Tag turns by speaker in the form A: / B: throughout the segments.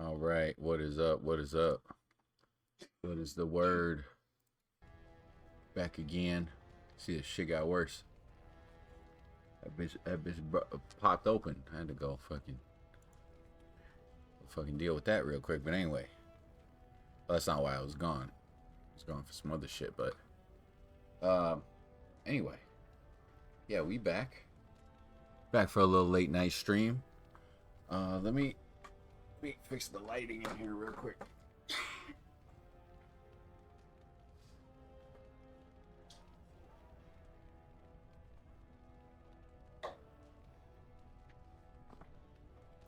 A: All right, what is up? What is up? What is the word? Back again. See, this shit got worse. That bitch popped open. I had to go fucking deal with that real quick. But anyway, well, that's not why I was gone. I was gone for some other shit. But anyway, yeah, we back for a little late night stream. Let me fix the lighting in here real quick.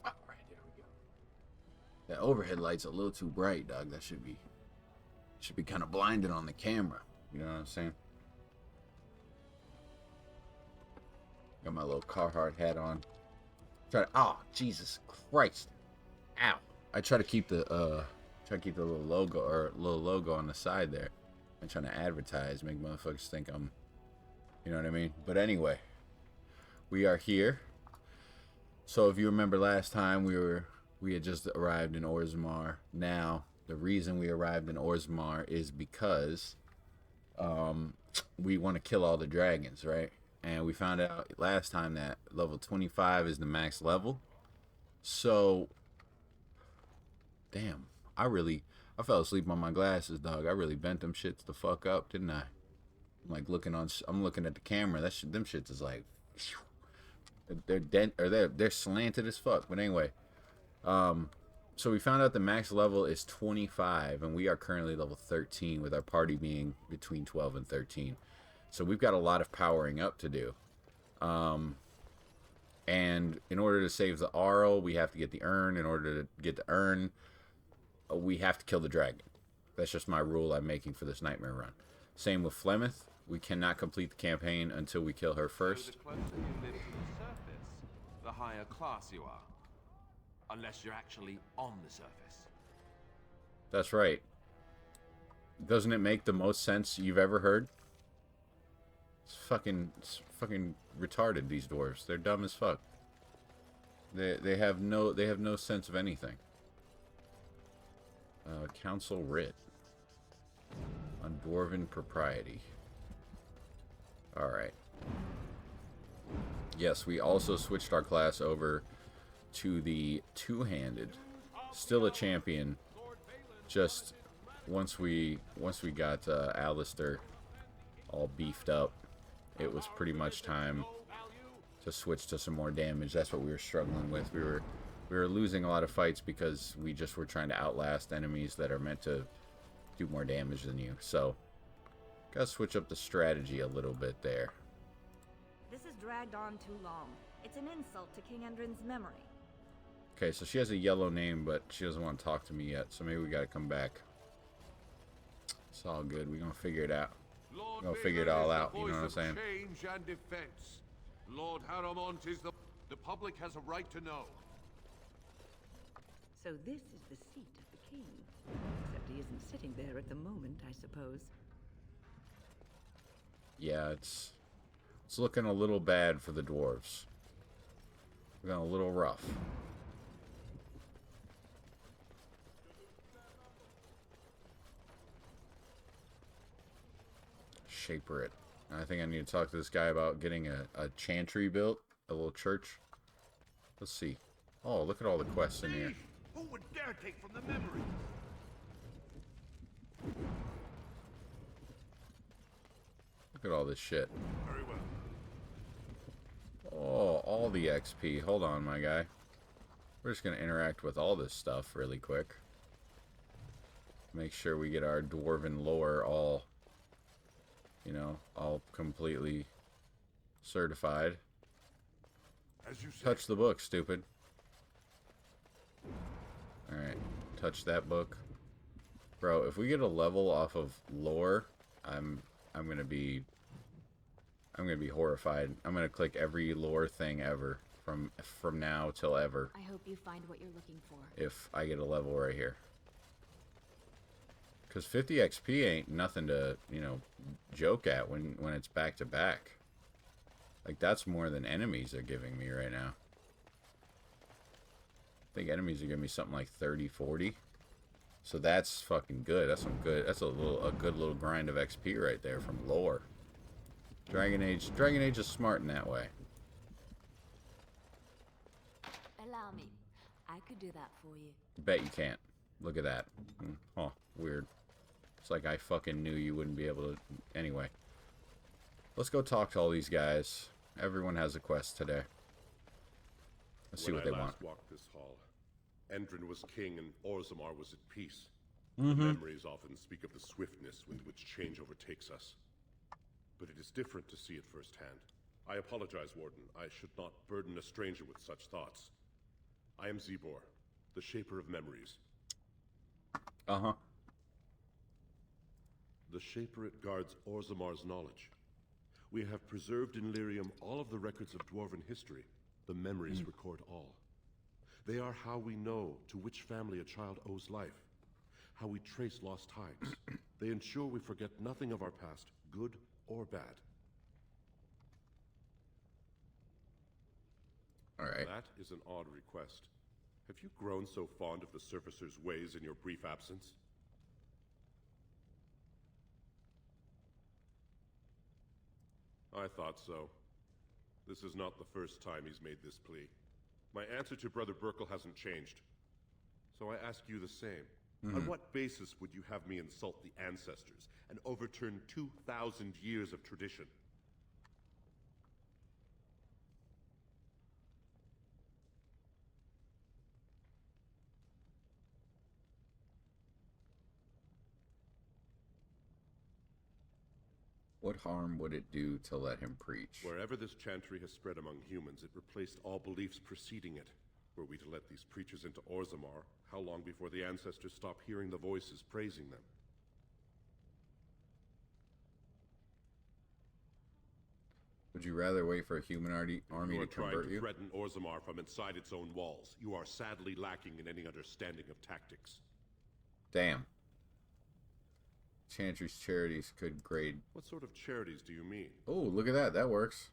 A: All right, there we go. That overhead light's a little too bright, dog. That should be kind of blinded on the camera. You know what I'm saying? Got my little Carhartt hat on. Oh, Jesus Christ! Ow! I try to keep the little logo on the side there. I'm trying to advertise, make motherfuckers think I'm, you know what I mean. But anyway, we are here. So if you remember last time, we had just arrived in Orzammar. Now the reason we arrived in Orzammar is because we want to kill all the dragons, right? And we found out last time that level 25 is the max level. So, damn, I fell asleep on my glasses, dog. I really bent them shits the fuck up, didn't I? I'm looking at the camera. Them shits is like, they're dent or they're slanted as fuck. But anyway, so we found out the max level is 25, and we are currently level 13, with our party being between 12 and 13. So we've got a lot of powering up to do. And in order to save the Arl, we have to get the urn. In order to get the urn, we have to kill the dragon. That's just my rule I'm making for this nightmare run. Same with Flemeth. We cannot complete the campaign until we kill her first.
B: So the closer you live to the surface, the higher class you are. Unless you're actually on the surface.
A: That's right. Doesn't it make the most sense you've ever heard? It's fucking retarded, these dwarves. They're dumb as fuck. They have no sense of anything. Council writ on dwarven propriety. All right. Yes, we also switched our class over to the two-handed. Still a champion. Just once we got Alistair all beefed up, it was pretty much time to switch to some more damage. That's what we were struggling with. We were losing a lot of fights because we just were trying to outlast enemies that are meant to do more damage than you. So, gotta switch up the strategy a little bit there.
C: This has dragged on too long. It's an insult to King Endrin's memory.
A: Okay, so she has a yellow name, but she doesn't want to talk to me yet, so maybe we gotta come back. It's all good. We're gonna figure it out. We're gonna figure it all out, you know what I'm saying?
D: Change and defense. Lord Haramont is the public has a right to know.
E: So this is the seat of the king. Except he isn't sitting there at the moment, I suppose.
A: Yeah, it's looking a little bad for the dwarves. Looking a little rough. Shaper it. I think I need to talk to this guy about getting a chantry built, a little church. Let's see. Oh, look at all the quests in here.
D: Who would dare take from the memory?
A: Look at all this shit.
D: Very well.
A: Oh, all the XP. Hold on, my guy. We're just going to interact with all this stuff really quick. Make sure we get our dwarven lore all, you know, all completely certified.
D: As you say.
A: Touch the book, stupid. Alright, touch that book. Bro, if we get a level off of lore, I'm gonna be horrified. I'm gonna click every lore thing ever from now till ever
C: I hope you find what you're looking for.
A: if I get a level right here. Cause 50 XP ain't nothing to, you know, joke at when it's back to back. Like, that's more than enemies are giving me right now. I think enemies are giving me something like 30, 40. So that's fucking good. That's some good. That's a good little grind of XP right there from lore. Dragon Age is smart in that way.
F: Allow me. I could do that for you.
A: Bet you can't. Look at that. Oh, weird. It's like I fucking knew you wouldn't be able to. Anyway. Let's go talk to all these guys. Everyone has a quest today. Let's see what they want.
D: When I last walked this hall, Endrin was king and Orzammar was at peace. Memories often speak of the swiftness with which change overtakes us. But it is different to see it firsthand. I apologize, Warden. I should not burden a stranger with such thoughts. I am Zebor, the Shaper of Memories.
A: Uh-huh.
D: The Shaper it guards Orzammar's knowledge. We have preserved in Lyrium all of the records of Dwarven history. The memories record all. They are how we know to which family a child owes life, how we trace lost ties. They ensure we forget nothing of our past, good or bad.
A: All right.
D: That is an odd request. Have you grown so fond of the Surfacer's ways in your brief absence? I thought so. This is not the first time he's made this plea. My answer to Brother Burkle hasn't changed. So I ask you the same. On what basis would you have me insult the ancestors and overturn 2,000 years of tradition?
A: What harm would it do to let him preach?
D: Wherever this chantry has spread among humans, it replaced all beliefs preceding it. Were we to let these preachers into Orzammar, how long before the ancestors stop hearing the voices praising them?
A: Would you rather wait for a human army
D: You are
A: to
D: trying
A: convert
D: to
A: you?
D: threaten Orzammar from inside its own walls. You are sadly lacking in any understanding of tactics.
A: Damn. Chantry's charities could grade.
D: What sort of charities do you mean?
A: Oh, look at that. That works.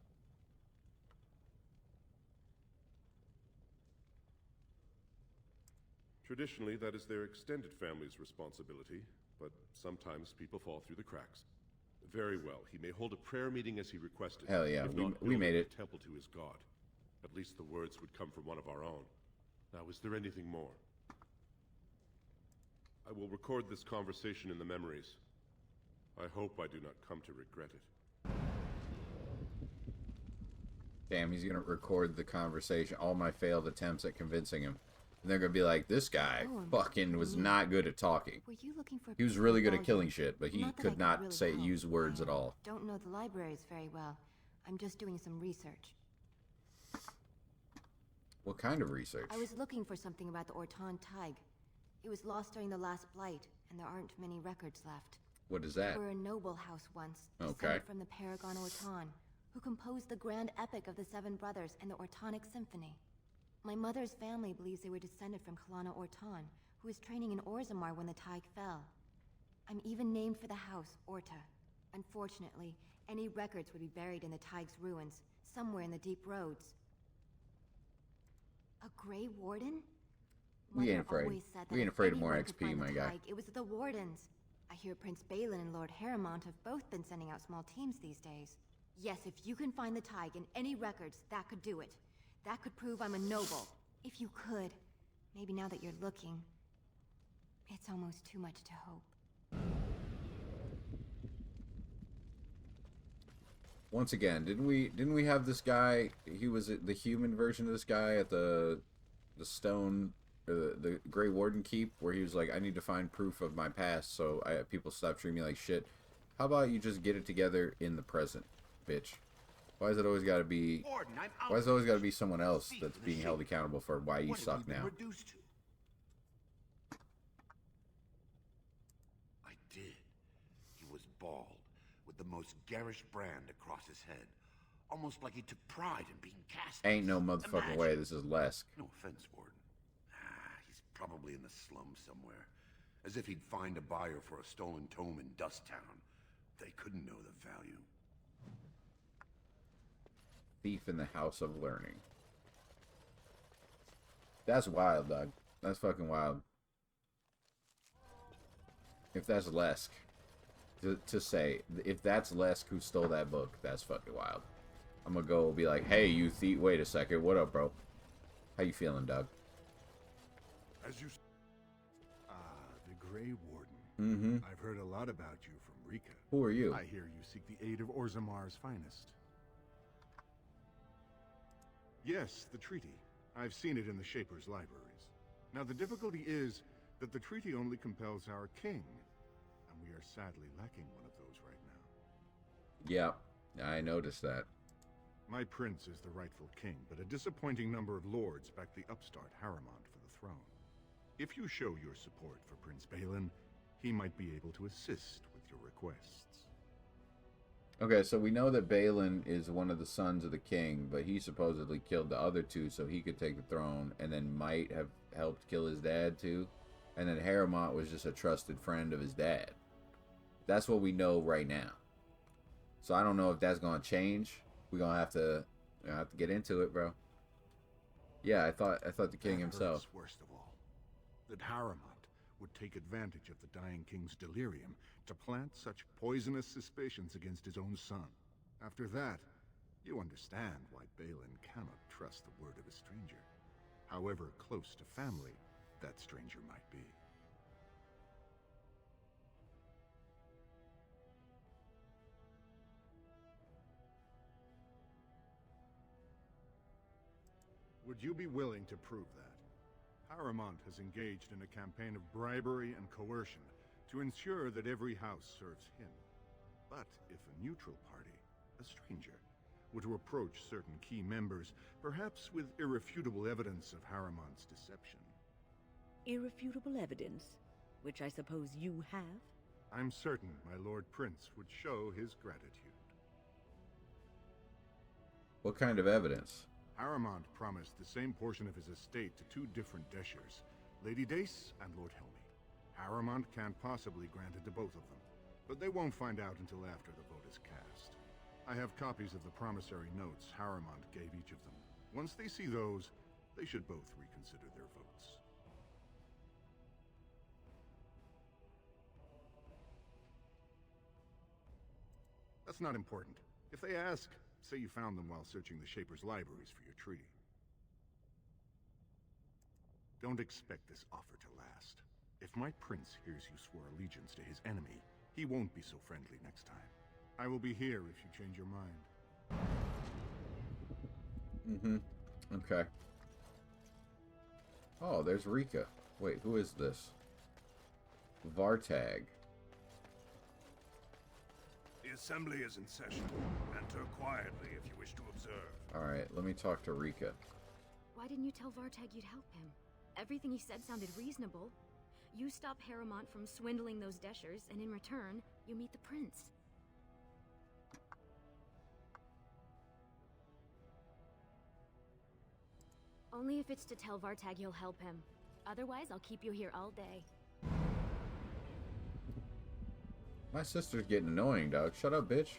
D: Traditionally, that is their extended family's responsibility, but sometimes people fall through the cracks. Very well, he may hold a prayer meeting as he requested.
A: Hell yeah,
D: If
A: we
D: not,
A: made
D: build
A: it.
D: a temple to his god. At least the words would come from one of our own. Now, is there anything more? I will record this conversation in the memories. I hope I do not come to regret it.
A: Damn, he's gonna record the conversation. All my failed attempts at convincing him. And they're gonna be like, this guy fucking was not good at talking.
F: Were you looking for?
A: He was really good at killing shit, but he could not use words at all.
F: Don't know the libraries very well. I'm just doing some research.
A: What kind of research?
F: I was looking for something about the Orton Tig. It was lost during the last blight, and there aren't many records left.
A: What is that?
F: We were a noble house once,
A: Okay.
F: descended from the Paragon Orton, who composed the grand epic of the Seven Brothers and the Ortonic Symphony. My mother's family believes they were descended from Kalana Orton, who was training in Orzammar when the Tig fell. I'm even named for the house, Orta. Unfortunately, any records would be buried in the Tig's ruins, somewhere in the deep roads. A Grey Warden?
A: We ain't
F: Mother
A: afraid.
F: always said that
A: We ain't
F: if
A: afraid of more
F: anyone could
A: XP,
F: find the
A: my guy.
F: Tig, it was the Wardens. I hear Prince Balin and Lord Harrimont have both been sending out small teams these days. Yes, if you can find the Tig in any records, that could do it. That could prove I'm a noble. If you could. Maybe now that you're looking, it's almost too much to hope.
A: Once again, didn't we have this guy? He was the human version of this guy at the stone, the Grey Warden Keep, where he was like, I need to find proof of my past, so people stop treating me like shit. How about you just get it together in the present, bitch? Why is it always got to be? Why is it always got to be someone else that's being held accountable for why you suck now?
G: I did. He was bald, with the most garish brand across his head, almost like he took pride in being cast.
A: Ain't no motherfucking way this is Lesk.
G: No offense, Warden. He's probably in the slums somewhere, as if he'd find a buyer for a stolen tome in Dust Town. They couldn't know the value.
A: Thief in the House of Learning. That's wild, dog. That's fucking wild. If that's Lesk, to say, if that's Lesk who stole that book, that's fucking wild. I'm gonna go be like, hey, you thief, wait a second, what up, bro? How you feeling, dog?
H: As you... Ah, the Grey Warden.
A: Mm-hmm.
H: I've heard a lot about you from Rika.
A: Who are you?
H: I hear you seek the aid of Orzamar's finest. Yes, the treaty. I've seen it in the Shaper's libraries. Now, the difficulty is that the treaty only compels our king, and we are sadly lacking one of those right now.
A: Yeah, I noticed that.
H: My prince is the rightful king, but a disappointing number of lords back the upstart Harrimont for the throne. If you show your support for Prince Balin, he might be able to assist with your requests.
A: Okay, so we know that Balin is one of the sons of the king, but he supposedly killed the other two so he could take the throne, and then might have helped kill his dad too. And then Harrimont was just a trusted friend of his dad. That's what we know right now. So I don't know if that's gonna change. We're gonna have to get into it, bro. Yeah, I thought the king himself.
H: Worst of all, that Harrimont would take advantage of the dying king's delirium to plant such poisonous suspicions against his own son. After that, you understand why Balin cannot trust the word of a stranger, however close to family that stranger might be. Would you be willing to prove that? Harrimont has engaged in a campaign of bribery and coercion to ensure that every house serves him. But if a neutral party, a stranger, were to approach certain key members, perhaps with irrefutable evidence of Harrimont's deception.
E: Irrefutable evidence, which I suppose you have?
H: I'm certain my Lord Prince would show his gratitude.
A: What kind of evidence?
H: Harrimont promised the same portion of his estate to two different Deshers, Lady Dace and Lord Helmi. Harrimont can't possibly grant it to both of them, but they won't find out until after the vote is cast. I have copies of the promissory notes Harrimont gave each of them. Once they see those, they should both reconsider their votes. That's not important. If they ask, say you found them while searching the Shaper's libraries for your treaty. Don't expect this offer to last. If my prince hears you swore allegiance to his enemy, he won't be so friendly next time. I will be here if you change your mind.
A: Mm-hmm. Okay. Oh, there's Rika. Wait, who is this? Vartag.
I: The assembly is in session. Enter quietly if you wish to observe.
A: Alright, let me talk to Rika.
F: Why didn't you tell Vartag you'd help him? Everything he said sounded reasonable. You stop Harrimont from swindling those Deshers, and in return, you meet the prince. Only if it's to tell Vartag you'll help him. Otherwise, I'll keep you here all day.
A: My sister's getting annoying, dog. Shut up, bitch.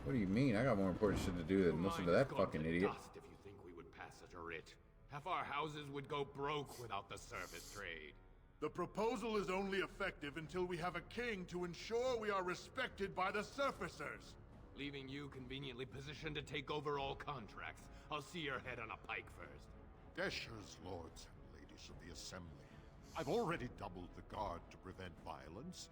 A: What do you mean? I got more important shit to do than listen to that fucking idiot.
J: Dust if you think we would pass such a writ. Half our houses would go broke without the service trade.
I: The proposal is only effective until we have a king to ensure we are respected by the surfacers.
J: Leaving you conveniently positioned to take over all contracts. I'll see your head on a pike first.
K: Deshers, lords and ladies of the Assembly. I've already doubled the guard to prevent violence.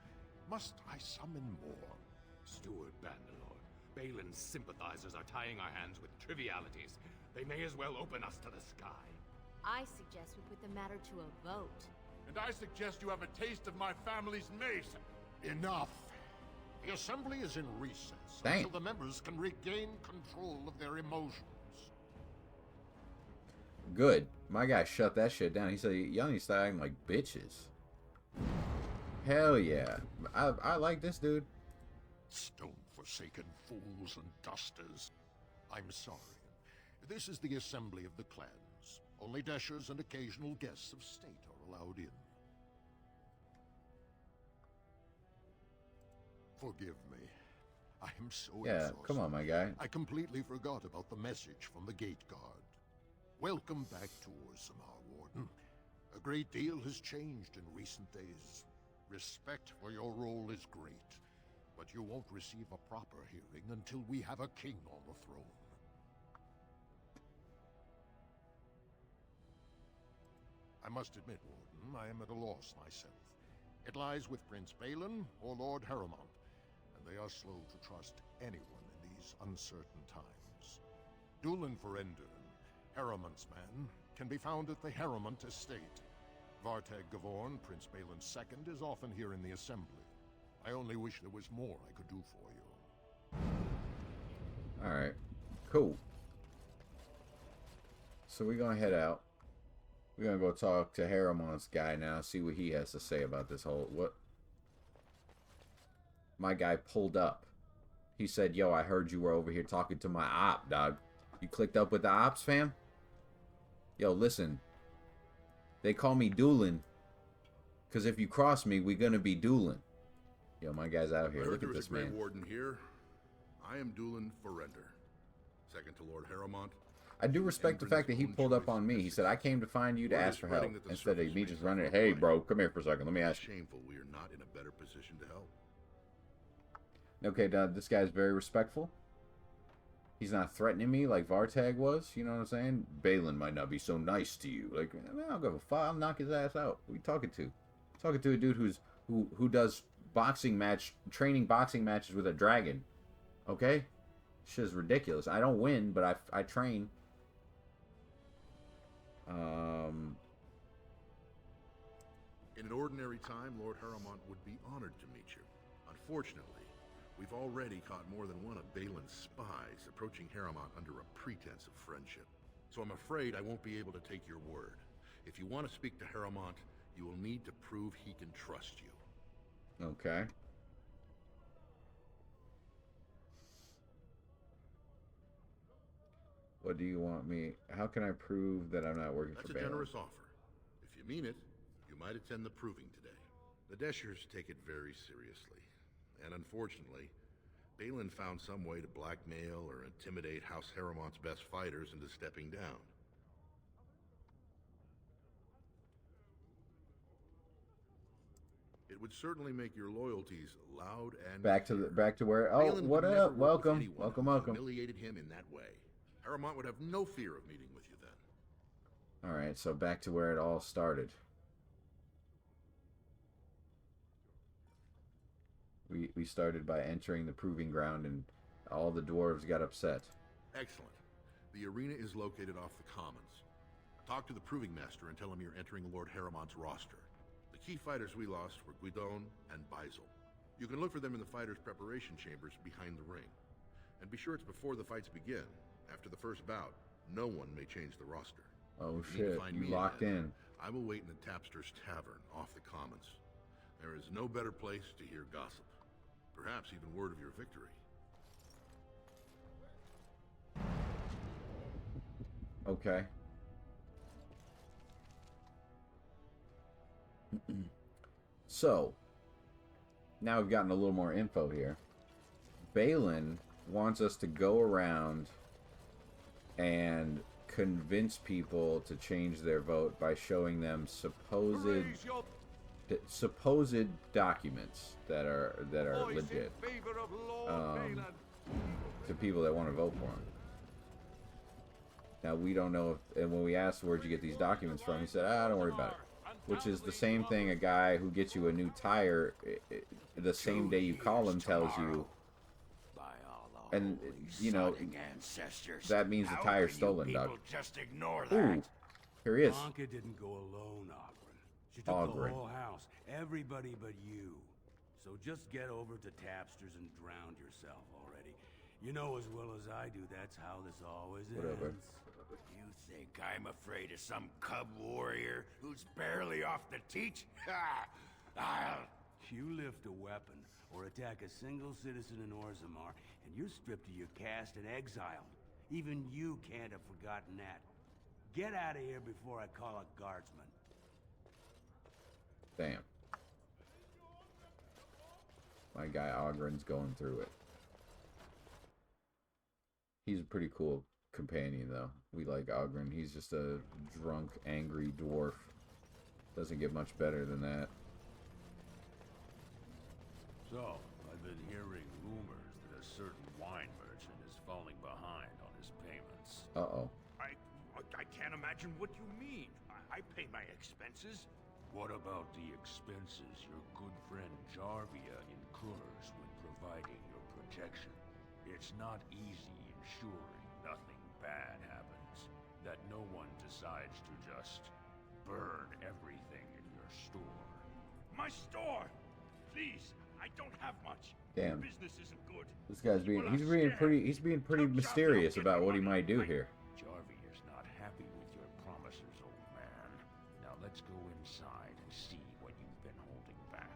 K: Must I summon more?
J: Steward Bandalore, Balin's sympathizers are tying our hands with trivialities. They may as well open us to the sky.
F: I suggest we put the matter to a vote.
I: And I suggest you have a taste of my family's mace.
K: Enough. The Assembly is in recess
A: Damn.
K: until the members can regain control of their emotions.
A: Good. My guy shut that shit down. He said, y'all need to start acting like bitches. Hell yeah. I like this dude.
K: Stone-forsaken fools and dusters. I'm sorry. This is the Assembly of the Clans. Only Deshers and occasional guests of state are allowed in. Forgive me. I am so
A: Yeah,
K: exhausted.
A: come on, my guy.
K: I completely forgot about the message from the gate guard. Welcome back to Orzammar, Warden. A great deal has changed in recent days. Respect for your role is great, but you won't receive a proper hearing until we have a king on the throne. I must admit, Warden, I am at a loss myself. It lies with Prince Balin or Lord Harrowmont, and they are slow to trust anyone in these uncertain times. Dulin Ferender, Harrowmont's man, can be found at the Harrowmont estate. Vartag Gavorn, Prince Balin's second, is often here in the assembly. I only wish there was more I could do for you.
A: Alright. Cool. So we're gonna head out. We're gonna go talk to Harrowmont's guy now, see what he has to say about this whole... What? My guy pulled up. He said, yo, I heard you were over here talking to my op, dog. You clicked up with the ops, fam? Yo, listen. They call me Dulin. Because if you cross me, we're gonna be dueling. Yo, my guy's out here. Look at this man.
D: Warden here. I am Dulin Ferender, second to Lord Harrowmont.
A: I do respect the fact that he pulled up on me. He said, I came to find you to ask for help. Instead of me just running, hey, bro, come here for a second. Let me ask you.
D: Shameful we are not in a better position to help.
A: Okay, this guy's very respectful. He's not threatening me like Vartag was. You know what I'm saying? Balin might not be so nice to you. Like, man, I'll go I'll knock his ass out. Who are you talking to? Talking to a dude who does training boxing matches with a dragon. Okay? Shit's ridiculous. I don't win, but I train.
D: In an ordinary time, Lord Harrowmont would be honored to meet you. Unfortunately, we've already caught more than one of Balin's spies approaching Harrowmont under a pretense of friendship. So I'm afraid I won't be able to take your word. If you want to speak to Harrowmont, you will need to prove he can trust you.
A: Okay. What do you want me? How can I prove that I'm not working for Balin?
D: That's a generous offer. If you mean it, you might attend the proving today. The Deshers take it very seriously. And unfortunately, Balin found some way to blackmail or intimidate House Harrowmont's best fighters into stepping down. It would certainly make your loyalties loud and
A: back to where. Oh,
D: Balin
A: what
D: would
A: up?
D: never work with
A: Welcome,
D: anyone
A: welcome,
D: who
A: welcome.
D: humiliated him in that way. Harrowmont would have no fear of meeting with you then.
A: All right, so back to where it all started. We started by entering the proving ground, and all the dwarves got upset.
D: Excellent. The arena is located off the Commons. Talk to the proving master and tell him you're entering Lord Harrowmont's roster. The key fighters we lost were Guidon and Baisel. You can look for them in the fighters' preparation chambers behind the ring. And be sure it's before the fights begin. After the first bout, no one may change the roster.
A: Oh
D: If you need to
A: shit,
D: find
A: you
D: me
A: locked
D: again,
A: in.
D: I will wait in the Tapster's Tavern off the Commons. There is no better place to hear gossip. Perhaps even word of your victory.
A: Okay. So, now we've gotten a little more info here. Balin wants us to go around and convince people to change their vote by showing them supposed documents that are legit to people that want to vote for him. Now we don't know if, and when we asked where'd you get these documents from, he said, don't worry about it. Which is the same thing a guy who gets you a new tire the same day you call him tells you. And, you know, that means the tire's stolen, Doug.
L: Just ignore that.
A: Ooh, here he is.
L: Blanca didn't go alone, Ogren. She took the whole house, everybody but you. So just get over to Tapster's and drown yourself already. You know as well as I do, that's how this always
A: Whatever.
L: ends. You think I'm afraid of some cub warrior who's barely off the teat? Ha! You lift a weapon or attack a single citizen in Orzammar, and you're stripped of your caste and exiled. Even you can't have forgotten that. Get out of here before I call a guardsman.
A: Damn. My guy Ogren's going through it. He's a pretty cool companion, though. We like Ogren. He's just a drunk, angry dwarf. Doesn't get much better than that.
L: So, I've been hearing rumors that a certain wine merchant is falling behind on his payments.
A: Uh-oh.
M: I can't imagine what you mean. I pay my expenses.
L: What about the expenses your good friend Jarvia incurs when providing your protection? It's not easy ensuring nothing bad happens, that no one decides to just burn everything in your store.
M: My store! Please, I don't have much.
A: Damn.
M: Business isn't good.
A: This guy's he's being pretty mysterious about what he might do here.
L: Jarvia's not happy with your promises, old man. Now let's go inside and see what you've been holding back.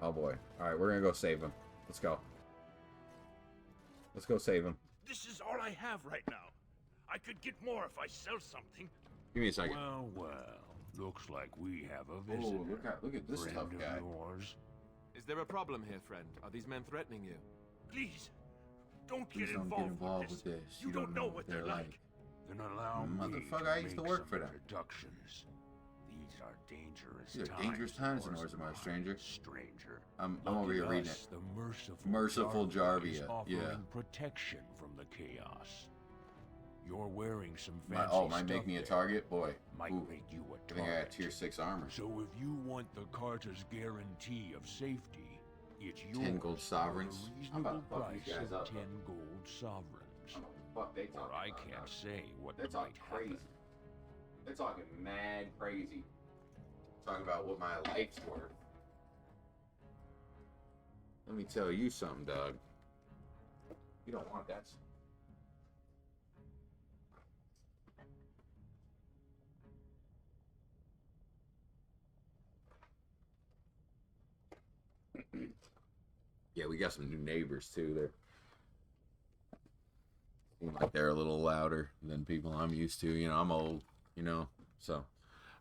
A: Oh boy. Alright, we're gonna go save him. Let's go. Let's go save him.
M: This is all I have right now. I could get more if I sell something.
A: Give me a second.
L: Well. Looks like we have a visitor.
A: Oh, look at this
L: Friend
A: tough
L: of
A: guy.
L: yours.
B: Is there a problem here, friend? Are these men threatening you?
M: Please, don't get involved with this. You don't know what they're like.
L: Then allow me
A: Motherfucker,
L: to
A: I used to
L: make
A: work
L: some
A: for them.
L: introductions. These are dangerous
A: These are
L: times.
A: dangerous times in Orzammar, stranger.
L: Stranger.
A: I'm over here reading it.
L: The
A: Merciful Jarvia.
L: is offering
A: Yeah.
L: protection from the chaos. You're wearing some fancy
A: Might make
L: stuff
A: me a
L: there.
A: target? Boy.
L: Might
A: Ooh.
L: make you a
A: I think I got
L: target.
A: tier 6 armor.
L: So if you want the Carter's guarantee of safety, it's yours.
A: 10 gold sovereigns.
L: For a
A: I'm about to
L: reasonable
A: fuck these
L: price
A: guys
L: of
A: up.
L: 10 gold sovereigns.
A: Fuck, they
L: Or
A: talking
L: I
A: about
L: can't
A: now.
L: say what
A: They're
L: might
A: talking crazy.
L: happen.
A: They're talking mad crazy. Talking about what my life's worth. Let me tell you something, Doug. You don't want that. Yeah, we got some new neighbors too. They're seem like they're a little louder than people I'm used to. You know, I'm old, you know, so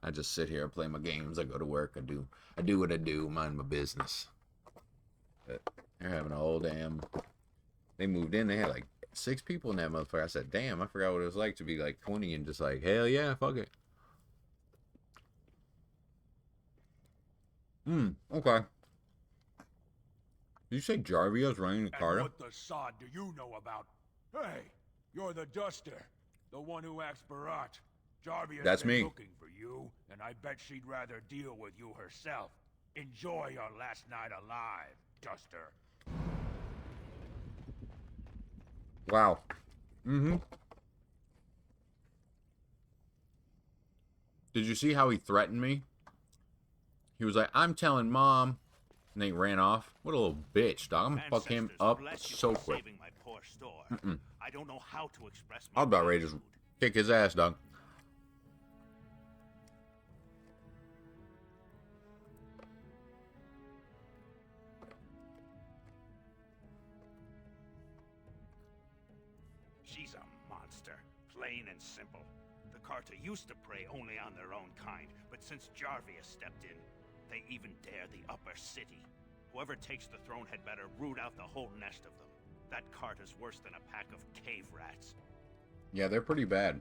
A: I just sit here, play my games, I go to work, I do what I do, mind my business. But they're having a whole damn. They moved in, they had like 6 people in that motherfucker. I said, damn, I forgot what it was like to be like 20 and just like, hell yeah, fuck it. Okay. Did you say Jarvia's running the
M: And
A: Carter?
M: what the sod do you know about? Hey, you're the duster. The one who acts Barat. Jarvia's
A: That's
M: been
A: me.
M: looking for you, and I bet she'd rather deal with you herself. Enjoy your last night alive, duster.
A: Wow. Did you see how he threatened me? He was like, I'm telling mom. And then he ran off. What a little bitch, dog. I'm gonna fuck him
M: Ancestors
A: up
M: bless you
A: so
M: for
A: quick.
M: saving my poor store. I don't know how to express my
A: I was about ready to just
M: gratitude.
A: kick his ass, dog.
M: She's a monster, plain and simple. The Carter used to prey only on their own kind, but since Jarvia stepped in, they even dare the upper city. Whoever takes the throne had better root out the whole nest of them. That Carter's worse than a pack of cave rats.
A: Yeah, they're pretty bad.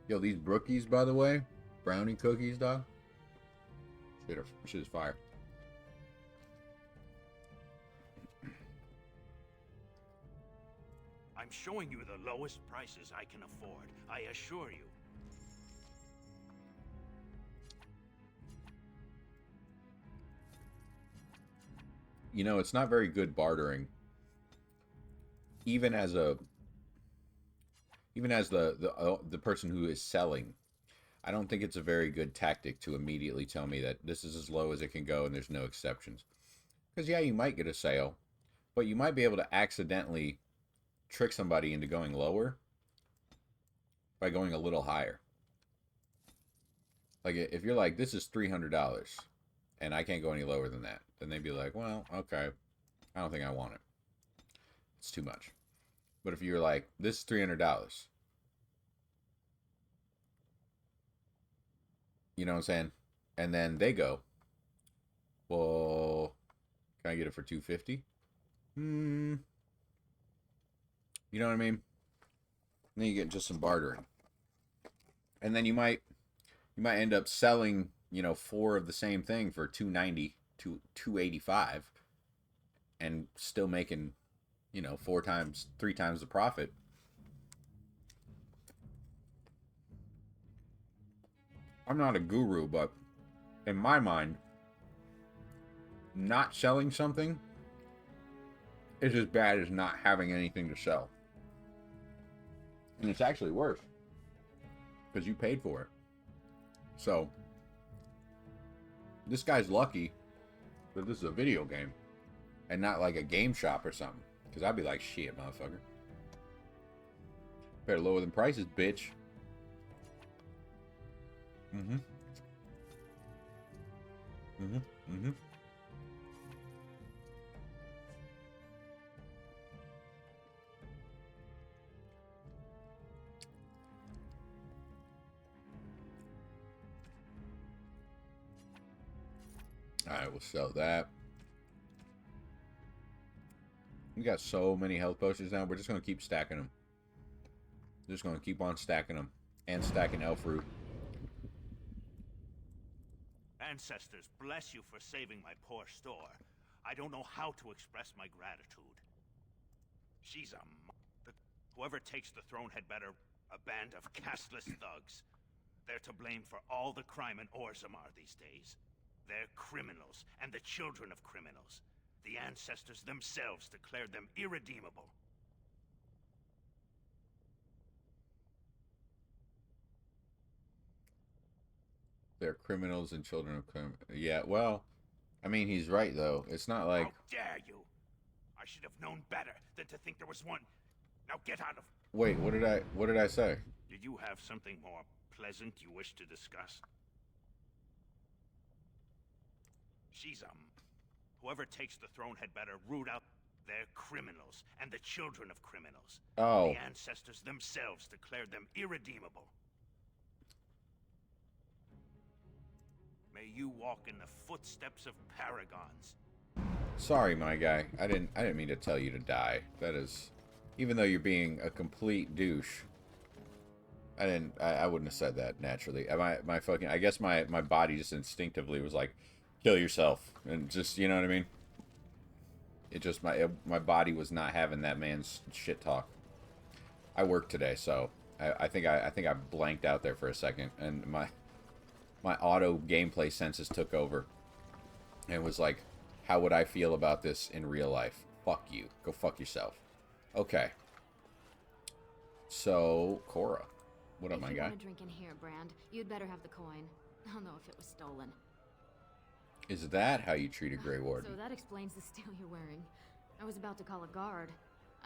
A: Yo, these brookies, by the way, brownie cookies, dog. Shit is fire.
M: I'm showing you the lowest prices I can afford, I assure you.
A: You know, it's not very good bartering. Even as the person who is selling, I don't think it's a very good tactic to immediately tell me that this is as low as it can go and there's no exceptions. Because yeah, you might get a sale, but you might be able to accidentally trick somebody into going lower by going a little higher. Like if you're like, this is $300 and I can't go any lower than that, then they'd be like, well, okay, I don't think I want it. It's too much. But if you're like, this is $300, you know what I'm saying? And then they go, well, can I get it for $250? You know what I mean? then you get just some bartering. And then you might end up selling, 4 of the same thing for $290 to $285 and still making, 3 times the profit. I'm not a guru, but in my mind, not selling something is as bad as not having anything to sell. And it's actually worse because you paid for it. So this guy's lucky that this is a video game and not like a game shop or something, because I'd be like, shit, motherfucker, better lower them prices, bitch. Alright, we'll sell that. We got so many health potions now, we're just going to keep stacking them. Just going to keep on stacking them. And stacking elf root.
M: Ancestors, bless you for saving my poor store. I don't know how to express my gratitude. She's a whoever takes the throne had better a band of castless thugs. They're to blame for all the crime in Orzammar these days. They're criminals, and the children of criminals. The ancestors themselves declared them irredeemable.
A: They're criminals and children of criminals. Yeah, well, I mean, he's right, though. It's not like...
M: How dare you! I should have known better than to think there was one. Now get out of...
A: Wait, what did I say?
M: Did you have something more pleasant you wish to discuss? She's whoever takes the throne had better root out. They're criminals, and the children of criminals.
A: Oh.
M: The ancestors themselves declared them irredeemable. May you walk in the footsteps of paragons.
A: Sorry, my guy. I didn't mean to tell you to die. That is, even though you're being a complete douche. I wouldn't have said that naturally. I guess my body just instinctively was like, kill yourself, and just, you know what I mean? It just, my body was not having that man's shit talk. I worked today, so I think I blanked out there for a second, and my auto gameplay senses took over and was like, how would I feel about this in real life? Fuck you. Go fuck yourself. Okay. So, Cora. What up, my guy?
F: If you want to drink in here, Brand, you'd better have the coin. I'll know if it was stolen.
A: Is that how you treat a Grey Warden?
F: So that explains the steel you're wearing. I was about to call a guard.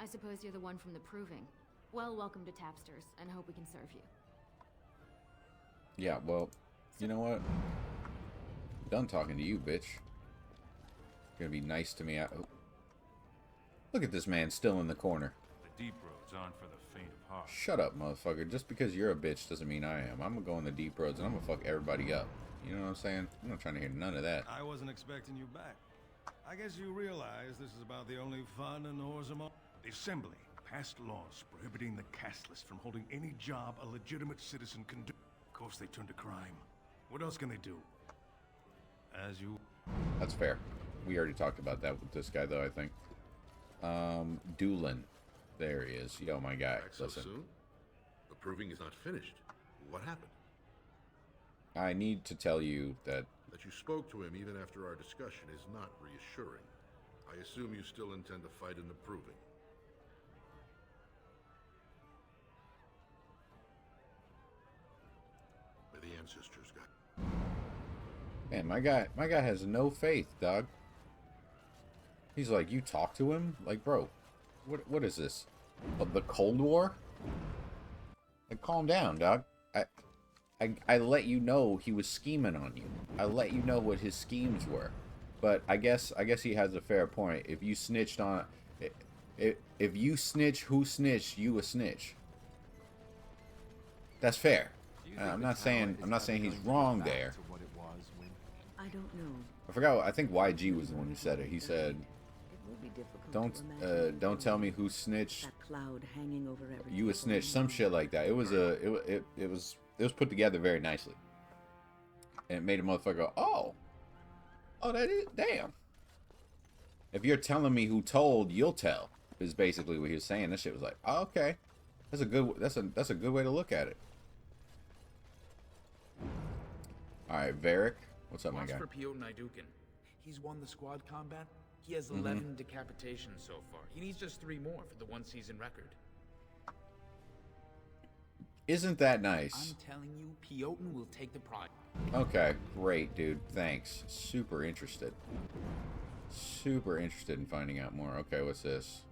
F: I suppose you're the one from the Proving. Well, welcome to Tapsters, and hope we can serve you.
A: Yeah, well, you know what? Done talking to you, bitch. Gonna be nice to me. Oh. Look at this man still in the corner.
N: The deep roads aren't for the faint of heart.
A: Shut up, motherfucker. Just because you're a bitch doesn't mean I am. I'm gonna go on the deep roads and I'm gonna fuck everybody up. You know what I'm saying? I'm not trying to hear none of that.
K: I wasn't expecting you back. I guess you realize this is about the only fun in Orzammar. The Assembly passed laws prohibiting the casteless from holding any job a legitimate citizen can do. Of course, they turned to crime. What else can they do? As you...
A: That's fair. We already talked about that with this guy, though, I think. Doolin. There he is. Yo, my guy.
D: Back so soon? The Proving is not finished. What happened?
A: I need to tell you that...
D: That you spoke to him even after our discussion is not reassuring. I assume you still intend to fight in the Proving. May the ancestors guide.
A: Man, my guy has no faith, dog. He's like, you talk to him? Like, bro, what is this? The Cold War? Like, calm down, dog. I let you know he was scheming on you. I let you know what his schemes were. But I guess he has a fair point. If you snitched on... If you snitch, who snitched, you a snitch. That's fair. I'm not saying he's wrong there.
E: I don't know.
A: I forgot. I think YG was the one who said it. He said,
E: would be difficult to imagine.
A: Don't tell me who snitched.
E: That cloud hanging over everything.
A: You a snitch, some shit like that. It was it was put together very nicely, and it made a motherfucker go, oh, that is damn. If you're telling me who told, you'll tell. Is basically what he was saying. This shit was like, oh, okay, that's a good way to look at it. All right, Varric, what's up, my guy?
O: For Piotr Idukin. He's won the squad combat. He has 11 decapitations so far. He needs just 3 more for the one-season record.
A: Isn't that nice?
O: I'm telling you, Piotr will take the prize.
A: Okay, great, dude. Thanks. Super interested. Super interested in finding out more. Okay, what's this?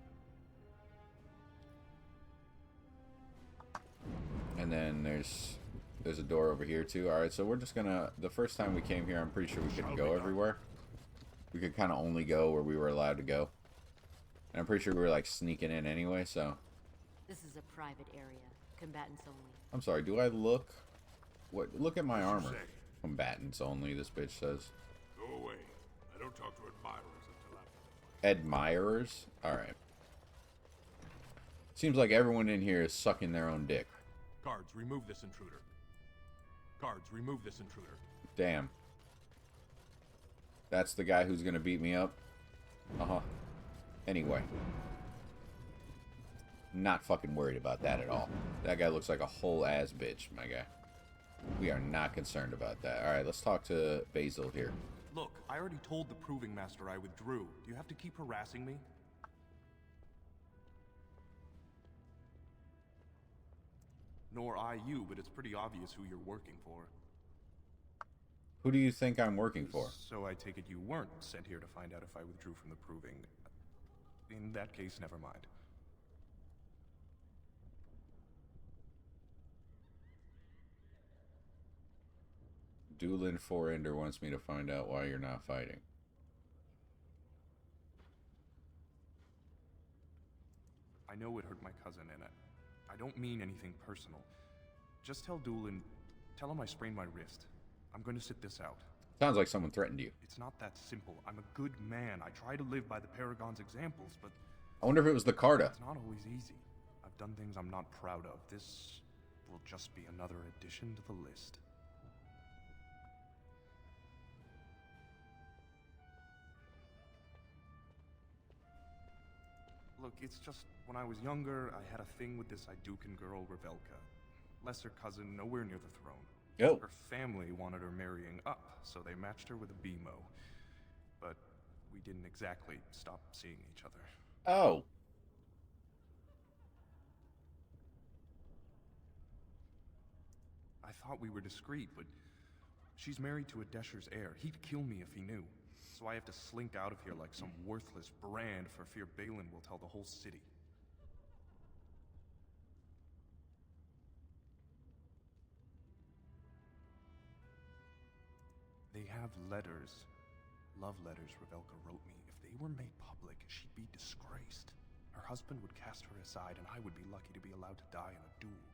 A: And then there's a door over here too. All right, so we're just gonna. The first time we came here, I'm pretty sure we couldn't go everywhere. We could kind of only go where we were allowed to go. And I'm pretty sure we were like sneaking in anyway. So.
F: This is a private area. Combatants only.
A: I'm sorry. Do I look? What? Look at my armor. Combatants only. This bitch says.
K: Go away. I don't talk to admirers until after.
A: Admirers? Alright. Seems like everyone in here is sucking their own dick.
K: Guards, remove this intruder. Guards, remove this intruder.
A: Damn. That's the guy who's gonna beat me up? Uh-huh. Anyway. Not fucking worried about that at all. That guy looks like a whole ass bitch, my guy. We are not concerned about that. Alright, let's talk to Basil here.
P: Look, I already told the Proving Master I withdrew. Do you have to keep harassing me? Nor I you, but it's pretty obvious who you're working for.
A: Who do you think I'm working for?
P: So I take it you weren't sent here to find out if I withdrew from the Proving. In that case, never mind.
A: Doolin Forender wants me to find out why you're not fighting.
P: I know it hurt my cousin, and I don't mean anything personal. Just tell Doolin, tell him I sprained my wrist. I'm going to sit this out.
A: Sounds like someone threatened you.
P: It's not that simple. I'm a good man. I try to live by the Paragon's examples, but...
A: I wonder if it was the Carta.
P: It's not always easy. I've done things I'm not proud of. This will just be another addition to the list. Look, it's just, when I was younger, I had a thing with this Idukan girl, Revelka. Lesser cousin, nowhere near the throne.
A: Oh.
P: Her family wanted her marrying up, so they matched her with a BMO. But we didn't exactly stop seeing each other.
A: Oh.
P: I thought we were discreet, but she's married to a Desher's heir. He'd kill me if he knew. So I have to slink out of here like some worthless brand for fear Balin will tell the whole city. They have letters. Love letters Revelka wrote me. If they were made public, she'd be disgraced. Her husband would cast her aside, and I would be lucky to be allowed to die in a duel.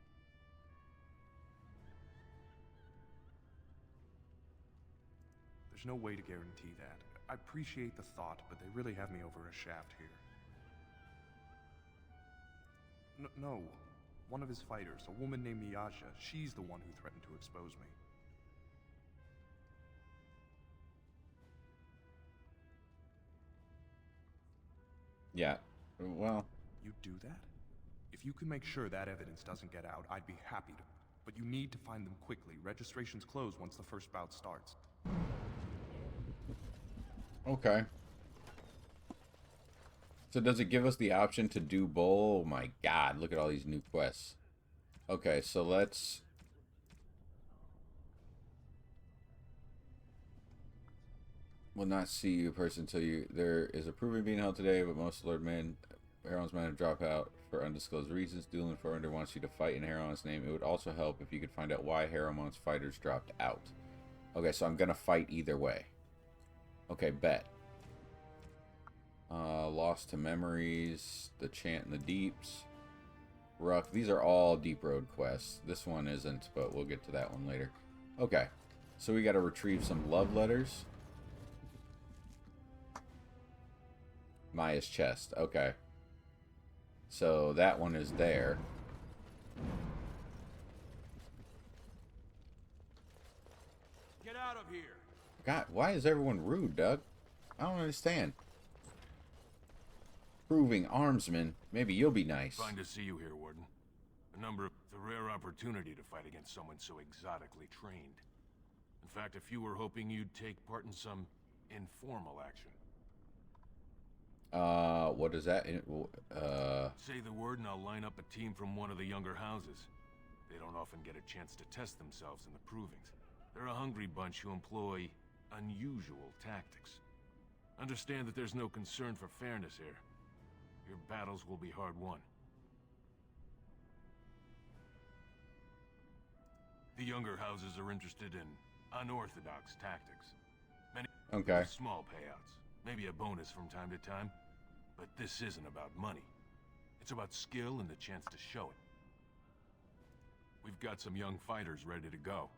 P: There's no way to guarantee that. I appreciate the thought, but they really have me over a shaft here. No. One of his fighters, a woman named Miyaja, she's the one who threatened to expose me.
A: Yeah. Well...
P: You'd do that? If you can make sure that evidence doesn't get out, I'd be happy to. But you need to find them quickly. Registrations close once the first bout starts.
A: Okay. So does it give us the option to do both? Oh my god, look at all these new quests. Okay, so let's... Will not see you in person until you... There is a proving being held today, but most Lord Men... Heron's men have dropped out for undisclosed reasons. Doolin Forender wants you to fight in Heron's name. It would also help if you could find out why Heron's fighters dropped out. Okay, so I'm gonna fight either way. Okay, bet. Lost to Memories, The Chant in the Deeps, Ruck. These are all Deep Road quests. This one isn't, but we'll get to that one later. Okay, so we got to retrieve some love letters. Maya's chest. Okay. So that one is there.
J: Get out of here.
A: God, why is everyone rude, Doug? I don't understand. Proving armsman. Maybe you'll be nice.
N: Fine to see you here, Warden. It's a rare opportunity to fight against someone so exotically trained. In fact, if you were hoping you'd take part in some informal action.
A: What is that?
N: Say the word and I'll line up a team from one of the younger houses. They don't often get a chance to test themselves in the provings. They're a hungry bunch who employ unusual tactics. Understand that there's no concern for fairness here. Your battles will be hard won. The younger houses are interested in unorthodox tactics. Many small payouts, maybe a bonus from time to time, but this isn't about money. It's about skill and the chance to show it. We've got some young fighters ready to go.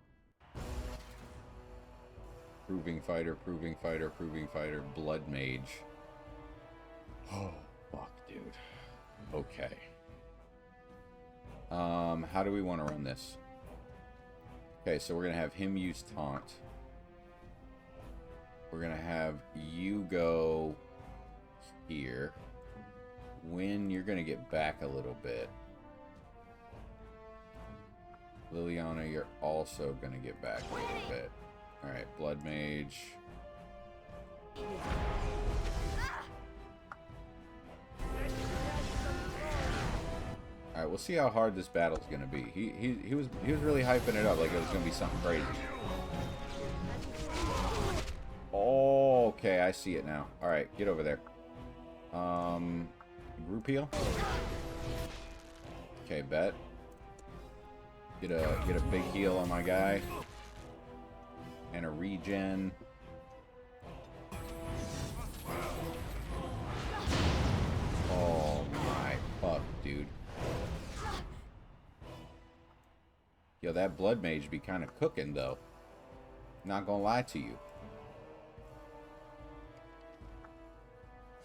A: Proving fighter, proving fighter, proving fighter, blood mage. Oh, fuck, dude. Okay. How do we want to run this? Okay, so we're going to have him use taunt. We're going to have you go here. Win, you're going to get back a little bit. Liliana, you're also going to get back a little bit. Alright, Blood Mage. Alright, we'll see how hard this battle's gonna be. He was really hyping it up like it was gonna be something crazy. Oh, okay, I see it now. Alright, get over there. Group heal? Okay, bet. Get a big heal on my guy. And a regen. Oh my fuck, dude. Yo, that blood mage be kind of cooking though. Not gonna lie to you.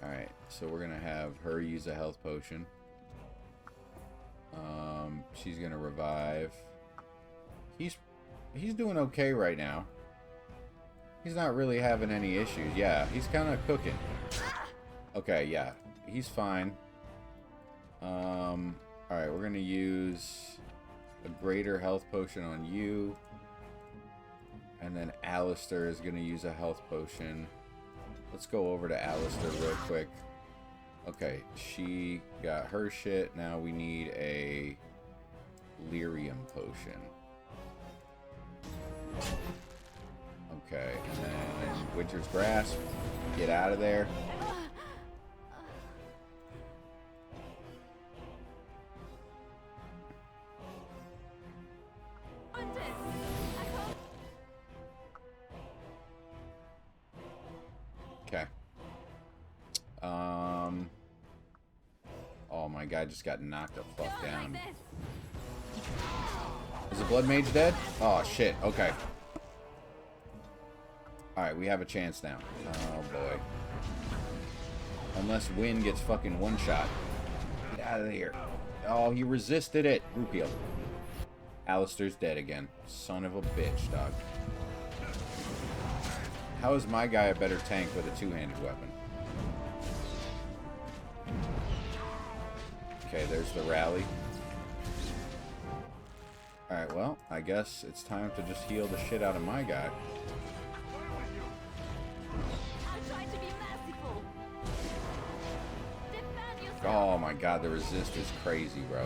A: Alright, so we're gonna have her use a health potion. She's gonna revive. He's doing okay right now. He's not really having any issues. Yeah, he's kind of cooking. Okay, yeah. He's fine. Alright, we're going to use a greater health potion on you. And then Alistair is going to use a health potion. Let's go over to Alistair real quick. Okay, she got her shit. Now we need a lyrium potion. Okay, and then Winter's Grasp. Get out of there. Okay. Oh, my guy just got knocked the fuck down. Is the Blood Mage dead? Oh, shit. Okay. Alright, we have a chance now. Oh, boy. Unless Wynn gets fucking one-shot. Get out of here. Oh, he resisted it. Group heal. Alistair's dead again. Son of a bitch, dog. How is my guy a better tank with a two-handed weapon? Okay, there's the rally. Alright, well, I guess it's time to just heal the shit out of my guy. Oh my god, the resist is crazy, bro.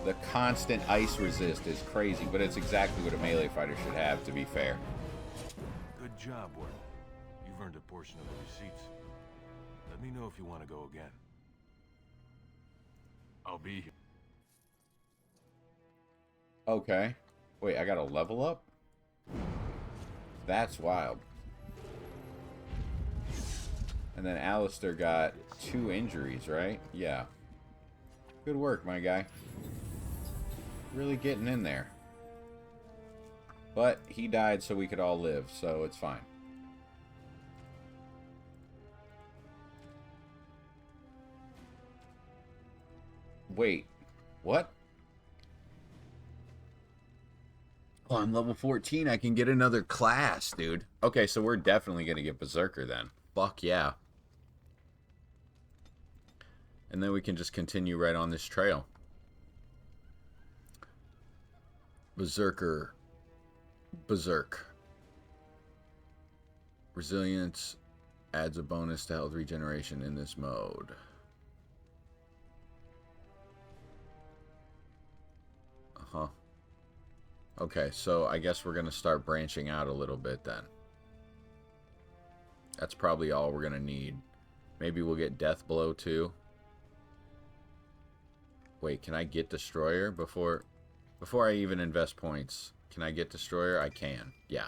A: The constant ice resist is crazy, but it's exactly what a melee fighter should have, to be fair.
N: Good job, Warden. You've earned a portion of the receipts. Let me know if you want to go again. I'll be here.
A: Okay. Wait, I got to level up? That's wild. And then Alistair got 2 injuries, right? Yeah. Good work, my guy. Really getting in there. But he died so we could all live, so it's fine. Wait, what? Oh, I'm level 14. I can get another class, dude. Okay, so we're definitely going to get Berserker then. Fuck yeah. And then we can just continue right on this trail. Berserker. Berserk. Resilience adds a bonus to health regeneration in this mode. Uh-huh. Okay, so I guess we're going to start branching out a little bit then. That's probably all we're going to need. Maybe we'll get Death Blow too. Wait, can I get Destroyer before I even invest points? Can I get Destroyer? I can. Yeah.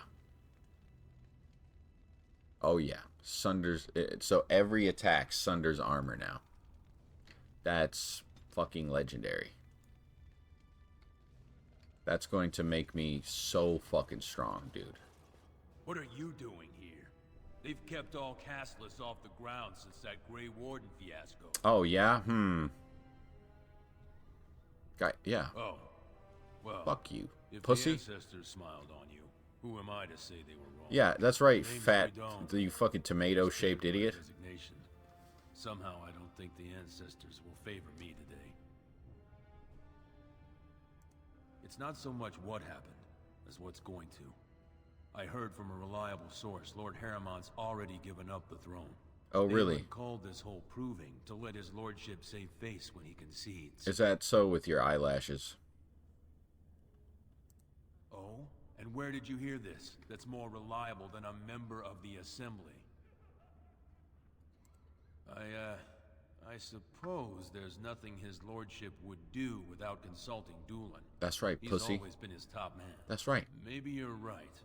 A: Oh yeah. Sunders. So every attack sunders armor now. That's fucking legendary. That's going to make me so fucking strong, dude.
Q: What are you doing here? They've kept all castless off the ground since that Grey Warden fiasco.
A: Oh yeah? Guy, yeah.
Q: Oh. Well.
A: Fuck you,
Q: if
A: pussy.
Q: The ancestors smiled on you, who am I to say they were wrong?
A: Yeah, that's right,
Q: Maybe
A: fat,
Q: we don't.
A: you fucking tomato-shaped idiot.
Q: Resignation. Somehow I don't think the ancestors will favor me today. It's not so much what happened, as what's going to. I heard from a reliable source, Lord Harriman's already given up the throne.
A: Oh, really?
Q: They called this whole proving to let his lordship save face when he concedes.
A: Is that so with your eyelashes?
Q: Oh? And where did you hear this? That's more reliable than a member of the Assembly. I suppose there's nothing his lordship would do without consulting Doolin.
A: That's right, pussy.
Q: He's always been his top man.
A: That's right.
Q: Maybe you're right.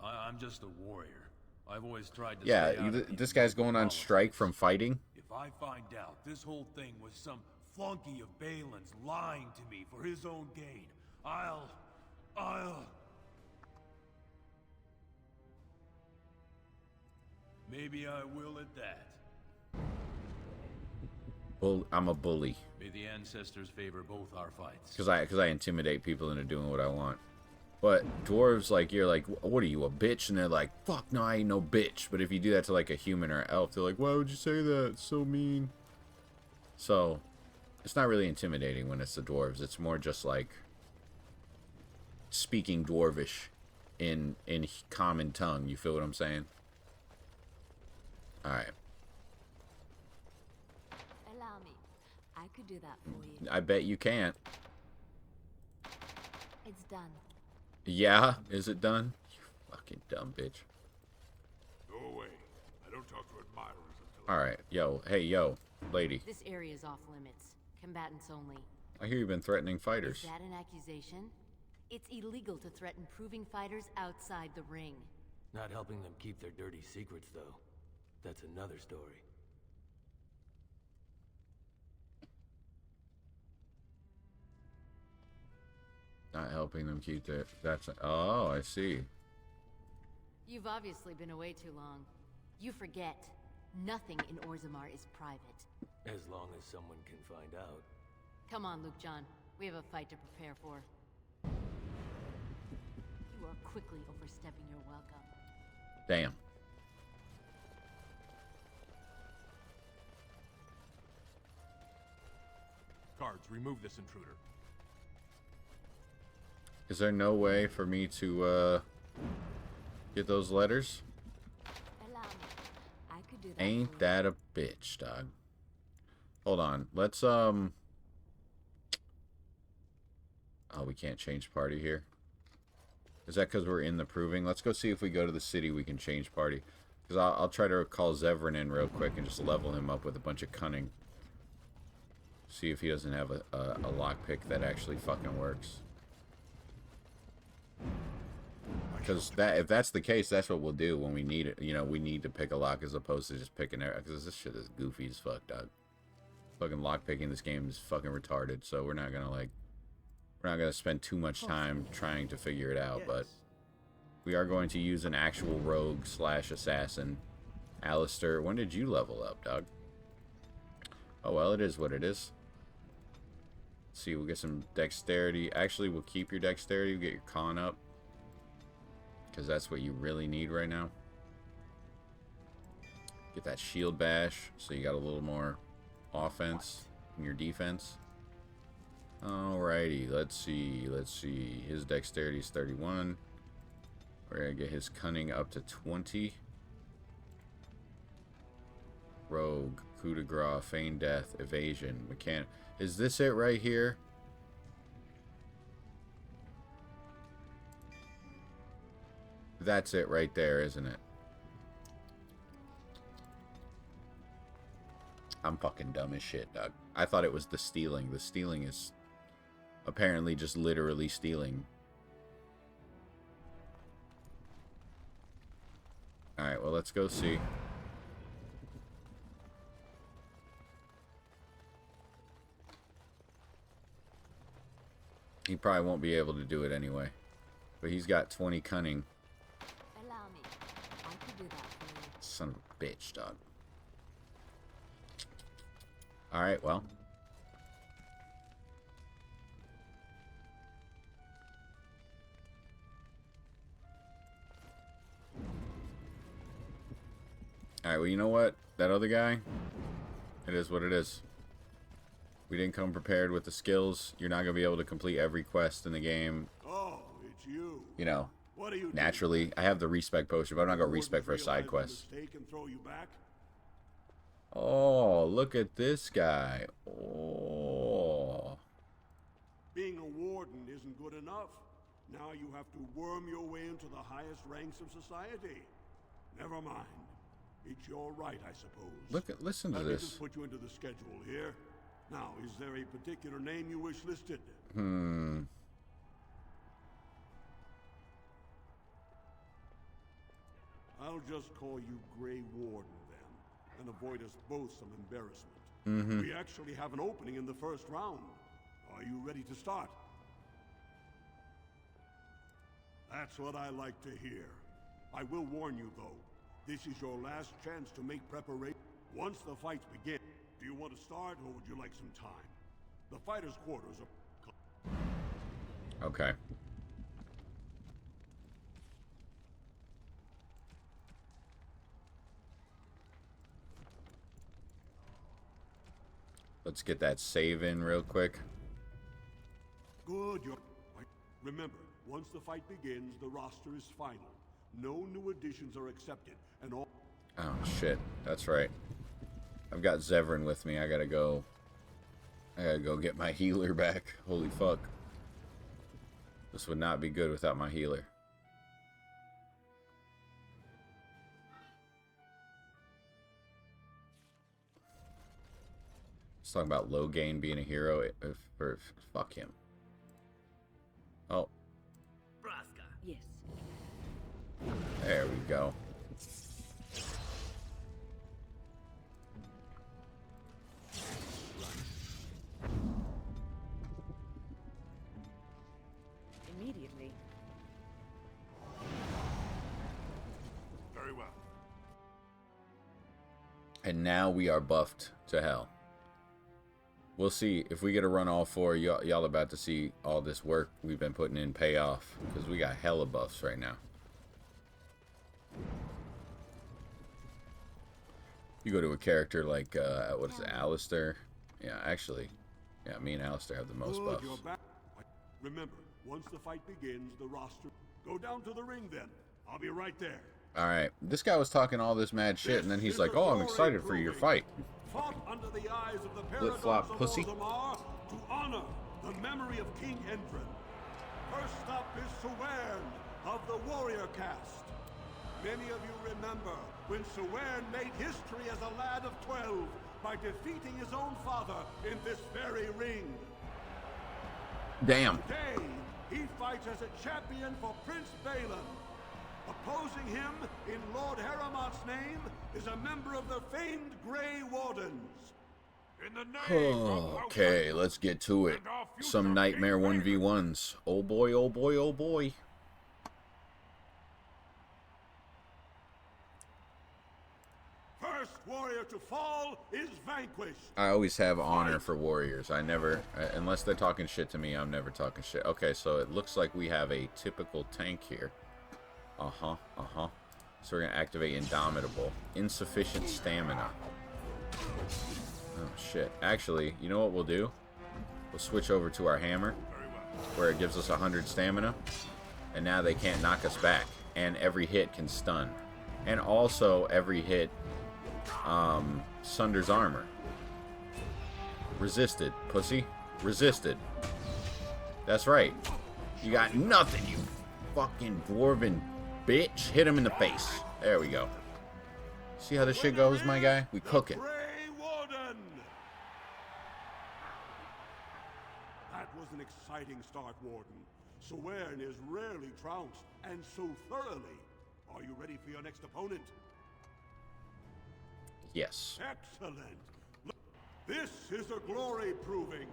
Q: I'm just a warrior. I've always tried to
A: Yeah,
Q: stay out of
A: this guy's going on strike from fighting.
Q: If I find out this whole thing was some flunky of Balin's lying to me for his own gain, I'll... Maybe I will at that.
A: I'm a bully.
Q: May the ancestors favor both our fights.
A: Because I intimidate people into doing what I want. But dwarves, like, you're like, what are you, a bitch? And they're like, fuck no, I ain't no bitch. But if you do that to like a human or an elf, they're like, why would you say that? It's so mean. So it's not really intimidating when it's the dwarves. It's more just like speaking dwarvish in common tongue. You feel what I'm saying? Alright.
F: Allow me. I could do that for you.
A: I bet you can't.
F: It's done.
A: Yeah? Is it done? You fucking dumb bitch.
K: Go away. I don't talk to admirers until...
A: Alright. Yo. Hey, yo. Lady.
R: This area is off limits. Combatants only.
A: I hear you've been threatening fighters.
R: Is that an accusation? It's illegal to threaten proving fighters outside the ring.
S: Not helping them keep their dirty secrets, though. That's another story.
A: Not helping them keep their... That's... Oh, I see.
R: You've obviously been away too long. You forget. Nothing in Orzammar is private.
S: As long as someone can find out.
R: Come on, Luke John. We have a fight to prepare for. You are quickly overstepping your welcome.
A: Damn.
K: Guards, remove this intruder.
A: Is there no way for me to, get those letters?
F: Allow me. I could do that.
A: Ain't that a bitch, dog. Hold on. Let's, Oh, we can't change party here. Is that because we're in the proving? Let's go see if we go to the city we can change party. Because I'll try to call Zevran in real quick and just level him up with a bunch of cunning. See if he doesn't have a lockpick that actually fucking works. Because if that's the case, that's what we'll do when we need it. You know, we need to pick a lock as opposed to just picking it. Because this shit is goofy as fuck, dog. Fucking lockpicking this game is fucking retarded. So we're not gonna spend too much time trying to figure it out. But we are going to use an actual rogue / assassin. Alistair, when did you level up, dog? Oh well, it is what it is. Let's see, we'll get some dexterity. Actually, we'll keep your dexterity. We'll get your con up. Because that's what you really need right now. Get that shield bash. So you got a little more offense in your defense. Alrighty, let's see. Let's see. His dexterity is 31. We're going to get his cunning up to 20. Rogue, coup de grace, feign death, evasion, mechanic. Is this it right here? That's it right there, isn't it? I'm fucking dumb as shit, Doug. I thought it was the stealing. The stealing is apparently just literally stealing. Alright, well, let's go see. He probably won't be able to do it anyway. But he's got 20 cunning.
F: Allow me. I could do that for you.
A: Son of a bitch, dog. Alright, well. Alright, well, you know what? That other guy, it is what it is. We didn't come prepared with the skills. You're not going to be able to complete every quest in the game.
I: Oh, it's you.
A: You know,
I: What are you
A: naturally. I have the respec potion, but I'm not going to respec for a side quest.
I: And throw you back?
A: Oh, look at this guy. Oh.
I: Being a warden isn't good enough. Now you have to worm your way into the highest ranks of society. Never mind. It's your right, I suppose.
A: Listen to
I: Let me
A: this.
I: just put you into the schedule here. Now, is there a particular name you wish listed? I'll just call you Grey Warden then, and avoid us both some embarrassment. We actually have an opening in the first round. Are you ready to start? That's what I like to hear. I will warn you, though. This is your last chance to make preparation. Once the fights begin, do you want to start, or would you like some time? The fighters' quarters are...
A: Okay. Let's get that save in real quick.
I: Good. Remember, once the fight begins, the roster is final. No new additions are accepted, and all...
A: Oh, shit. That's right. I've got Zevran with me. I gotta go get my healer back. Holy fuck. This would not be good without my healer. Let's talk about Logain being a hero. Fuck him. Oh.
E: Yes.
A: There we go.
E: Immediately.
I: Very well.
A: And now we are buffed to hell. We'll see if we get to run all four. Y'all about to see all this work we've been putting in pay off, because we got hella buffs right now. You go to a character like what is it, Alistair? Yeah, actually, yeah, me and Alistair have the most
I: Good,
A: buffs.
I: you're back. Remember, once the fight begins, the roster... Go down to the ring then. I'll be right there.
A: All right, this guy was talking all this mad shit, and then he's like, "Oh, I'm excited for your fight."
I: Fought under the eyes of the
A: Flip-flop
I: paradox of
A: pussy.
I: Orzammar to honor the memory of King Endrin. First up is Suwern of the warrior caste. Many of you remember when Suwern made history as a lad of 12 by defeating his own father in this very ring.
A: Damn.
I: Today, he fights as a champion for Prince Balin. Opposing him, in Lord Haramont's name, is a member of the famed Grey Wardens. In the name
A: Okay, let's get to it. Some nightmare 1v1s. Oh boy, oh boy, oh boy.
I: First warrior to fall is vanquished.
A: I always have honor for warriors. I never, unless they're talking shit to me, I'm never talking shit. Okay, so it looks like we have a typical tank here. So we're going to activate Indomitable. Insufficient stamina. Oh, shit. Actually, you know what we'll do? We'll switch over to our hammer, where it gives us 100 stamina. And now they can't knock us back. And every hit can stun. And also, every hit sunders armor. Resisted, pussy. Resisted. That's right. You got nothing, you fucking dwarven bitch. Hit him in the face. There we go. See how this shit goes, my guy? We cooking.
I: That was an exciting start, Warden. Sowern is rarely trounced, and so thoroughly. Are you ready for your next opponent?
A: Yes.
I: Excellent. This is a glory proving.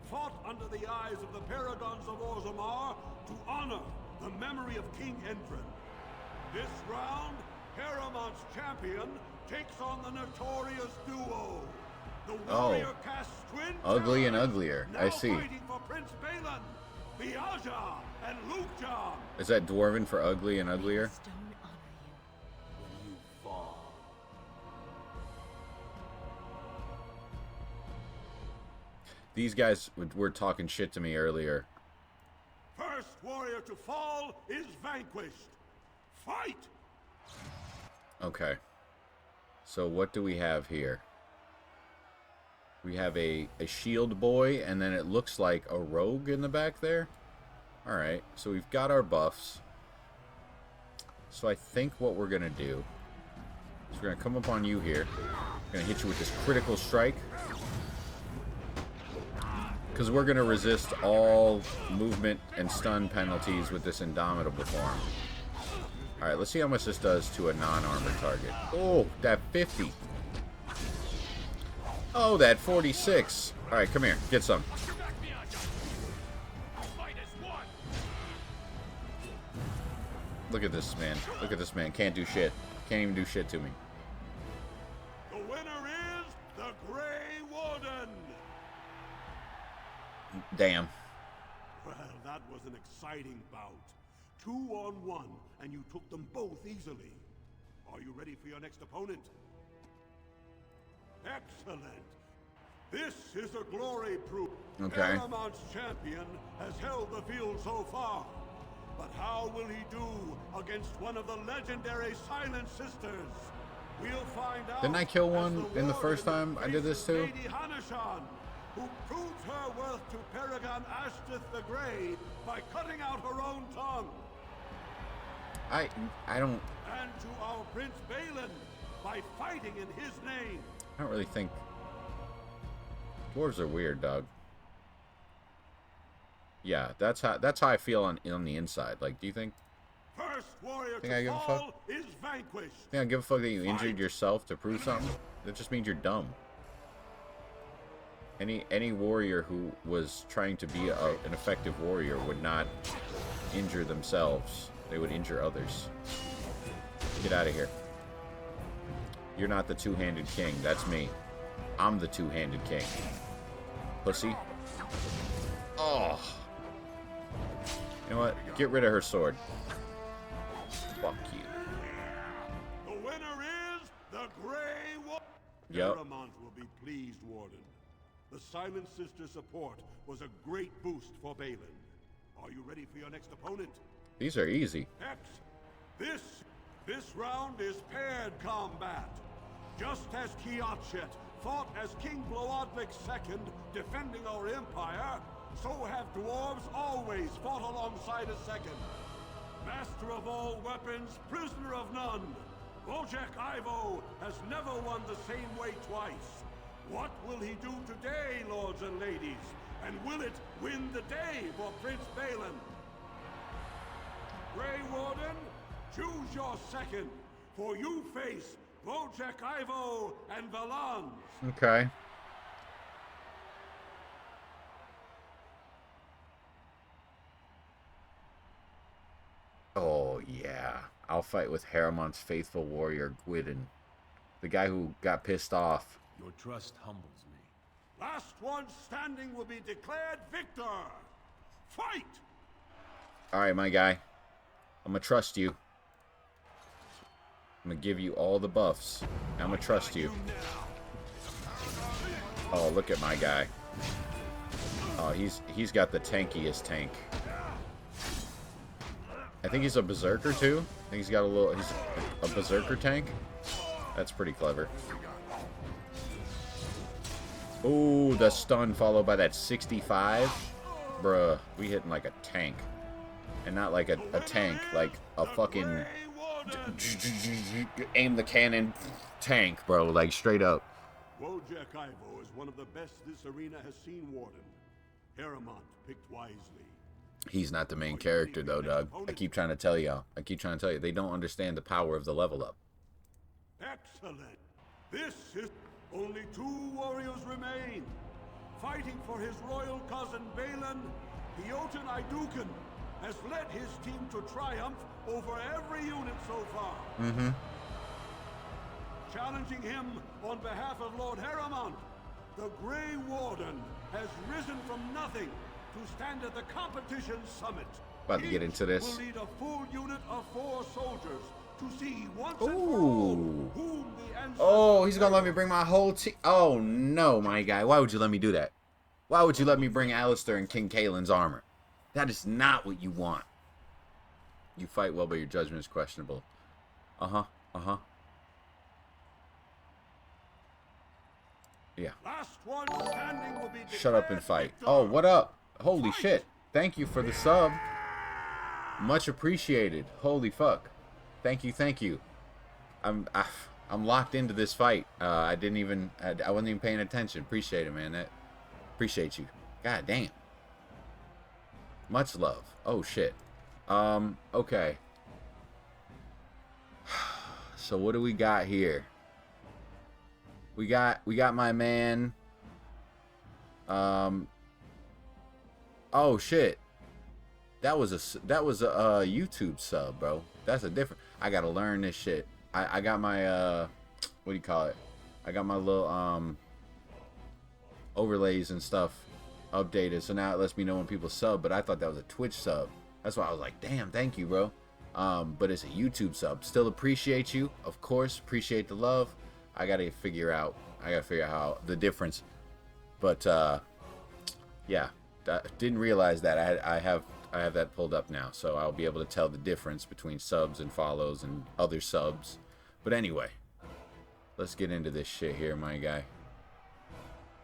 I: Fought under the eyes of the Paragons of Orzammar to honor the memory of King Endrin. This round, Haramont's champion takes on the notorious duo. The warrior cast twin
A: Ugly and uglier. I see.
I: fighting for Prince Balin, the Aja and Lukjan.
A: Is that dwarven for ugly and uglier? These guys were talking shit to me earlier.
I: First warrior to fall is vanquished. Fight!
A: Okay. So what do we have here? We have a shield boy, and then it looks like a rogue in the back there. Alright, so we've got our buffs. So I think what we're going to do is we're going to come up on you here. Going to hit you with this critical strike. Because we're going to resist all movement and stun penalties with this Indomitable form. Alright, let's see how much this does to a non-armored target. Oh, that 50. Oh, that 46. Alright, come here. Get some. Look at this man. Look at this man. Can't do shit. Can't even do shit to me.
I: The winner is the Grey Warden.
A: Damn.
I: Well, that was an exciting bout. 2-on-1, and you took them both easily. Are you ready for your next opponent? Excellent. This is a glory proof.
A: Okay.
I: Haramont's champion has held the field so far. But how will he do against one of the legendary Silent Sisters? We'll find out.
A: Didn't I kill one in the first time I did this too?
I: Lady Hanashan, who proved her worth to Paragon Ashtith the Grey by cutting out her own tongue.
A: I don't...
I: And to our Prince Balin by fighting in his name.
A: I don't really think... Dwarves are weird, dog. Yeah, that's how I feel on the inside. Like, do you think...
I: First warrior
A: Think I give a fuck?
I: is vanquished.
A: Think I give a fuck that you injured yourself to prove something? That just means you're dumb. Any warrior who was trying to be an effective warrior would not injure themselves. They would injure others. Get out of here. You're not the two-handed king. That's me. I'm the two-handed king. Pussy. Oh. You know what? Get rid of her sword. Fuck you.
I: The winner is the Grey Warden.
A: Yep.
I: Paramount will be pleased, Warden. The Silent Sister support was a great boost for Balin. Are you ready for your next opponent?
A: These are easy.
I: This round is paired combat. Just as Kiatchet fought as King Bloodlik II, defending our empire, so have dwarves always fought alongside a second. Master of all weapons, prisoner of none. Wojek Ivo has never won the same way twice. What will he do today, lords and ladies? And will it win the day for Prince Balin? Grey Warden, choose your second, for you face Wojek Ivo and Valans.
A: Okay. Oh, yeah. I'll fight with Haramont's faithful warrior, Gwydon. The guy who got pissed off.
Q: Your trust humbles me.
I: Last one standing will be declared victor. Fight!
A: Alright, my guy. I'm gonna trust you. I'm gonna give you all the buffs. I'm gonna trust you. Oh, look at my guy. Oh, he's got the tankiest tank. I think he's a berserker too. I think he's got he's a berserker tank. That's pretty clever. Ooh, the stun followed by that 65. Bruh, we hitting like a tank. And not like a tank, like a fucking aim the cannon tank, bro, like straight up.
I: Wojak Ivo is one of the best this arena has seen, Warden. Harriman picked wisely.
A: He's not the main character though, Doug. I keep trying to tell y'all. They don't understand the power of the level up.
I: Excellent. This is only 2 warriors remain. Fighting for his royal cousin Balin, Jotun Iduken has led his team to triumph over every unit so far.
A: Mm-hmm.
I: Challenging him on behalf of Lord Harriman, the Grey Warden has risen from nothing to stand at the competition summit.
A: About to get into this.
I: Will lead a full unit of 4 soldiers to see once and for all whom the ancestors...
A: Oh, he's gonna let me bring my whole team. Oh no, my guy. Why would you let me do that? Why would you let me bring Alistair and King Kaelin's armor? That is not what you want. You fight well, but your judgment is questionable. Uh-huh. Uh-huh. Yeah.
I: Last one standing will be
A: Shut up and fight. Oh, what up? Holy shit. Thank you for the sub. Much appreciated. Holy fuck. Thank you, thank you. I'm locked into this fight. I wasn't even paying attention. Appreciate it, man. Appreciate you. God damn. Much love. Oh shit. Okay. So what do we got here? We got my man. Oh shit. That was a YouTube sub, bro. That's a different. I gotta learn this shit. I got my what do you call it? I got my little overlays and stuff updated, so now it lets me know when people sub. But I thought that was a Twitch sub. That's why I was like, damn, thank you, bro. But it's a YouTube sub. Still appreciate you, of course. Appreciate the love. I gotta figure out how the difference. But yeah, didn't realize that. I have that pulled up now, so I'll be able to tell the difference between subs and follows and other subs. But anyway, let's get into this shit here, my guy.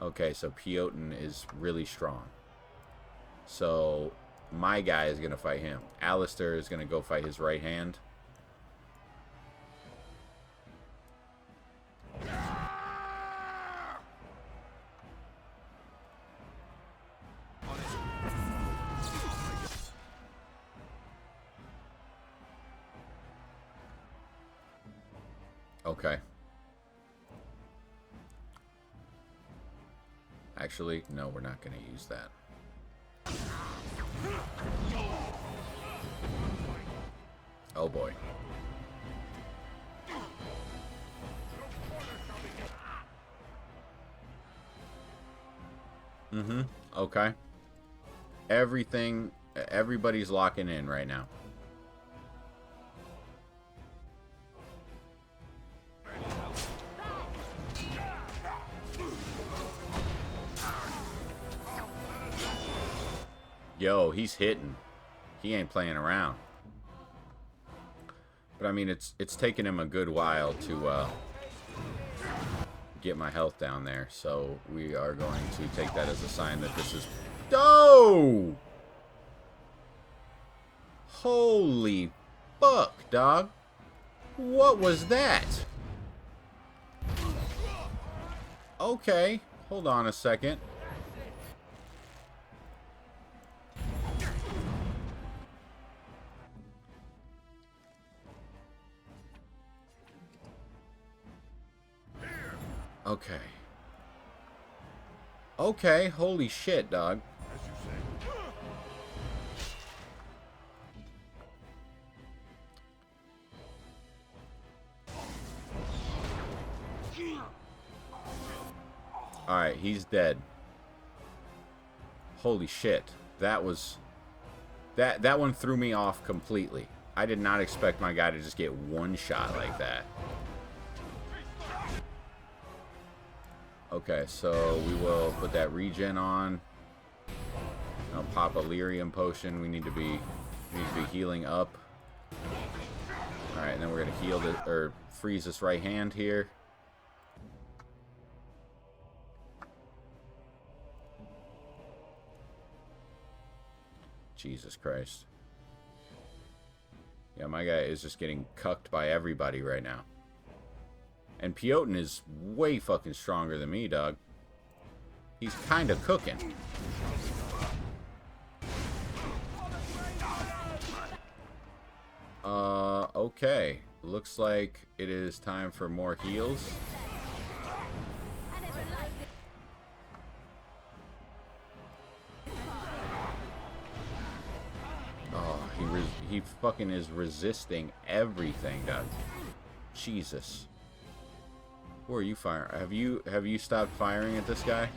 A: Okay, so Jotun is really strong. So my guy is gonna fight him. Alistair is gonna go fight his right hand. Okay. Actually, no, we're not going to use that. Oh boy. Mm-hmm. Okay. Everybody's locking in right now. Yo, he's hitting. He ain't playing around. But I mean, it's taken him a good while to get my health down there. So we are going to take that as a sign that this is... Oh! Holy fuck, dog. What was that? Okay, hold on a second. Okay. Okay, holy shit, dog. Alright, he's dead. Holy shit. That was... That one threw me off completely. I did not expect my guy to just get one shot like that. Okay, so we will put that regen on. I'll pop a lyrium potion. We need to be healing up. Alright, and then we're gonna heal the or freeze this right hand here. Jesus Christ. Yeah, my guy is just getting cucked by everybody right now. And Piotr is way fucking stronger than me, dog. He's kind of cooking. Okay. Looks like it is time for more heals. Oh, he fucking is resisting everything, dog. Jesus. Who are you firing? Have you stopped firing at this guy?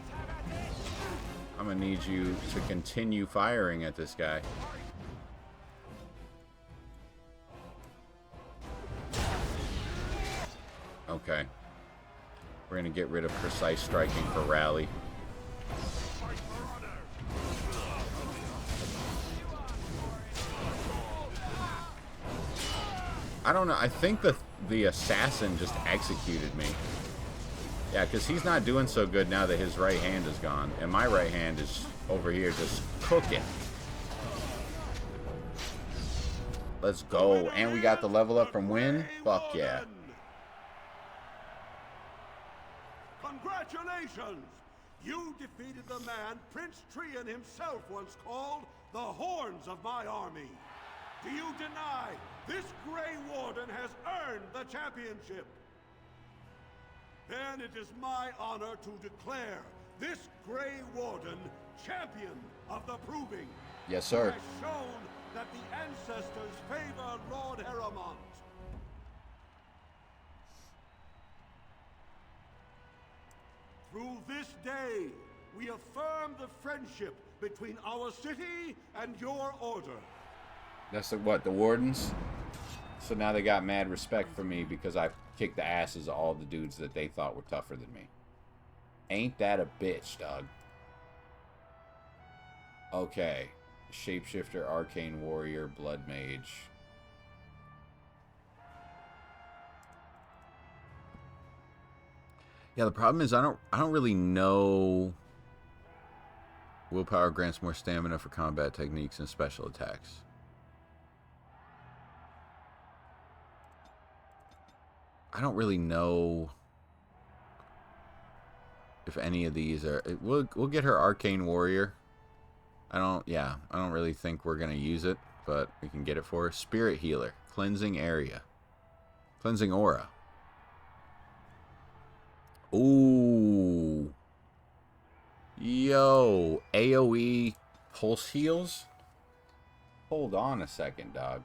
A: I'm gonna need you to continue firing at this guy. Okay. We're gonna get rid of precise striking for rally. I don't know. I think the assassin just executed me. Yeah, because he's not doing so good now that his right hand is gone. And my right hand is over here just cooking. Let's go. And we got the level up from Win. Fuck yeah.
I: Congratulations! You defeated the man Prince Trian himself once called the Horns of my army. Do you deny this Grey Warden has earned the championship? Then it is my honor to declare this Grey Warden champion of the Proving.
A: Yes, sir.
I: He has shown that the ancestors favor Lord Heremont. Through this day, we affirm the friendship between our city and your order.
A: That's what, the Wardens? So now they got mad respect for me because I kicked the asses of all the dudes that they thought were tougher than me. Ain't that a bitch, dog? Okay. Shapeshifter, Arcane Warrior, Blood Mage. Yeah, the problem is I don't really know. Willpower grants more stamina for combat techniques and special attacks. I don't really know if any of these are. We'll get her Arcane Warrior. I don't really think we're gonna use it, but we can get it for her. Spirit Healer, Cleansing Area, Cleansing Aura. Ooh. Yo, AoE pulse heals? Hold on a second, dog.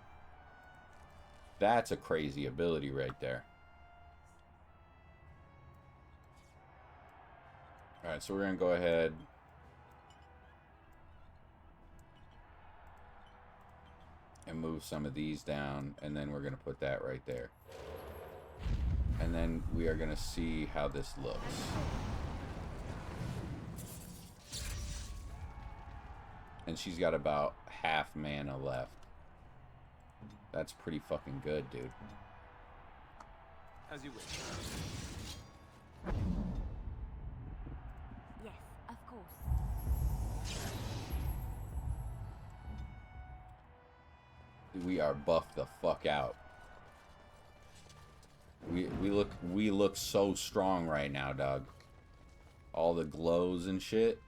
A: That's a crazy ability right there. Alright, so we're going to go ahead and move some of these down, and then we're going to put that right there. And then we are going to see how this looks. And she's got about half mana left. That's pretty fucking good, dude.
B: As you wish.
C: Yes, of course.
A: We are buffed the fuck out. We look so strong right now, dog. All the glows and shit.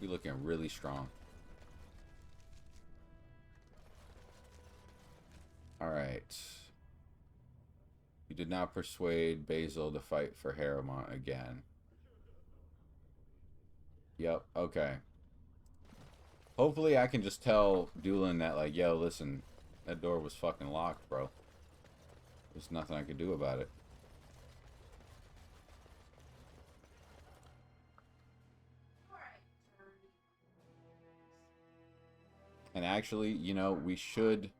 A: We looking really strong. Alright. You did not persuade Basil to fight for Heremont again. Yep, okay. Hopefully I can just tell Doolin that, like, yo, listen, that door was fucking locked, bro. There's nothing I can do about it. actually, you know, we should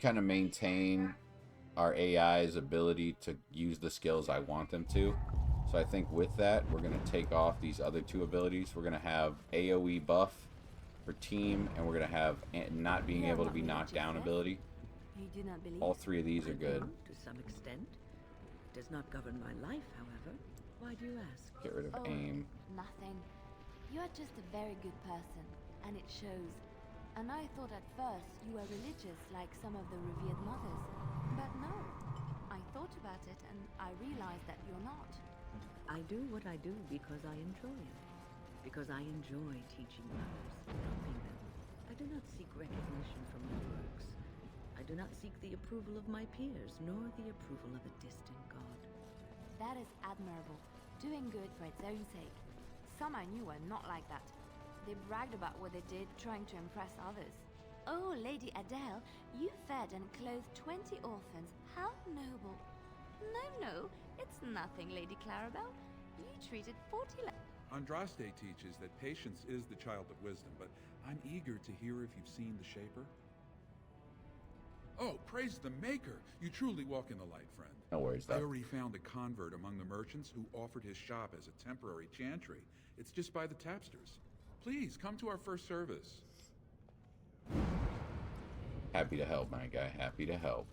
A: kind of maintain our AI's ability to use the skills I want them to. So I think with that, we're going to take off these other two abilities. We're going to have AoE buff for team, and we're going to have not being able to be knocked down ability.
E: You do not believe?
A: All three of these are good.
E: To some extent. It does not govern my life, however. Why do you ask?
A: Get rid of aim.
F: Nothing. You are just a very good person, and it shows. And I thought at first you were religious like some of the revered mothers. But no. I thought about it, and I realized that you're not.
E: I do what I do because I enjoy it. Because I enjoy teaching others, helping them. I do not seek recognition from my works. I do not seek the approval of my peers, nor the approval of a distant god.
F: That is admirable. Doing good for its own sake. Some I knew were not like that. They bragged about what they did, trying to impress others. Oh, Lady Adele, you fed and clothed 20 orphans. How noble. No, it's nothing, Lady Clarabelle. You treated 40
T: Andraste teaches that patience is the child of wisdom, but I'm eager to hear if you've seen the Shaper. Oh, praise the Maker! You truly walk in the light, friend.
A: No worries,
T: I already found a convert among the merchants who offered his shop as a temporary chantry. It's just by the tapsters. Please, come to our first service.
A: Happy to help, my guy. Happy to help.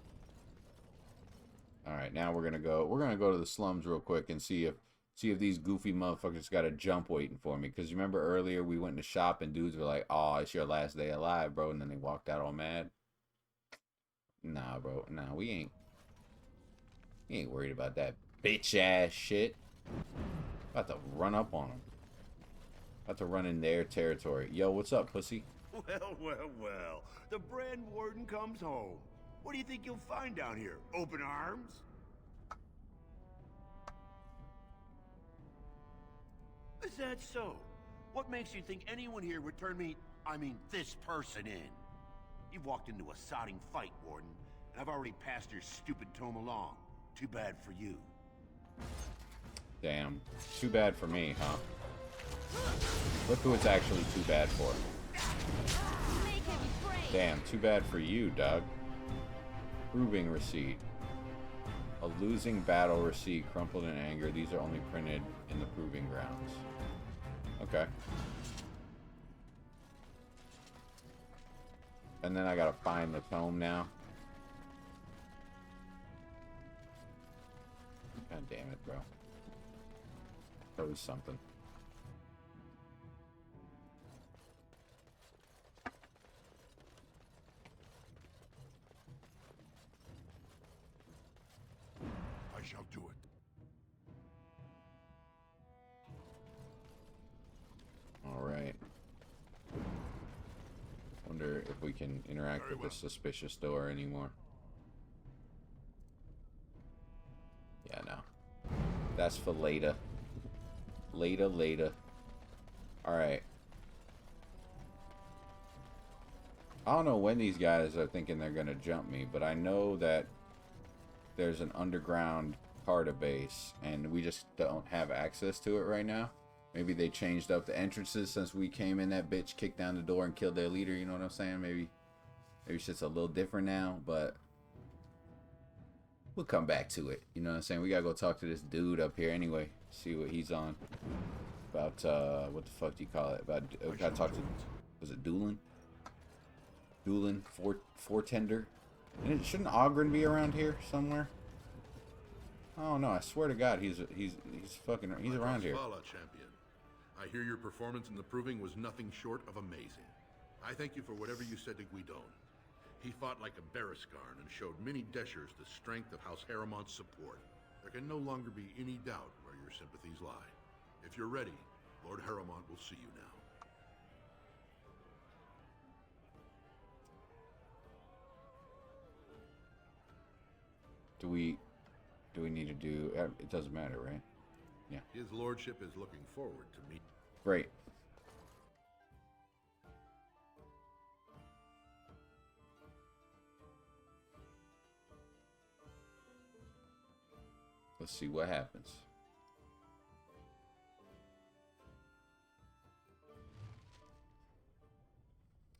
A: All right, now we're gonna go to the slums real quick and see if these goofy motherfuckers got a jump waiting for me. Because you remember earlier we went in the shop and dudes were like, "Oh, it's your last day alive, bro," and then they walked out all mad. Nah, bro. Nah, we ain't worried about that bitch ass shit. About to run up on them. About to run in their territory. Yo, what's up, pussy?
G: Well. The Brand Warden comes home. What do you think you'll find down here? Open arms? Is that so? What makes you think anyone here would turn this person in? You've walked into a sodding fight, Warden, and I've already passed your stupid tome along. Too bad for you.
A: Damn. Too bad for me, huh? Look who it's actually too bad for. Damn, too bad for you, Doug. Proving receipt. A losing battle receipt crumpled in anger. These are only printed in the proving grounds. Okay. And then I gotta find the tome now. God damn it, bro. Always something.
K: I shall do it.
A: All right. Wonder if we can interact with this suspicious door anymore. Yeah, no. That's for later. Later. Alright. I don't know when these guys are thinking they're gonna jump me, but I know that there's an underground Carta base, and we just don't have access to it right now. Maybe they changed up the entrances since we came in that bitch, kicked down the door, and killed their leader, you know what I'm saying? Maybe shit's a little different now, but we'll come back to it. You know what I'm saying? We gotta go talk to this dude up here anyway. See what he's on. About, what the fuck do you call it? About, we gotta talk to, was it Doolin? Doolin, Fortender? And shouldn't Ogren be around here somewhere? I don't know. I swear to God, he's around here.
D: Vala, champion. I hear your performance in the proving was nothing short of amazing. I thank you for whatever you said to Guidon. He fought like a Berescarn and showed many Deshers the strength of House Harrimon's support. There can no longer be any doubt where your sympathies lie. If you're ready, Lord Harrimont will see you now.
A: Do we need to do... It doesn't matter, right? Yeah.
D: His lordship is looking forward to meet.
A: Great. Let's see what happens.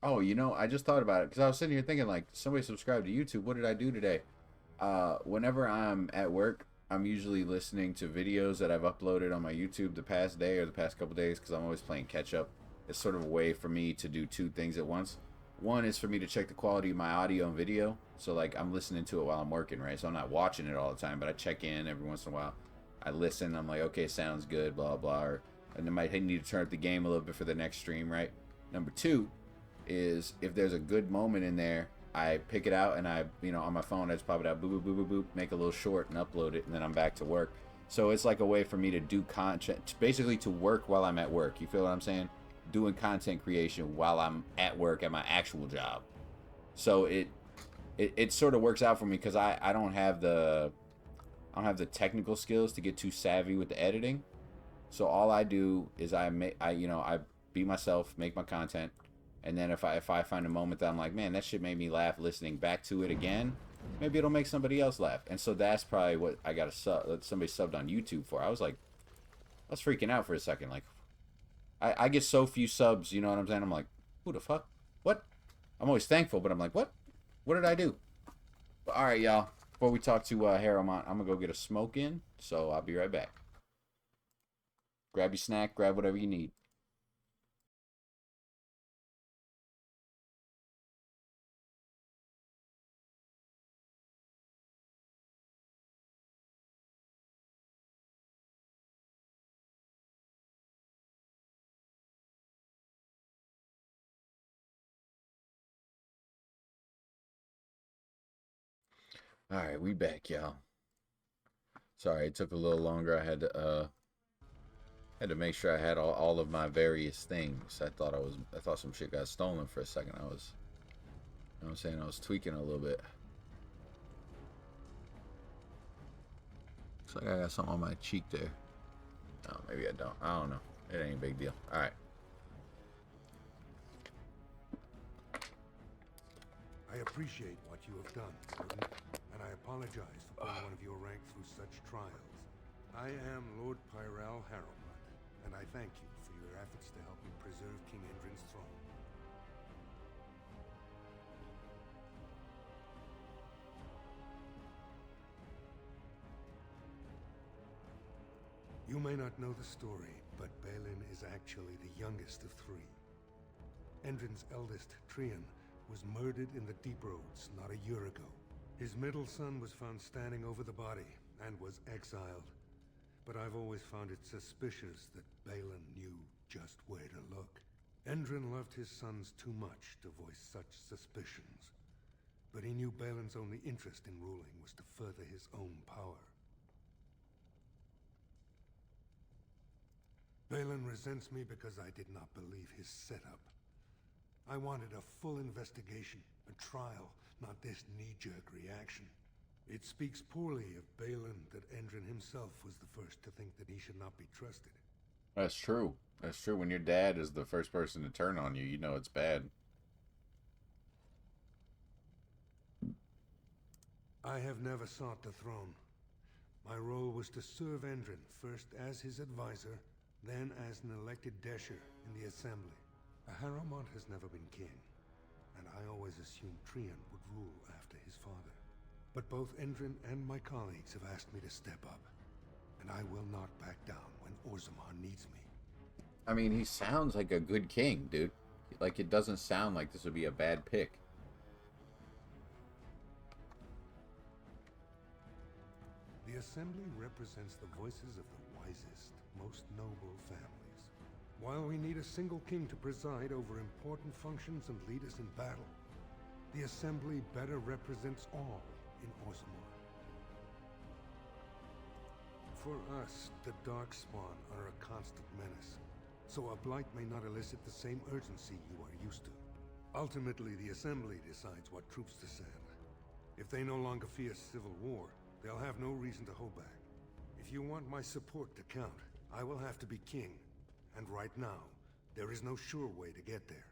A: Oh, you know, I just thought about it because I was sitting here thinking, like, somebody subscribed to YouTube. What did I do today? Whenever I'm at work, I'm usually listening to videos that I've uploaded on my YouTube the past day or the past couple days because I'm always playing catch up. It's sort of a way for me to do two things at once. One is for me to check the quality of my audio and video. So, like, I'm listening to it while I'm working, right? So I'm not watching it all the time, but I check in every once in a while. I listen. I'm like, okay, sounds good, blah, blah. And I might need to turn up the game a little bit for the next stream, right? Number two is if there's a good moment in there, I pick it out and I, you know, on my phone, I just pop it out, boop, boop, boop, boop, boop, make a little short and upload it, and then I'm back to work. So it's like a way for me to do content, basically to work while I'm at work. You feel what I'm saying? Doing content creation while I'm at work at my actual job. So it sort of works out for me because I don't have the technical skills to get too savvy with the editing. So all I do is I be myself, make my content. And then if I find a moment that I'm like, man, that shit made me laugh listening back to it again, maybe it'll make somebody else laugh. And so that's probably what I got somebody subbed on YouTube for. I was like, I was freaking out for a second. Like, I get so few subs, you know what I'm saying? I'm like, who the fuck? What? I'm always thankful, but I'm like, what? What did I do? But, all right, y'all. Before we talk to Haramont, I'm going to go get a smoke in. So I'll be right back. Grab your snack, grab whatever you need. All right, we back, y'all. Sorry, it took a little longer. I had to make sure I had all of my various things. I thought some shit got stolen for a second. You know what I'm saying? I was tweaking a little bit. Looks like I got something on my cheek there. Oh, maybe I don't. I don't know. It ain't a big deal. All right.
H: I appreciate what you have done, Gordon, and I apologize for putting one of your rank through such trials. I am Lord Pyral Harrowmont, and I thank you for your efforts to help me preserve King Endrin's throne. You may not know the story, but Balin is actually the youngest of three. Endrin's eldest, Trian, was murdered in the Deep Roads not a year ago. His middle son was found standing over the body and was exiled. But I've always found it suspicious that Balin knew just where to look. Endrin loved his sons too much to voice such suspicions. But he knew Balin's only interest in ruling was to further his own power. Balin resents me because I did not believe his setup. I wanted a full investigation, a trial, not this knee-jerk reaction. It speaks poorly of Balin that Endrin himself was the first to think that he should not be trusted.
A: That's true. That's true. When your dad is the first person to turn on you, you know it's bad.
H: I have never sought the throne. My role was to serve Endrin, first as his advisor, then as an elected Desher in the Assembly. Harrowmont has never been king, and I always assumed Trian would rule after his father. But both Endrin and my colleagues have asked me to step up, and I will not back down when Orzammar needs me.
A: I mean, he sounds like a good king, dude. Like, it doesn't sound like this would be a bad pick.
H: The Assembly represents the voices of the wisest, most noble families. While we need a single king to preside over important functions and lead us in battle, the Assembly better represents all in Orzammar. For us, the Darkspawn are a constant menace, so a blight may not elicit the same urgency you are used to. Ultimately, the Assembly decides what troops to send. If they no longer fear civil war, they'll have no reason to hold back. If you want my support to count, I will have to be king. And right now, there is no sure way to get there.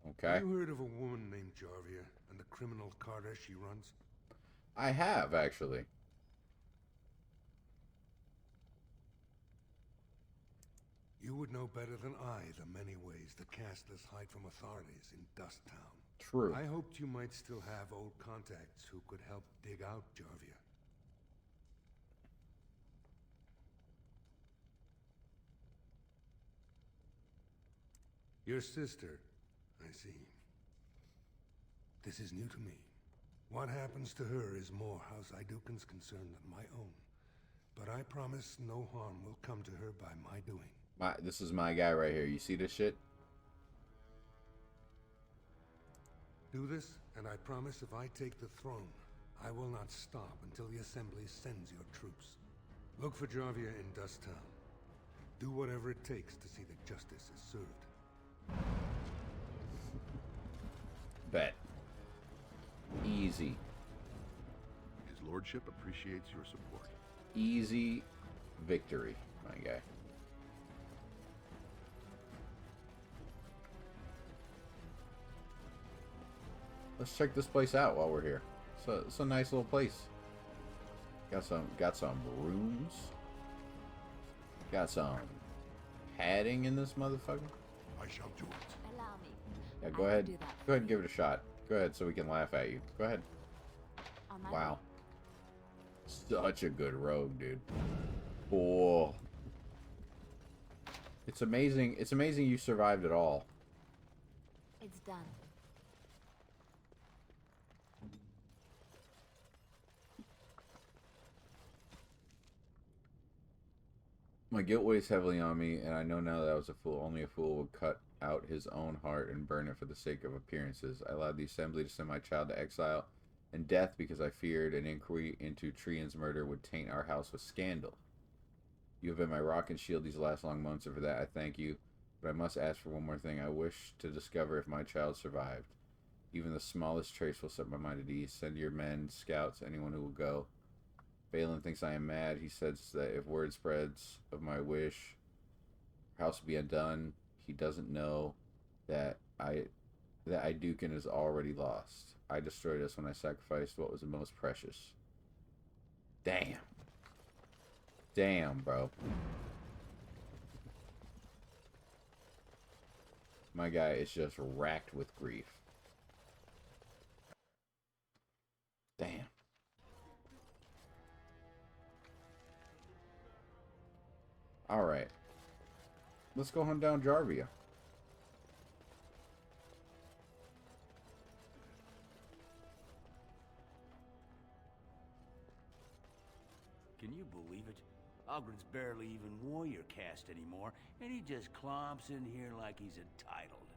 A: Okay.
H: Have you heard of a woman named Jarvia and the criminal carter she runs?
A: I have, actually.
U: You would know better than I the many ways the castless hide from authorities in Dust Town.
A: True.
U: I hoped you might still have old contacts who could help dig out Jarvia. Your sister, I see. This is new to me. What happens to her is more House Idukan's concern than my own. But I promise no harm will come to her by my doing.
A: This is my guy right here. You see this shit?
U: Do this, and I promise if I take the throne, I will not stop until the Assembly sends your troops. Look for Jarvia in Dust Town. Do whatever it takes to see that justice is served.
A: Bet. Easy.
K: His lordship appreciates your support.
A: Easy victory, my guy. Let's check this place out while we're here. It's a nice little place. Got some rooms. Got some padding in this motherfucker.
K: I shall do it.
F: Allow me.
A: Yeah, go ahead. Go ahead and give it a shot. Go ahead so we can laugh at you. Go ahead. Wow. Such a good rogue, dude. Oh. It's amazing. It's amazing you survived it all.
F: It's done.
A: My guilt weighs heavily on me, and I know now that I was a fool. Only a fool would cut out his own heart and burn it for the sake of appearances. I allowed the Assembly to send my child to exile and death because I feared an inquiry into Trian's murder would taint our house with scandal. You have been my rock and shield these last long months, and for that I thank you. But I must ask for one more thing. I wish to discover if my child survived. Even the smallest trace will set my mind at ease. Send your men, scouts, anyone who will go. Balin thinks I am mad. He says that if word spreads of my wish, our house will be undone. He doesn't know that Idukan is already lost. I destroyed us when I sacrificed what was the most precious. Damn. Damn, bro. My guy is just racked with grief. Damn. Alright. Let's go hunt down Jarvia.
L: Can you believe it? Ogren's barely even warrior caste anymore, and he just clomps in here like he's entitled.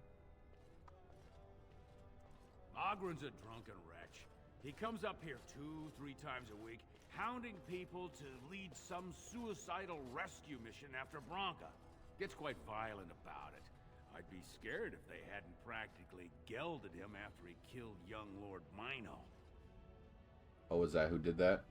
M: Ogren's a drunken wretch. He comes up here 2-3 times a week, hounding people to lead some suicidal rescue mission after Bronca. Gets quite violent about it. I'd be scared if they hadn't practically gelded him after he killed young Lord Mino.
A: Oh, was that who did that?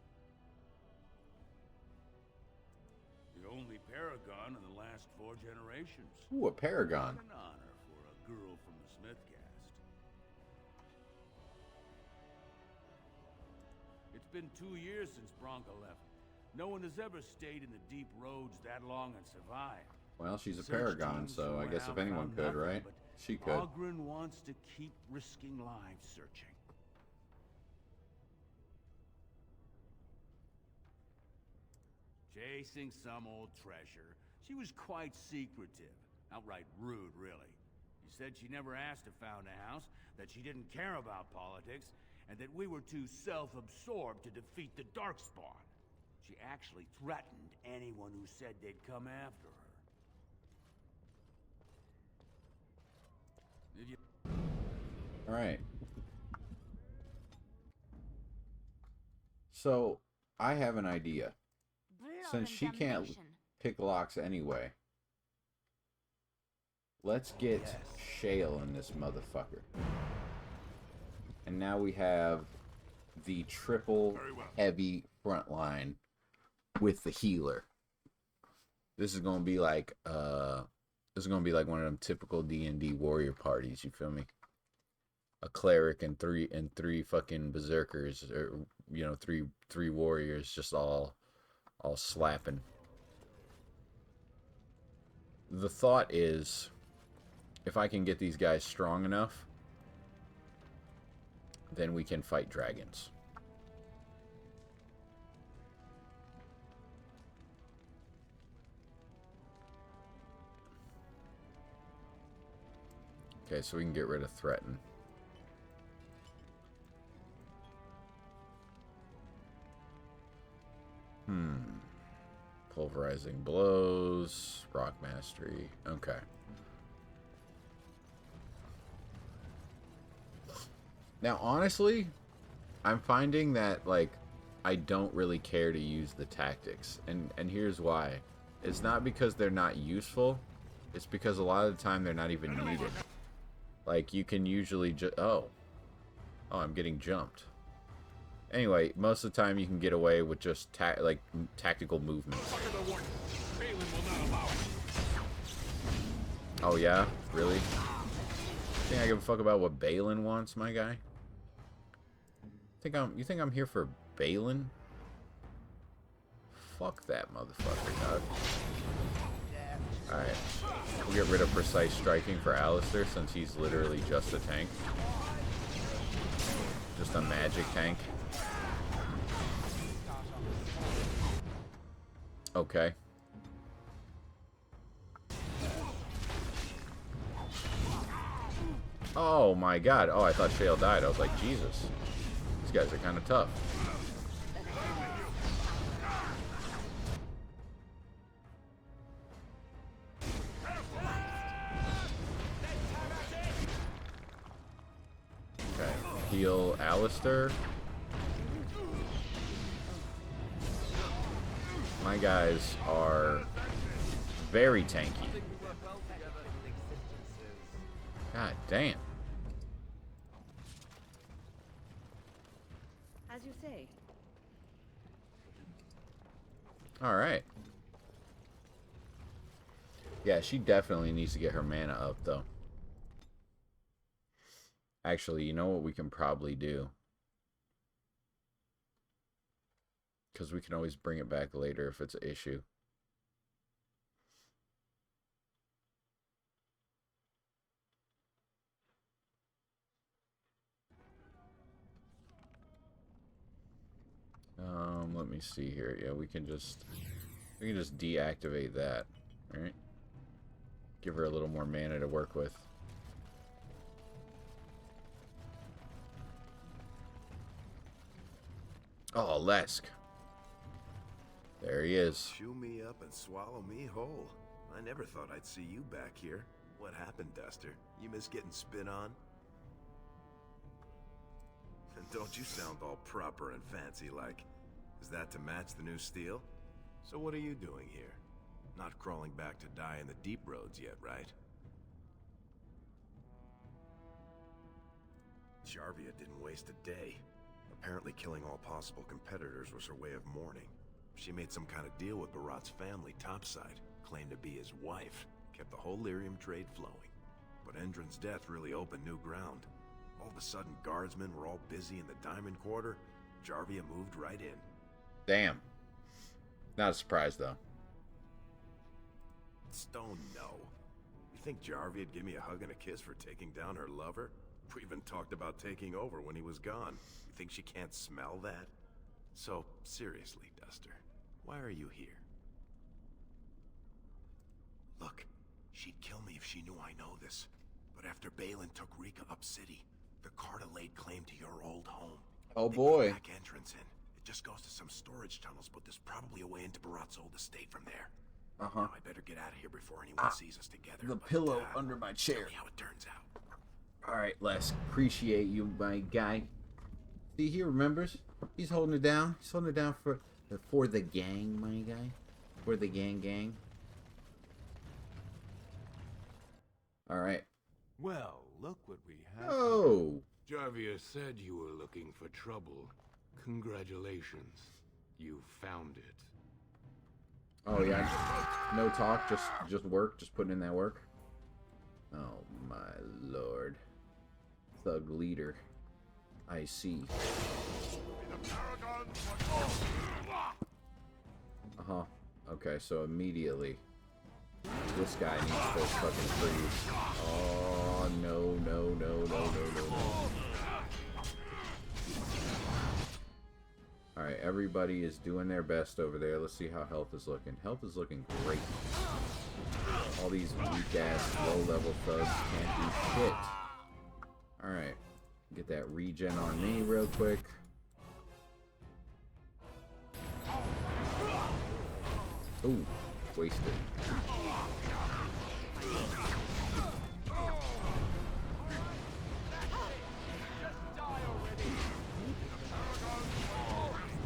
M: The only paragon in the last 4 generations.
A: Ooh, a paragon.
M: What an honor for a girl from the Smith caste. It's been 2 years since Bronca left. No one has ever stayed in the deep roads that long and survived.
A: Well, she's a paragon, so I guess if anyone could, right? She could.
M: Ogren wants to keep risking lives searching. Chasing some old treasure. She was quite secretive. Outright rude, really. She said she never asked to found a house, that she didn't care about politics, and that we were too self-absorbed to defeat the Darkspawn. She actually threatened anyone who said they'd come after her.
A: All right. So, I have an idea. Since she can't pick locks anyway, let's get Shale in this motherfucker. And now we have the triple heavy front line with the healer. This is gonna be like one of them typical D&D warrior parties, you feel me? A cleric and three fucking berserkers, or you know, three warriors just all slapping. the thought is, if I can get these guys strong enough, then we can fight dragons. Okay, so we can get rid of threaten. Pulverizing blows, rock mastery. Okay. Now, honestly, I'm finding that, like, I don't really care to use the tactics. And here's why. It's not because they're not useful. It's because a lot of the time they're not even needed. Like, you can usually just... Oh, I'm getting jumped. Anyway, most of the time you can get away with just tactical movements. Oh yeah? Really? Think I give a fuck about what Balin wants, my guy? You think I'm here for Balin? Fuck that motherfucker, dog. Alright. We'll get rid of precise striking for Alistair since he's literally just a tank. Just a magic tank. Okay. Oh my god. Oh, I thought Shale died. I was like, Jesus. These guys are kind of tough. Okay. Heal Alistair. My guys are very tanky. God damn.
E: As you say.
A: Alright. Yeah, she definitely needs to get her mana up, though. Actually, you know what we can probably do? Because we can always bring it back later if it's an issue. Let me see here. Yeah, we can just deactivate that, right? Give her a little more mana to work with. Oh, Lesk. There he is.
O: Chew me up and swallow me whole. I never thought I'd see you back here. What happened, Duster? You miss getting spit on? And don't you sound all proper and fancy like. Is that to match the new steel? So what are you doing here? Not crawling back to die in the deep roads yet, right? Jarvia didn't waste a day. Apparently killing all possible competitors was her way of mourning. She made some kind of deal with Barat's family topside, claimed to be his wife, kept the whole lyrium trade flowing. But Endron's death really opened new ground. All of a sudden, guardsmen were all busy in the Diamond Quarter. Jarvia moved right in.
A: Damn. Not a surprise, though.
O: Stone, no. You think Jarvia'd give me a hug and a kiss for taking down her lover? We even talked about taking over when he was gone. You think she can't smell that? So, seriously, Duster, why are you here? Look, she'd kill me if she knew I know this. But after Balin took Rika up city, the Carta laid claim to your old home.
A: Oh
O: They
A: boy.
O: put back entrance in. It just goes to some storage tunnels, but there's probably a way into Barat's old estate from there. Now I better get out of here before anyone sees us together.
A: The
O: but,
A: pillow under my chair.
O: Tell me how it turns out.
A: Alright, Les. Appreciate you, my guy. See, he remembers. He's holding it down. He's holding it down for the gang, my guy. For the gang. Alright.
J: Well, look what we have.
A: Oh!
J: Jarvia said you were looking for trouble. Congratulations. You found it.
A: Oh, yeah. No talk, just work. Just putting in that work. Oh, my lord. Thug leader. I see. Okay, so immediately This guy needs to fucking freeze. Oh, no, no, no, no, no, no, no. Alright, everybody is doing their best over there. Let's see how health is looking. Health is looking great. All these weak-ass, low-level thugs can't do shit. Alright. Get that regen on me real quick. Ooh, wasted.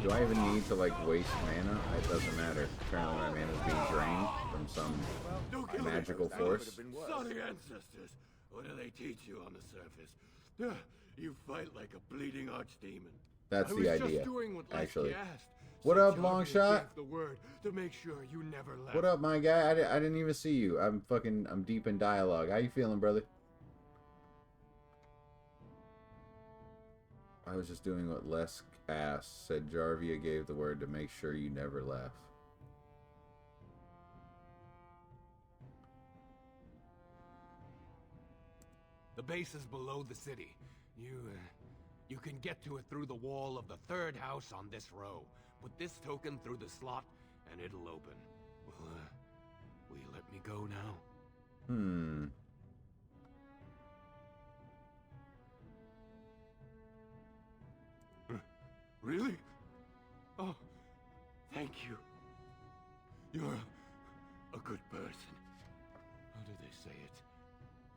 A: Do I even need to, like, waste mana? It doesn't matter. Apparently my mana is being drained from some magical force.
L: Sorry, ancestors. What do they teach you on the surface? You fight like a bleeding archdemon.
A: That's the idea,
L: just doing what
A: actually.
L: asked.
A: What up, long shot?
L: The word to make sure you never left.
A: What up, my guy? I didn't even see you. I'm deep in dialogue. How you feeling, brother? I was just doing what Les asked. Said Jarvia gave the word to make sure you never left.
J: The base is below the city. You can get to it through the wall of the third house on this row. Put this token through the slot, and it'll open. Will you let me go now?
L: Really? Oh, thank you. You're a good person.
J: How do they say it?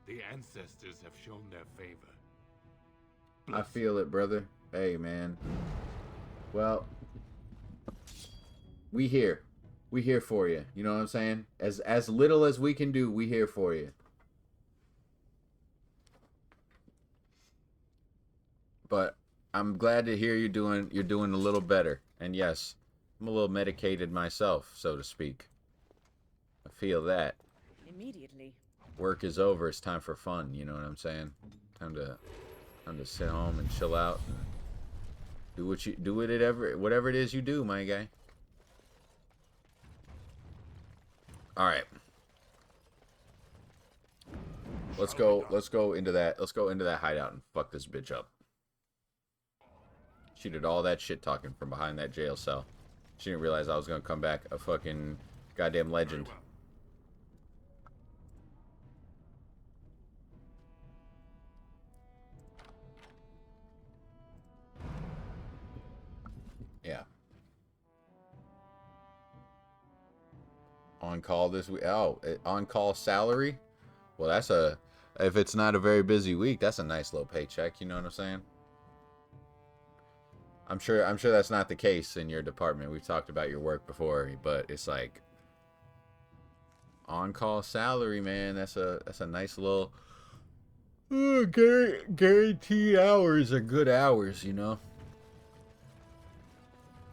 J: The ancestors have shown their favor.
A: I feel it, brother. Hey, man. Well, we here. We here for you. You know what I'm saying? As little as we can do, we here for you. But I'm glad to hear you're doing a little better. And yes, I'm a little medicated myself, so to speak. I feel that.
E: Immediately.
A: Work is over. It's time for fun. You know what I'm saying? Time to sit home and chill out and whatever it is you do, my guy. All right. Let's go into that hideout and fuck this bitch up. She did all that shit talking from behind that jail cell. She didn't realize I was gonna come back a fucking goddamn legend. Yeah. On call this week. Oh, on call salary? Well, if it's not a very busy week, that's a nice little paycheck, you know what I'm saying? I'm sure that's not the case in your department. We've talked about your work before, but it's like on call salary, man. That's a nice little guaranteed hours are good hours, you know?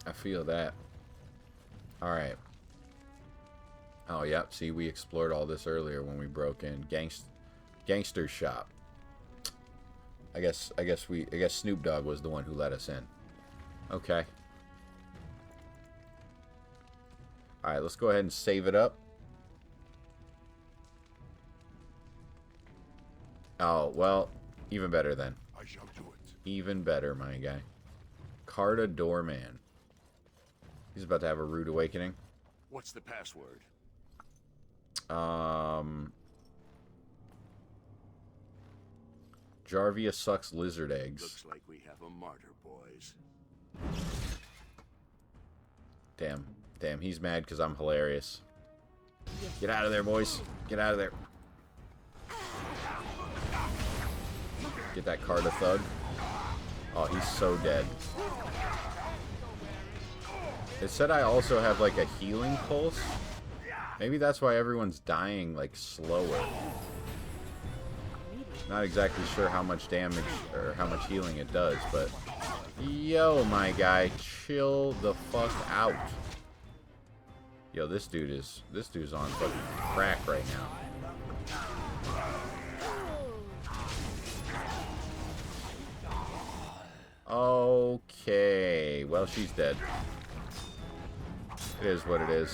A: I feel that. Alright. Oh, yep. See, we explored all this earlier when we broke in. Gangster shop. I guess Snoop Dogg was the one who let us in. Okay. Alright, let's go ahead and save it up. Oh, well, even better then.
K: I shall do it.
A: Even better, my guy. Carta Doorman. He's about to have a rude awakening.
G: What's the password?
A: Jarvia sucks lizard eggs.
G: Looks like we have a martyr, boys.
A: Damn, he's mad because I'm hilarious. Get out of there, boys. Get out of there. Get that Carta thug. Oh, he's so dead. It said I also have like a healing pulse. Maybe that's why everyone's dying like slower. Not exactly sure how much damage or how much healing it does, but yo, my guy, chill the fuck out. Yo, this dude's on fucking crack right now. Okay, well, she's dead. It is what it is.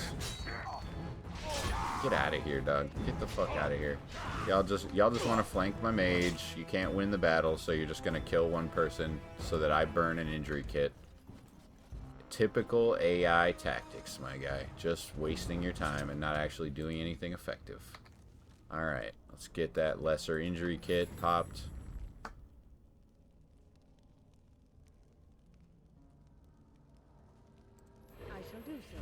A: Get out of here, dog. Get the fuck out of here. Y'all just want to flank my mage. You can't win the battle, so you're just gonna kill one person so that I burn an injury kit. Typical AI tactics, my guy. Just wasting your time and not actually doing anything effective. Alright, let's get that lesser injury kit popped.
E: I shall do so.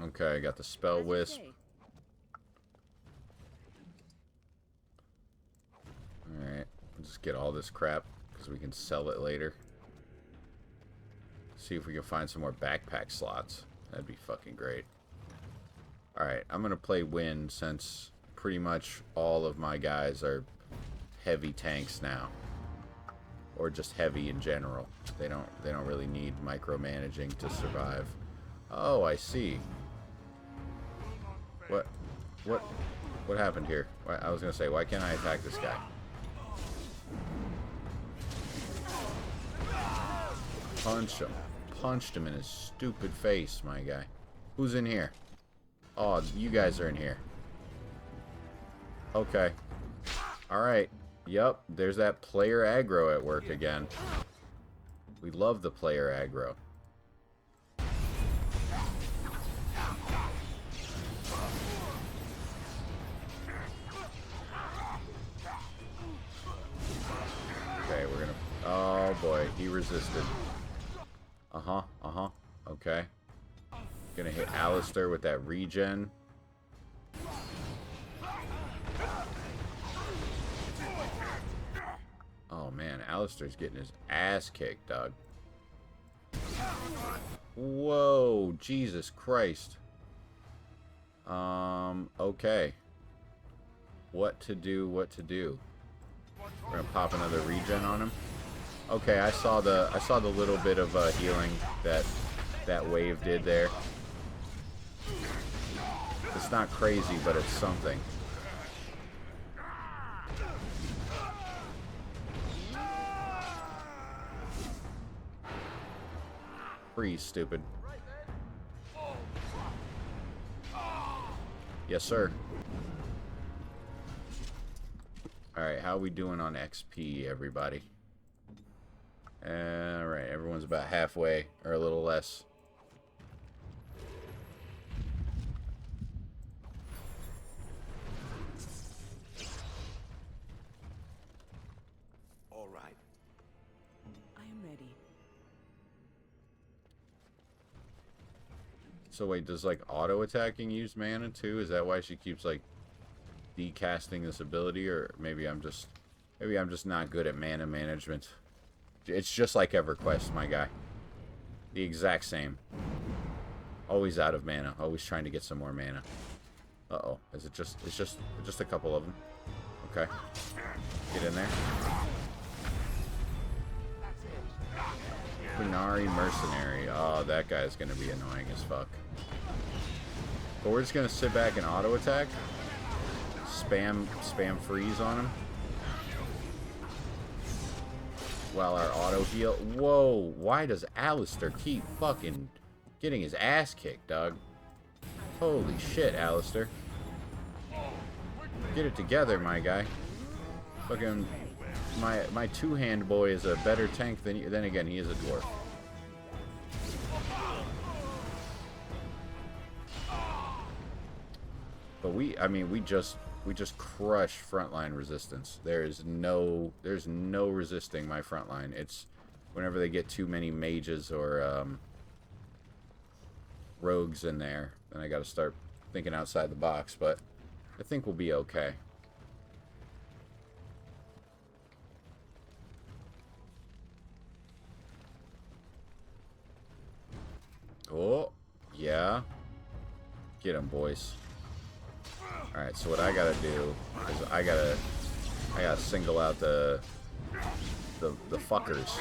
A: Okay, I got the spell wisp. Alright, just get all this crap because we can sell it later. See if we can find some more backpack slots. That'd be fucking great. Alright, I'm gonna play Wind since pretty much all of my guys are heavy tanks now. Or just heavy in general. They don't really need micromanaging to survive. Oh, I see. What happened here? I was gonna say, why can't I attack this guy? Punch him. Punched him in his stupid face, my guy. Who's in here? Oh, you guys are in here. Okay. Alright. Yep, there's that player aggro at work again. We love the player aggro. Okay, we're gonna... Oh boy, he resisted. Okay. Gonna hit Alistair with that regen. Oh man, Alistair's getting his ass kicked, dog. Whoa, Jesus Christ. Okay. What to do? We're gonna pop another regen on him. Okay, I saw the little bit of healing that wave did there. It's not crazy, but it's something. Freeze, stupid. Yes, sir. Alright, how are we doing on XP, everybody? Alright, everyone's about halfway, or a little less.
G: All right.
E: I am ready.
A: So wait, does like auto attacking use mana too? Is that why she keeps like decasting this ability, or maybe I'm just not good at mana management. It's just like EverQuest, my guy. The exact same. Always out of mana. Always trying to get some more mana. Uh-oh. Is it just... It's just a couple of them. Okay. Get in there. Qunari Mercenary. Oh, that guy's gonna be annoying as fuck. But we're just gonna sit back and auto attack. Spam freeze on him. While our auto heal. Whoa, why does Alistair keep fucking getting his ass kicked, dog? Holy shit, Alistair. Get it together, my guy. Fucking my two-hand boy is a better tank than you. Then again, he is a dwarf. But we just crush frontline resistance. There's no resisting my frontline. It's whenever they get too many mages or rogues in there, then I got to start thinking outside the box. But I think we'll be okay. Oh, yeah. Get 'em, boys. Alright, so what I gotta do is I gotta single out the fuckers.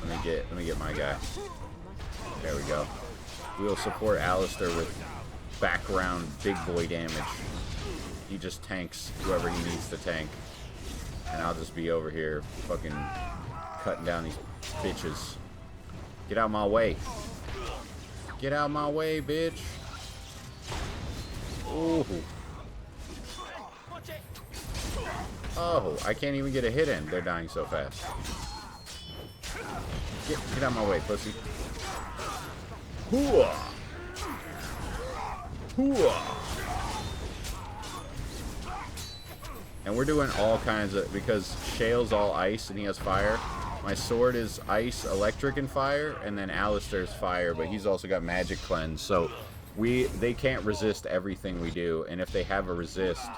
A: Let me get my guy. There we go. We'll support Alistair with background big boy damage. He just tanks whoever he needs to tank. And I'll just be over here fucking cutting down these bitches. Get out my way. Get out my way, bitch. Ooh. Oh, I can't even get a hit in. They're dying so fast. Get out my way, pussy. Hooah! Hooah! And we're doing all kinds of, because Shale's all ice and he has fire. My sword is ice, electric, and fire, and then Alistair's fire, but he's also got magic cleanse. So they can't resist everything we do, and if they have a resist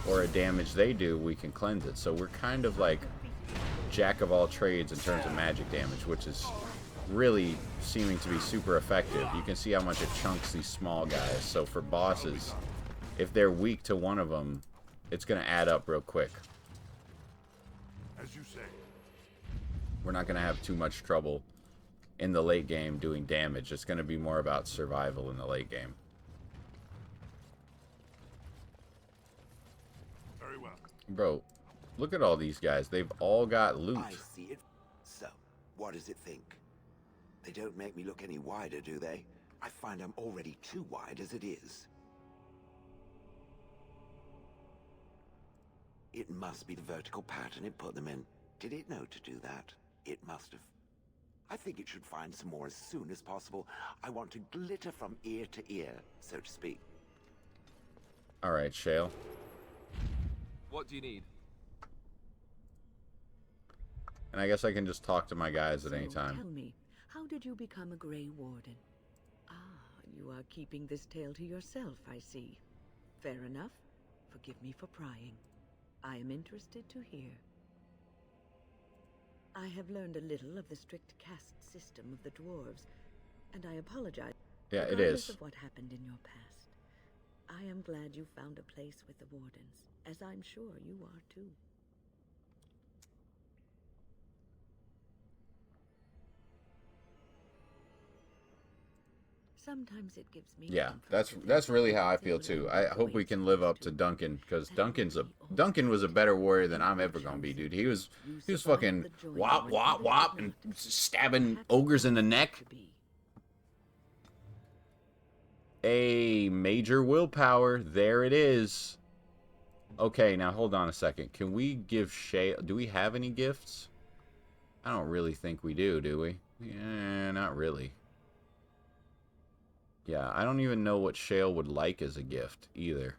A: or a damage they do, we can cleanse it. So we're kind of like jack of all trades in terms of magic damage, which is really seeming to be super effective. You can see how much it chunks these small guys. So for bosses, if they're weak to one of them, it's going to add up real quick.
I: As you say.
A: We're not going to have too much trouble in the late game doing damage. It's going to be more about survival in the late game.
I: Very well.
A: Bro, look at all these guys. They've all got loot.
P: I see it. So, what does it think? They don't make me look any wider, do they? I find I'm already too wide as it is. It must be the vertical pattern it put them in. Did it know to do that? It must have. I think it should find some more as soon as possible. I want to glitter from ear to ear, so to speak.
A: Alright, Shale.
V: What do you need?
A: And I guess I can just talk to my guys at any time.
E: Tell me, how did you become a Grey Warden? Ah, you are keeping this tale to yourself, I see. Fair enough. Forgive me for prying. I am interested to hear. I have learned a little of the strict caste system of the dwarves, and I apologize.
A: Yeah, it
E: regardless
A: is.
E: of what happened in your past. I am glad you found a place with the Wardens, as I'm sure you are too. Sometimes it gives me
A: Yeah, that's really how I feel too. I hope we can live up to Duncan, because Duncan was a better warrior than I'm ever gonna be, dude. He was fucking whop whop whop and stabbing ogres in the neck. A major willpower, there it is. Okay, now hold on a second. Can we give Shay? Do we have any gifts? I don't really think we do we? Yeah, not really. Yeah, I don't even know what Shale would like as a gift either.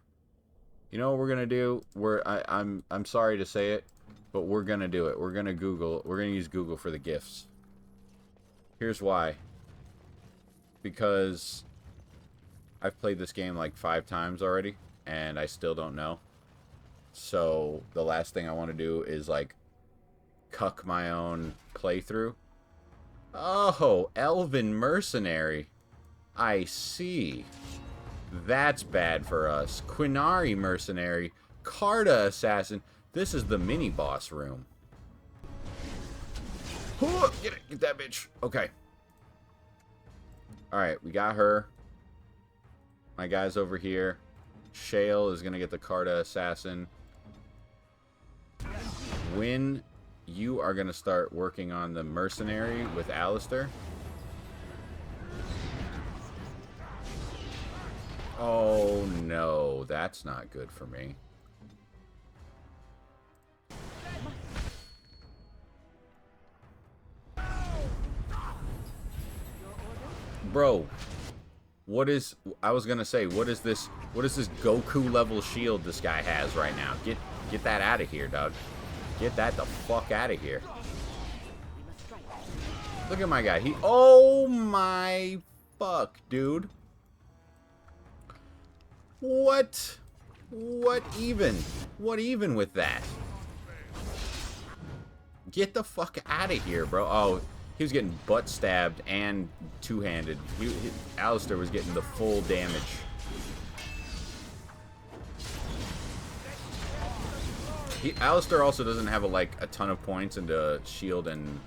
A: You know what we're gonna do? I'm sorry to say it, but we're gonna do it. We're gonna use Google for the gifts. Here's why. Because I've played this game like 5 times already, and I still don't know. So the last thing I want to do is like cuck my own playthrough. Oh, Elven Mercenary. I see. That's bad for us. Quinari Mercenary. Carta Assassin. This is the mini-boss room. Get it. Get that bitch. Okay. Alright, we got her. My guy's over here. Shale is going to get the Carta Assassin. When you are going to start working on the Mercenary with Alistair. Oh no, that's not good for me. Bro, what is, I was gonna say, what is this Goku level shield this guy has right now? Get that out of here, dog. Get that the fuck out of here. Look at my guy. Oh my fuck, dude. What? What even? What even with that? Get the fuck out of here, bro. Oh, he was getting butt stabbed and two-handed. Alistair was getting the full damage. Alistair also doesn't have a ton of points into shield and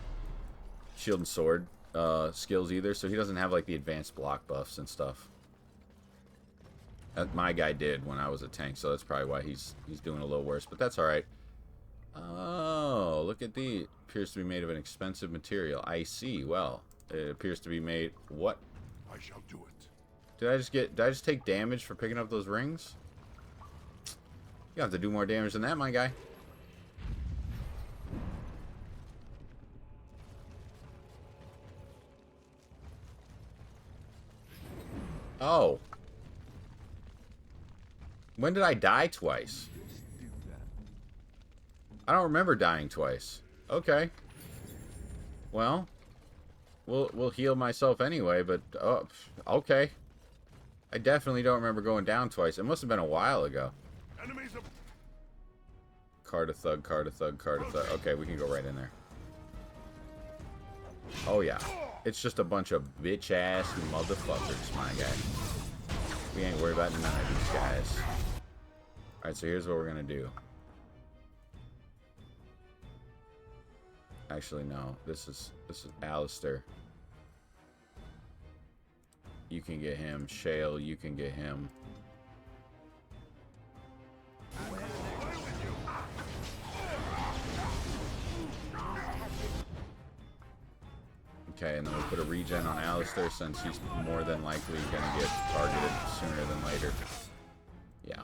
A: sword skills either, so he doesn't have like the advanced block buffs and stuff. My guy did when I was a tank, so that's probably why he's doing a little worse, but that's all right. Oh, look at the. Appears to be made of an expensive material. I see. Well, it appears to be made. What?
K: I shall do it.
A: Did I just take damage for picking up those rings? You have to do more damage than that, my guy. Oh. When did I die twice? I don't remember dying twice. Okay. Well, we'll heal myself anyway, but oh, okay. I definitely don't remember going down twice. It must have been a while ago. Card a thug, card a thug, card a thug. Okay, we can go right in there. Oh yeah. It's just a bunch of bitch-ass motherfuckers, my guy. We ain't worried about none of these guys. Alright, so here's what we're gonna do. Actually, no. This is Alistair. You can get him. Shale, you can get him. Okay, and then we'll put a regen on Alistair since he's more than likely gonna get targeted sooner than later. Yeah.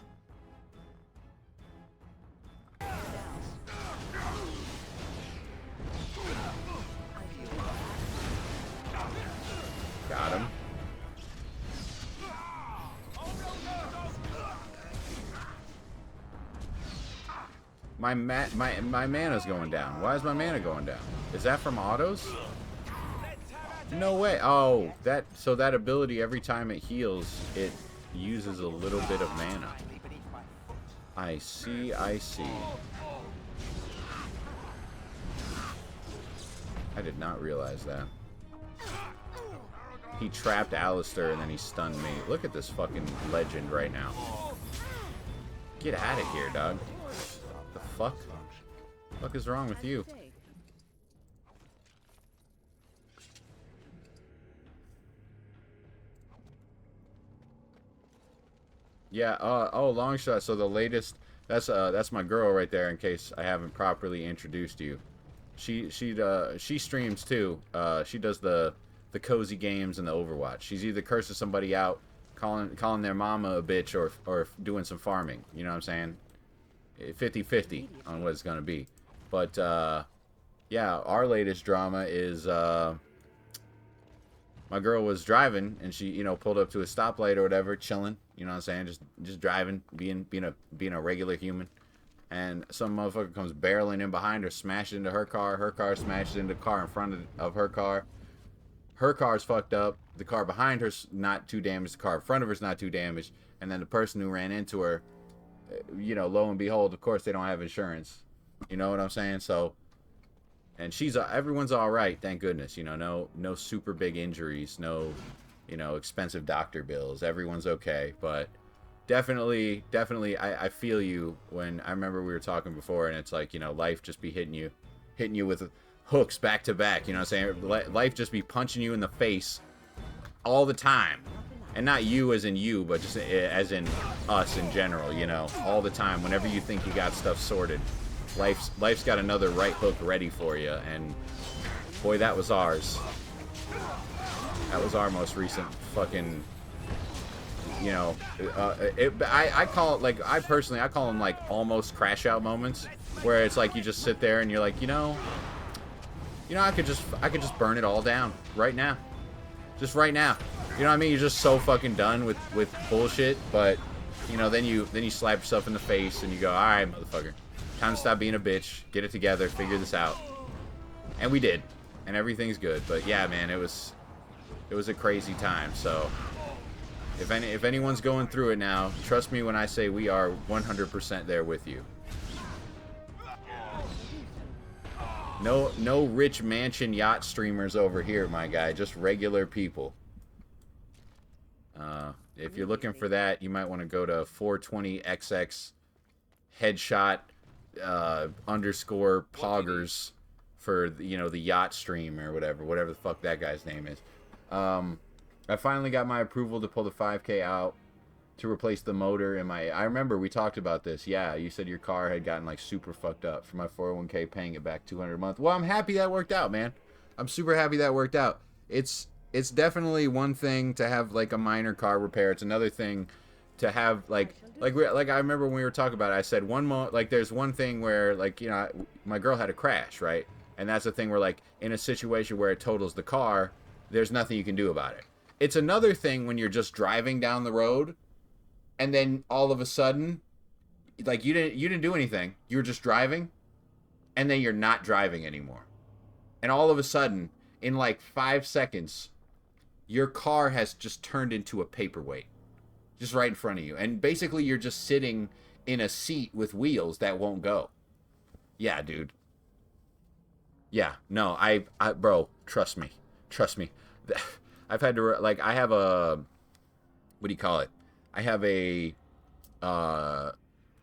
A: Got him. My mana's going down. Why is my mana going down? Is that from autos? No way. Oh, so that ability, every time it heals, it uses a little bit of mana. I see, I see. I did not realize that. He trapped Alistair and then he stunned me. Look at this fucking legend right now. Get out of here, dog. The fuck? The fuck is wrong with you? Yeah, oh, long shot. So the latest, that's my girl right there, in case I haven't properly introduced you. She streams too. She does the cozy games and the Overwatch. She's either cursing somebody out, calling their mama a bitch, or doing some farming. You know what I'm saying? 50-50 on what it's gonna be. But yeah, our latest drama is my girl was driving and she, you know, pulled up to a stoplight or whatever, chilling. You know what I'm saying? Just driving, being a regular human. And some motherfucker comes barreling in behind her, smashes into her car smashes into the car in front of her car. Her car's fucked up. The car behind her's not too damaged. The car in front of her's not too damaged. And then the person who ran into her, you know, lo and behold, of course they don't have insurance. You know what I'm saying? So, and everyone's all right, thank goodness. You know, no super big injuries, no, you know, expensive doctor bills. Everyone's okay, but definitely, I feel you when I remember we were talking before, and it's like, you know, life just be hitting you with hooks back to back. You know what I'm saying? Life just be punching you in the face all the time. And not you as in you, but just as in us in general, you know, all the time. Whenever you think you got stuff sorted, life's got another right hook ready for you. And boy, that was ours. That was our most recent fucking, you know, I call it, like, I call them like almost crash out moments, where it's like you just sit there and you're like, you know, I could just burn it all down right now. Just right now. You know what I mean? You're just so fucking done with bullshit, but, you know, then you slap yourself in the face and you go, alright, motherfucker. Time to stop being a bitch. Get it together. Figure this out. And we did. And everything's good. But yeah, man, it was a crazy time. So if anyone's going through it now, trust me when I say we are 100% there with you. No rich mansion yacht streamers over here, my guy. Just regular people. If you're looking for that, you might want to go to 420XX headshot underscore poggers for, you know, the yacht stream or whatever the fuck that guy's name is. I finally got my approval to pull the 5K out to replace the motor in my... I remember we talked about this. Yeah, you said your car had gotten like super fucked up for my 401k, paying it back $200 a month. Well, I'm happy that worked out, man. I'm super happy that worked out. It's definitely one thing to have like a minor car repair. It's another thing to have like I remember when we were talking about it, I said there's one thing where like, you know, my girl had a crash, right? And that's the thing where like in a situation where it totals the car, there's nothing you can do about it. It's another thing when you're just driving down the road and then all of a sudden, like you didn't do anything. You were just driving, and then you're not driving anymore. And all of a sudden, in like 5 seconds, your car has just turned into a paperweight. Just right in front of you. And basically you're just sitting in a seat with wheels that won't go. Yeah, dude. Yeah, no, I bro, trust me. I've had to, like, I have a, what do you call it? I have a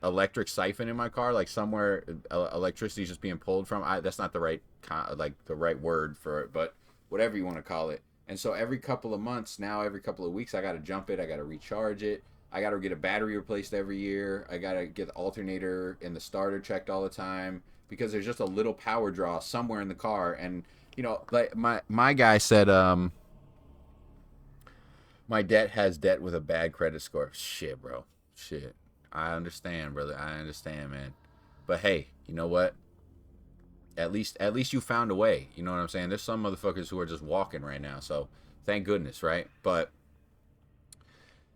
A: electric siphon in my car, like somewhere electricity is just being pulled from. That's not the right the right word for it, but whatever you want to call it. And so every couple of months now, every couple of weeks, I got to jump it. I got to recharge it. I got to get a battery replaced every year. I got to get the alternator and the starter checked all the time because there's just a little power draw somewhere in the car. And you know, like my guy said, my debt has debt with a bad credit score. Shit, bro. Shit. I understand, brother. I understand, man. But hey, you know what? At least you found a way. You know what I'm saying? There's some motherfuckers who are just walking right now. So thank goodness, right? But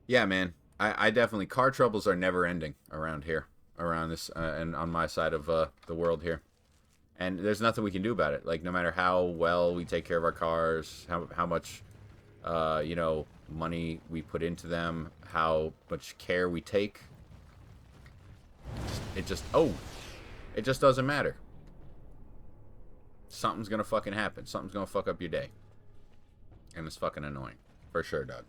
A: yeah, man. I definitely, car troubles are never ending around here, around this, and on my side of the world here. And there's nothing we can do about it. Like, no matter how well we take care of our cars, how much, you know, money we put into them, how much care we take, it just doesn't matter. Something's gonna fucking happen. Something's gonna fuck up your day. And it's fucking annoying. For sure, Doug.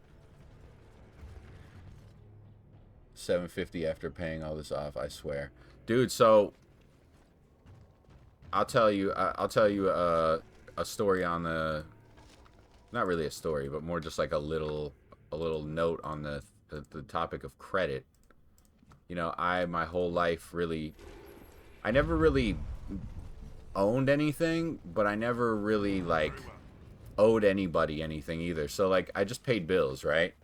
A: $750 after paying all this off, I swear. Dude, so I'll tell you a story on the, not really a story, but more just like a little note on the topic of credit. You know, my whole life I never really owned anything, but I never really like owed anybody anything either. So like I just paid bills, right?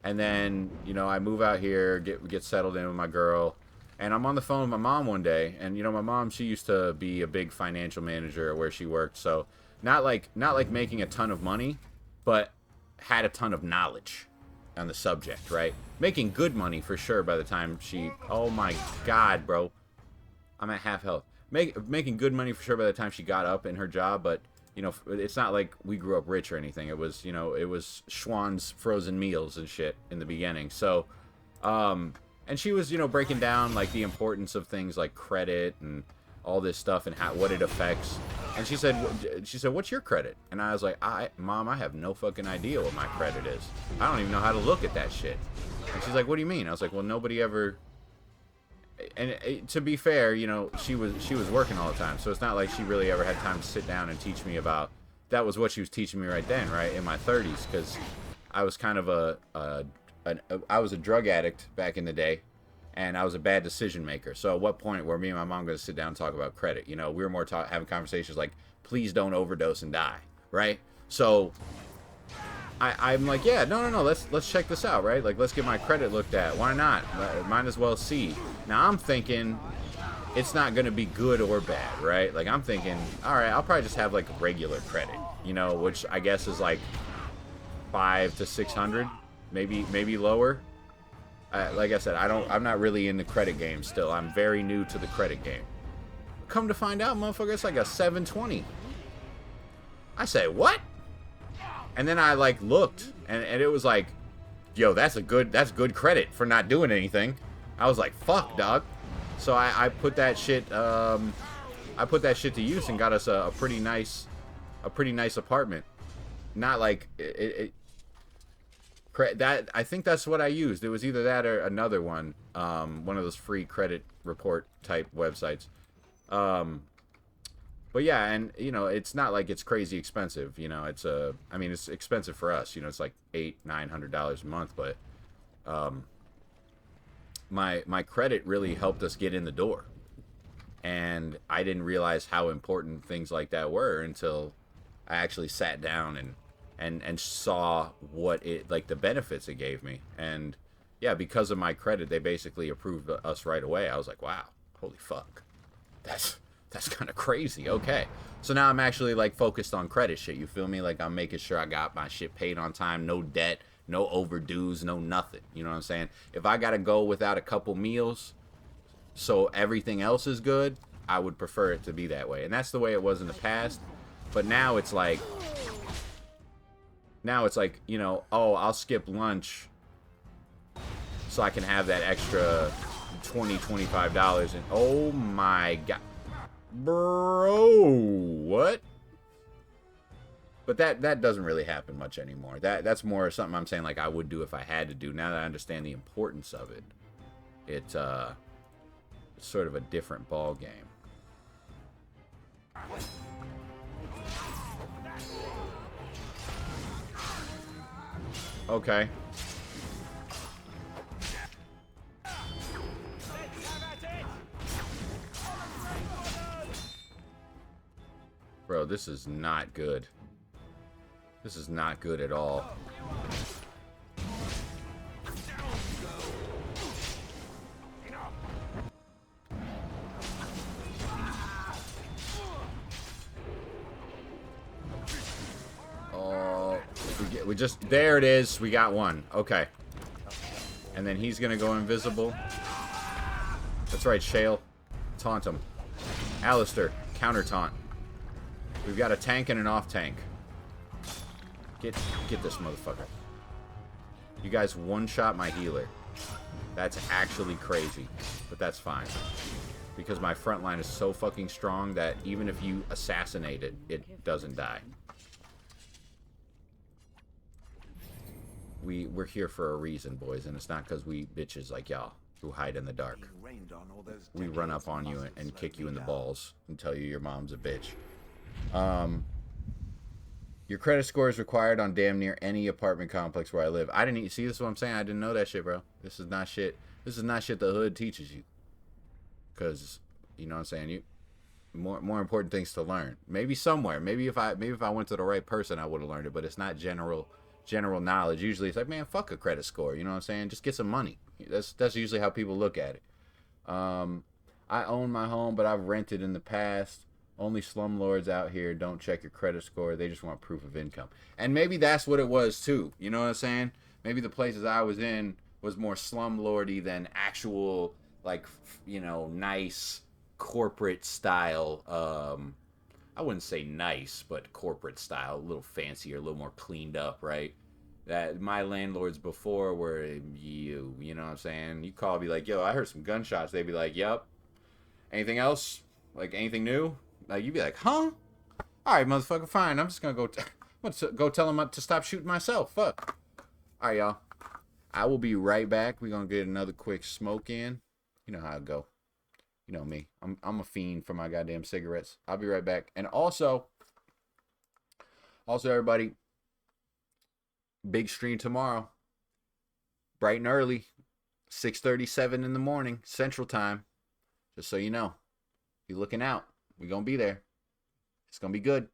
A: And then, you know, I move out here, get settled in with my girl, and I'm on the phone with my mom one day, and you know, my mom, she used to be a big financial manager where she worked, so not like making a ton of money, but had a ton of knowledge on the subject, right? Making good money for sure by the time she, oh my god, bro, I'm at half health. Making good money for sure by the time she got up in her job, but you know, it's not like we grew up rich or anything. It was, you know, it was Schwann's frozen meals and shit in the beginning. So, and she was, you know, breaking down like the importance of things like credit and all this stuff and what it affects. And she said, "What's your credit?" And I was like, Mom, I have no fucking idea what my credit is. I don't even know how to look at that shit. And she's like, "What do you mean?" I was like, "Well, nobody ever." And to be fair, you know, she was working all the time, so it's not like she really ever had time to sit down and teach me about. That was what she was teaching me right then, right in my 30s, because I was kind of I was a drug addict back in the day, and I was a bad decision maker. So at what point were me and my mom going to sit down and talk about credit? You know, we were more having conversations like, please don't overdose and die, right? So I'm like, yeah, no, let's check this out, right? Like, let's get my credit looked at. Why not? Might as well see. Now I'm thinking it's not going to be good or bad, right? Like, I'm thinking, all right, I'll probably just have like regular credit, you know, which I guess is like 500 to 600, maybe lower. Like I said, I'm not really in the credit game still. I'm very new to the credit game. Come to find out, motherfucker, it's like a 720. I say, what? And then I like looked, and it was like, yo, that's good credit for not doing anything. I was like, fuck, dog. So I put that shit to use and got us a pretty nice apartment. Not like that. I think that's what I used. It was either that or another one of those free credit report type websites. But yeah, and you know, it's not like it's crazy expensive. You know, it's expensive for us. You know, it's like $800-900 a month. But my credit really helped us get in the door. And I didn't realize how important things like that were until I actually sat down and saw what it, like, the benefits it gave me. And yeah, because of my credit, they basically approved us right away. I was like, wow, holy fuck. That's kind of crazy. Okay. So now I'm actually, like, focused on credit shit. You feel me? Like, I'm making sure I got my shit paid on time. No debt, no overdues, no nothing. You know what I'm saying? If I got to go without a couple meals so everything else is good, I would prefer it to be that way. And that's the way it was in the past. But now it's like, you know, oh, I'll skip lunch so I can have that extra $25. And oh my god. Bro, what? But that doesn't really happen much anymore. That's more something I'm saying, like, I would do if I had to do. Now that I understand the importance of it, it's sort of a different ball game. Okay. Bro, this is not good. This is not good at all. Oh, we just, there it is. We got one. Okay. And then he's gonna go invisible. That's right, Shale. Taunt him. Alistair, counter taunt. We've got a tank and an off tank. Get this motherfucker. You guys one-shot my healer. That's actually crazy, but that's fine. Because my front line is so fucking strong that even if you assassinate it, it doesn't die. We're here for a reason, boys, and it's not because we bitches like y'all who hide in the dark. We run up on you and kick you in the balls and tell you your mom's a bitch. Your credit score is required on damn near any apartment complex where I live. I didn't even see, this is what I'm saying. I didn't know that shit, bro. This is not shit. This is not shit the hood teaches you. Cause you know what I'm saying. You more important things to learn. Maybe somewhere. Maybe if I went to the right person, I would have learned it. But it's not general knowledge. Usually it's like, man, fuck a credit score. You know what I'm saying? Just get some money. That's usually how people look at it. I own my home, but I've rented in the past. Only slumlords out here don't check your credit score. They just want proof of income. And maybe that's what it was too. You know what I'm saying? Maybe the places I was in was more slumlordy than actual, like, you know, nice corporate style. I wouldn't say nice, but corporate style, a little fancier, a little more cleaned up, right? That my landlords before were you know what I'm saying? You call, be like, yo, I heard some gunshots. They'd be like, yep. Anything else? Like, anything new? Like, you'd be like, huh? All right, motherfucker, fine. I'm just gonna go. I'm gonna go tell him to stop shooting myself. Fuck. All right, y'all. I will be right back. We're gonna get another quick smoke in. You know how it go. You know me. I'm a fiend for my goddamn cigarettes. I'll be right back. And also everybody, big stream tomorrow, bright and early, 6:37 in the morning Central Time. Just so you know, be looking out. We're gonna be there. It's gonna be good.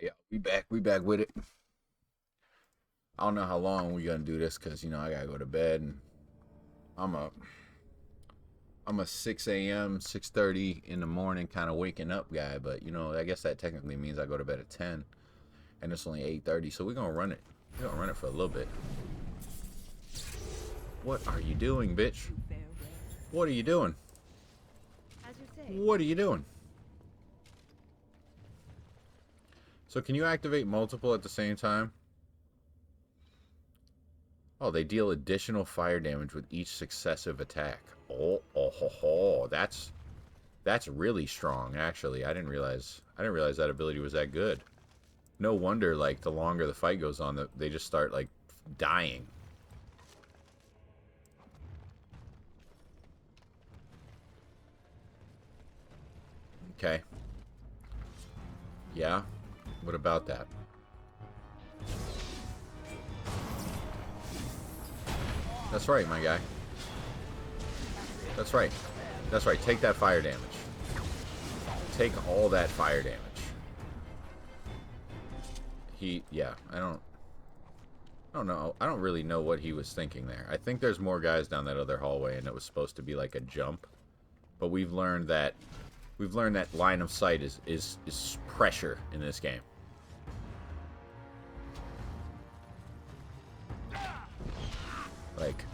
A: Yeah, we back with it. I don't know how long we gonna do this because you know I gotta go to bed and I'm a 6 a.m. 6:30 in the morning kind of waking up guy, but you know I guess that technically means I go to bed at 10, and it's only 8:30, so we're gonna run it. We're gonna run it for a little bit. What are you doing, bitch? What are you doing? What are you doing? So can you activate multiple at the same time? Oh, they deal additional fire damage with each successive attack. Oh, that's really strong. Actually, I didn't realize that ability was that good. No wonder, like the longer the fight goes on, that they just start like dying. Okay. Yeah. What about that? That's right, my guy. That's right. That's right. Take that fire damage. Take all that fire damage. Yeah, I don't know. I don't really know what he was thinking there. I think there's more guys down that other hallway, and it was supposed to be like a jump. But we've learned that line of sight is pressure in this game.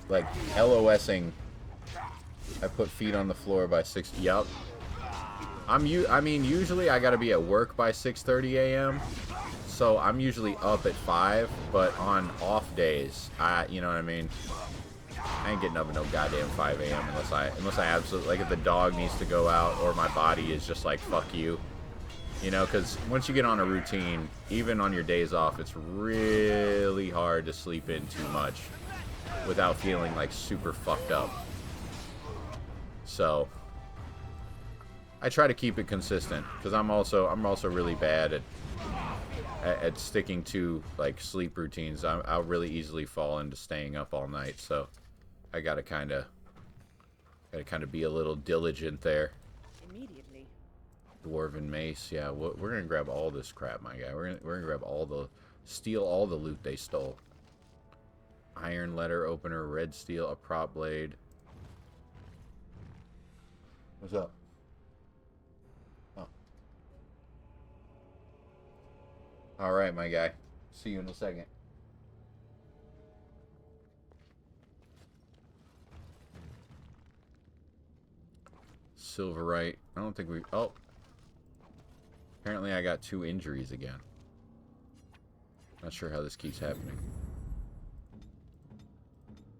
A: Like LOSing. I put feet on the floor by 6. Yup. I mean, usually I gotta be at work by 6:30 a.m. So I'm usually up at 5. But on off days, you know what I mean. I ain't getting up at no goddamn 5 a.m. unless I absolutely, like, if the dog needs to go out or my body is just like fuck you. You know, because once you get on a routine, even on your days off, it's really hard to sleep in too much without feeling like super fucked up. So I try to keep it consistent because I'm also really bad at sticking to like sleep routines. I'll really easily fall into staying up all night. So I gotta kind of be a little diligent there.
E: Immediately.
A: Dwarven mace, yeah. We're gonna grab all this crap, my guy. We're gonna grab steal all the loot they stole. Iron letter opener, red steel, a prop blade. What's up? Oh. All right, my guy. See you in a second. Silverite. I don't think we... Oh. Apparently I got 2 injuries again. Not sure how this keeps happening.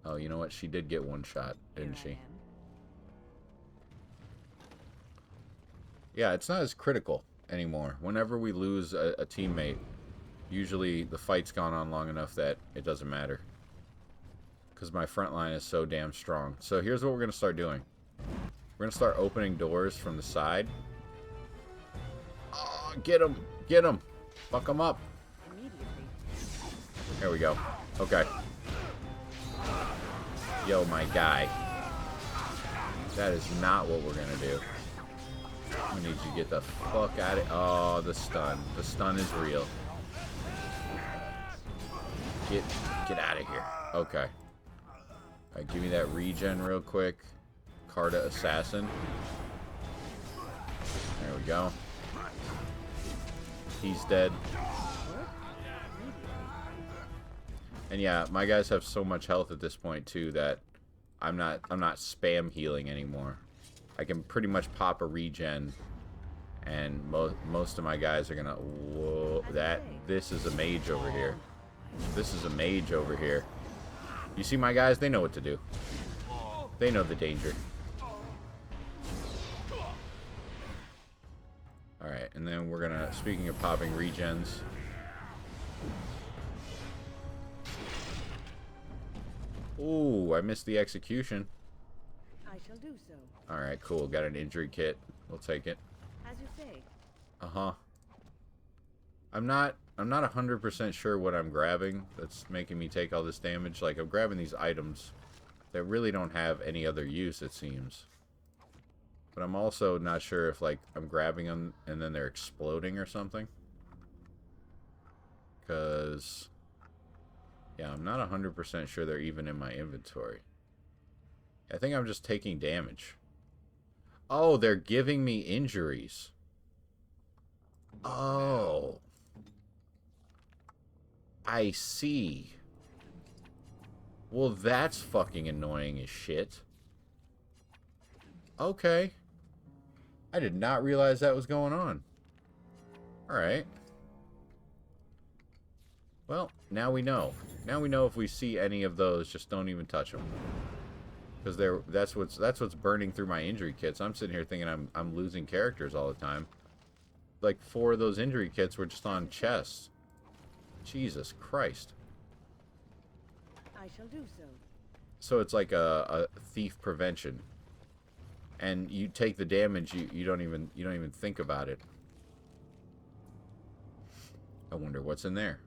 A: Oh, you know what? She did get 1 shot, didn't she? Yeah, it's not as critical anymore. Whenever we lose a teammate, usually the fight's gone on long enough that it doesn't matter. Because my front line is so damn strong. So here's what we're going to start doing. We're going to start opening doors from the side. Oh, get him! Get him! Fuck him up! There we go. Okay. Yo, my guy. That is not what we're going to do. We need you to get the fuck out of... Oh, the stun. The stun is real. Get out of here. Okay. Alright, give me that regen real quick. Carta Assassin. There we go. He's dead. And yeah, my guys have so much health at this point too that I'm not spam healing anymore. I can pretty much pop a regen, and most of my guys are gonna. Whoa! This is a mage over here. This is a mage over here. You see my guys? They know what to do. They know the danger. All right, and then we're gonna. Speaking of popping regens. Ooh, I missed the execution.
E: I shall do so.
A: Alright, cool. Got an injury kit. We'll take it.
E: As you say.
A: Uh-huh. I'm not 100% sure what I'm grabbing that's making me take all this damage. Like, I'm grabbing these items that really don't have any other use, it seems. But I'm also not sure if, like, I'm grabbing them and then they're exploding or something. Because, yeah, I'm not 100% sure they're even in my inventory. I think I'm just taking damage. Oh, they're giving me injuries. Oh. I see. Well, that's fucking annoying as shit. Okay. I did not realize that was going on. Alright. Well, now we know. Now we know if we see any of those, just don't even touch them. Because that's what's burning through my injury kits. I'm sitting here thinking I'm losing characters all the time. Like 4 of those injury kits were just on chests. Jesus Christ.
E: I shall do so.
A: So it's like a thief prevention. And you take the damage, you don't even think about it. I wonder what's in there.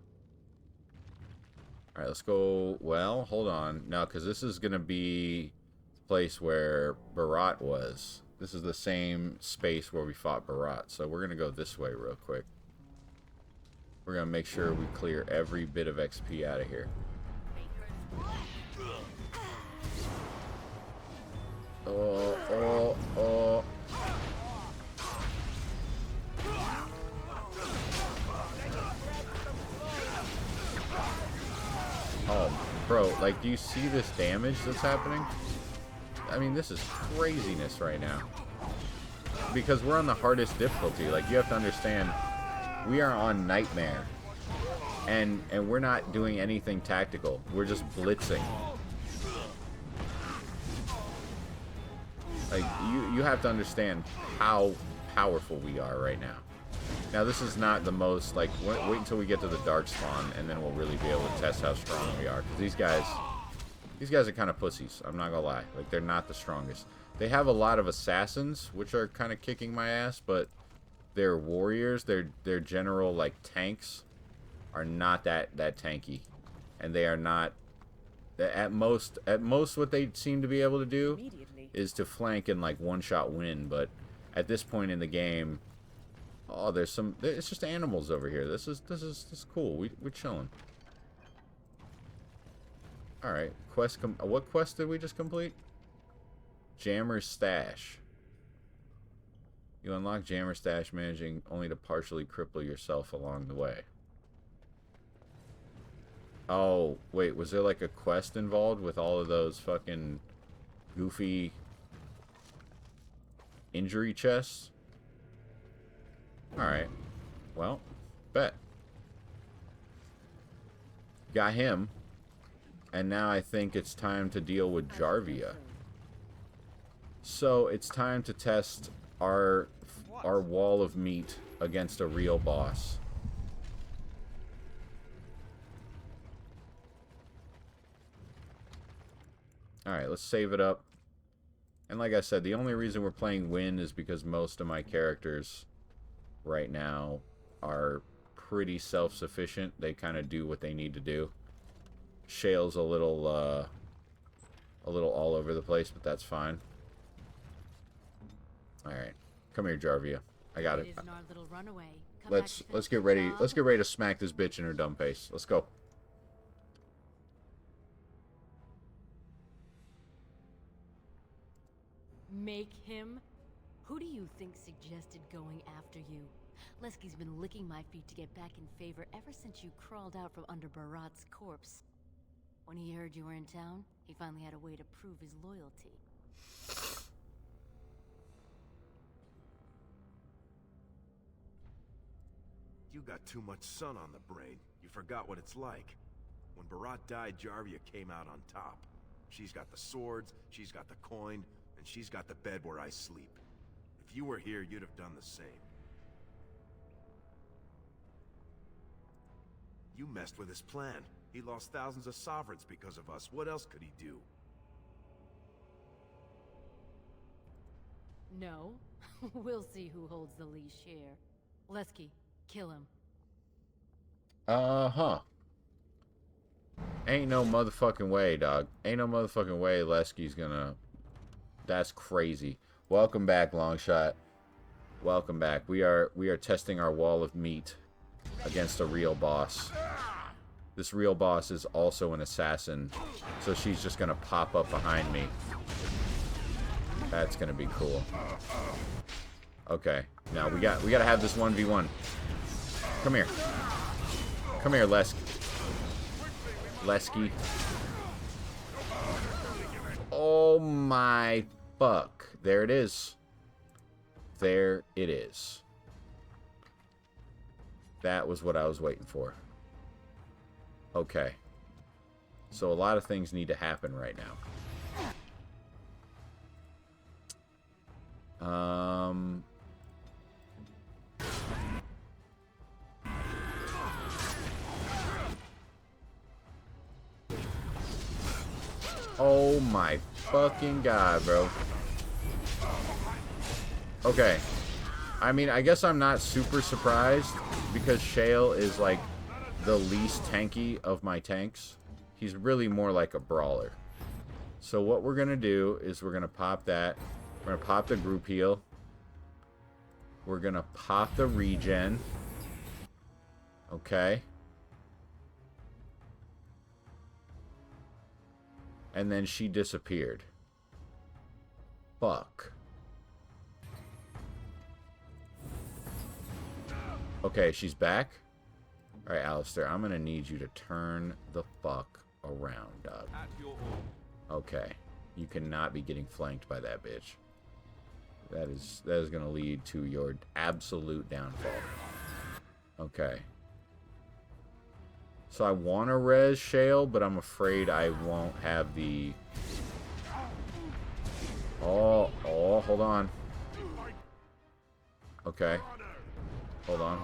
A: Alright, let's go. Well, hold on. Now, because this is going to be the place where Barat was. This is the same space where we fought Barat. So we're going to go this way real quick. We're going to make sure we clear every bit of XP out of here. Oh. Oh, bro, like, do you see this damage that's happening? I mean, this is craziness right now. Because we're on the hardest difficulty. Like, you have to understand, we are on Nightmare. And we're not doing anything tactical. We're just blitzing. Like, you have to understand how powerful we are right now. Now, this is not the most, like, wait until we get to the Dark Spawn, and then we'll really be able to test how strong we are. Because these guys are kind of pussies, I'm not gonna lie. Like, they're not the strongest. They have a lot of assassins, which are kind of kicking my ass, but their warriors, their general, like, tanks, are not that tanky. And they are not... At most, what they seem to be able to do is to flank and, like, one-shot win, but at this point in the game... Oh, it's just animals over here. This is cool. We're chilling. All right, what quest did we just complete? Jammer's Stash. You unlock Jammer's Stash, managing only to partially cripple yourself along the way. Oh, wait, was there like a quest involved with all of those fucking goofy injury chests? Alright. Well, bet. Got him. And now I think it's time to deal with Jarvia. So, it's time to test our wall of meat against a real boss. Alright, let's save it up. And like I said, the only reason we're playing Win is because most of my characters... right now are pretty self-sufficient. They kind of do what they need to do. Shale's a little all over the place, but that's fine. All right, come here, Jarvia. I got it. Let's get ready. Let's get ready to smack this bitch in her dumb face. Let's go.
R: Make him? Who do you think suggested going after you? Lesky's been licking my feet to get back in favor ever since you crawled out from under Barat's corpse. When he heard you were in town, he finally had a way to prove his loyalty.
O: You got too much sun on the brain. You forgot what it's like. When Barat died, Jarvia came out on top. She's got the swords, she's got the coin, and she's got the bed where I sleep. If you were here, you'd have done the same. You messed with his plan. He lost thousands of sovereigns because of us. What else could he do?
R: No. We'll see who holds the leash here. Lesky, kill him.
A: Uh-huh. Ain't no motherfucking way, dog. Ain't no motherfucking way Lesky's gonna... That's crazy. Welcome back, Longshot. Welcome back. We are testing our wall of meat against a real boss. This real boss is also an assassin, so she's just gonna pop up behind me. That's gonna be cool. Okay, now we gotta have this 1v1. Come here. Come here, Lesky. Oh my fuck. There it is. There it is. That was what I was waiting for. Okay. So a lot of things need to happen right now. Oh my fucking god, bro. Okay. I mean, I guess I'm not super surprised because Shale is like the least tanky of my tanks. He's really more like a brawler. So what we're gonna do is we're gonna pop that. We're gonna pop the group heal. We're gonna pop the regen. Okay. And then she disappeared. Fuck. Okay, she's back. Alright, Alistair, I'm gonna need you to turn the fuck around, dog. Okay. You cannot be getting flanked by that bitch. That is gonna lead to your absolute downfall. Okay. So I want to res Shale, but I'm afraid I won't have the... Oh, hold on. Okay. Hold on.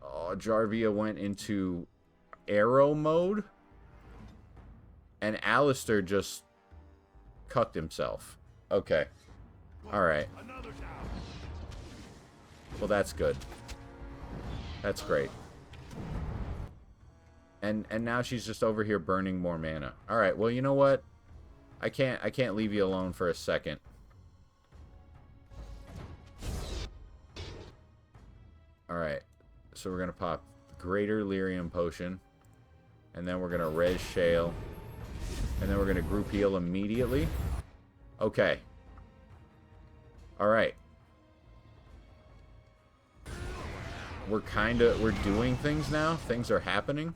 A: Oh, Jarvia went into arrow mode. And Alistair just cucked himself. Okay. Alright. Well, that's good. That's great. And now she's just over here burning more mana. Alright, well, you know what? I can't leave you alone for a second. Alright. So we're gonna pop Greater Lyrium Potion. And then we're gonna res Shale. And then we're gonna group heal immediately. Okay. Alright. We're doing things now. Things are happening.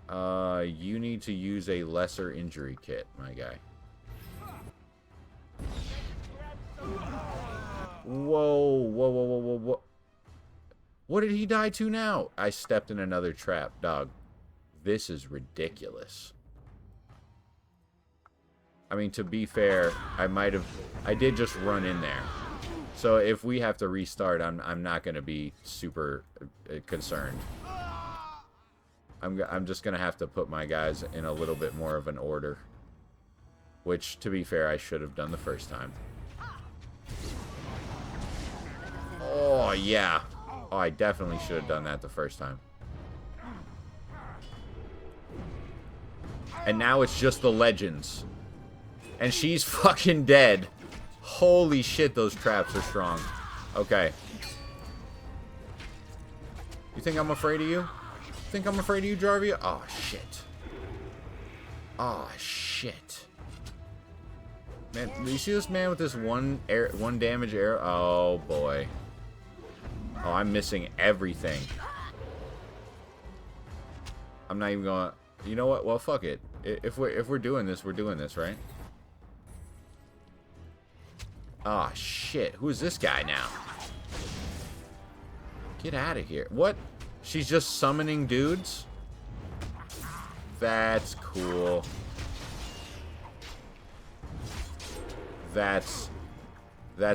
A: You need to use a lesser injury kit, my guy. Whoa. What did he die to now? I stepped in another trap, dog. This is ridiculous. I mean, to be fair, I did just run in there. So if we have to restart, I'm not going to be super concerned. I'm just going to have to put my guys in a little bit more of an order. Which, to be fair, I should have done the first time. Oh, yeah. Oh, I definitely should have done that the first time. And now it's just the legends. And she's fucking dead. Holy shit, those traps are strong. Okay. You think I'm afraid of you? Think I'm afraid of you, Jarvia? Oh, shit. Oh, shit. Man, do you see this man with this one damage arrow? Oh, boy. Oh, I'm missing everything. I'm not even going... You know what? Well, fuck it. If we're doing this, we're doing this, right? Ah, shit. Who is this guy now? Get out of here. What? She's just summoning dudes? That's cool. That's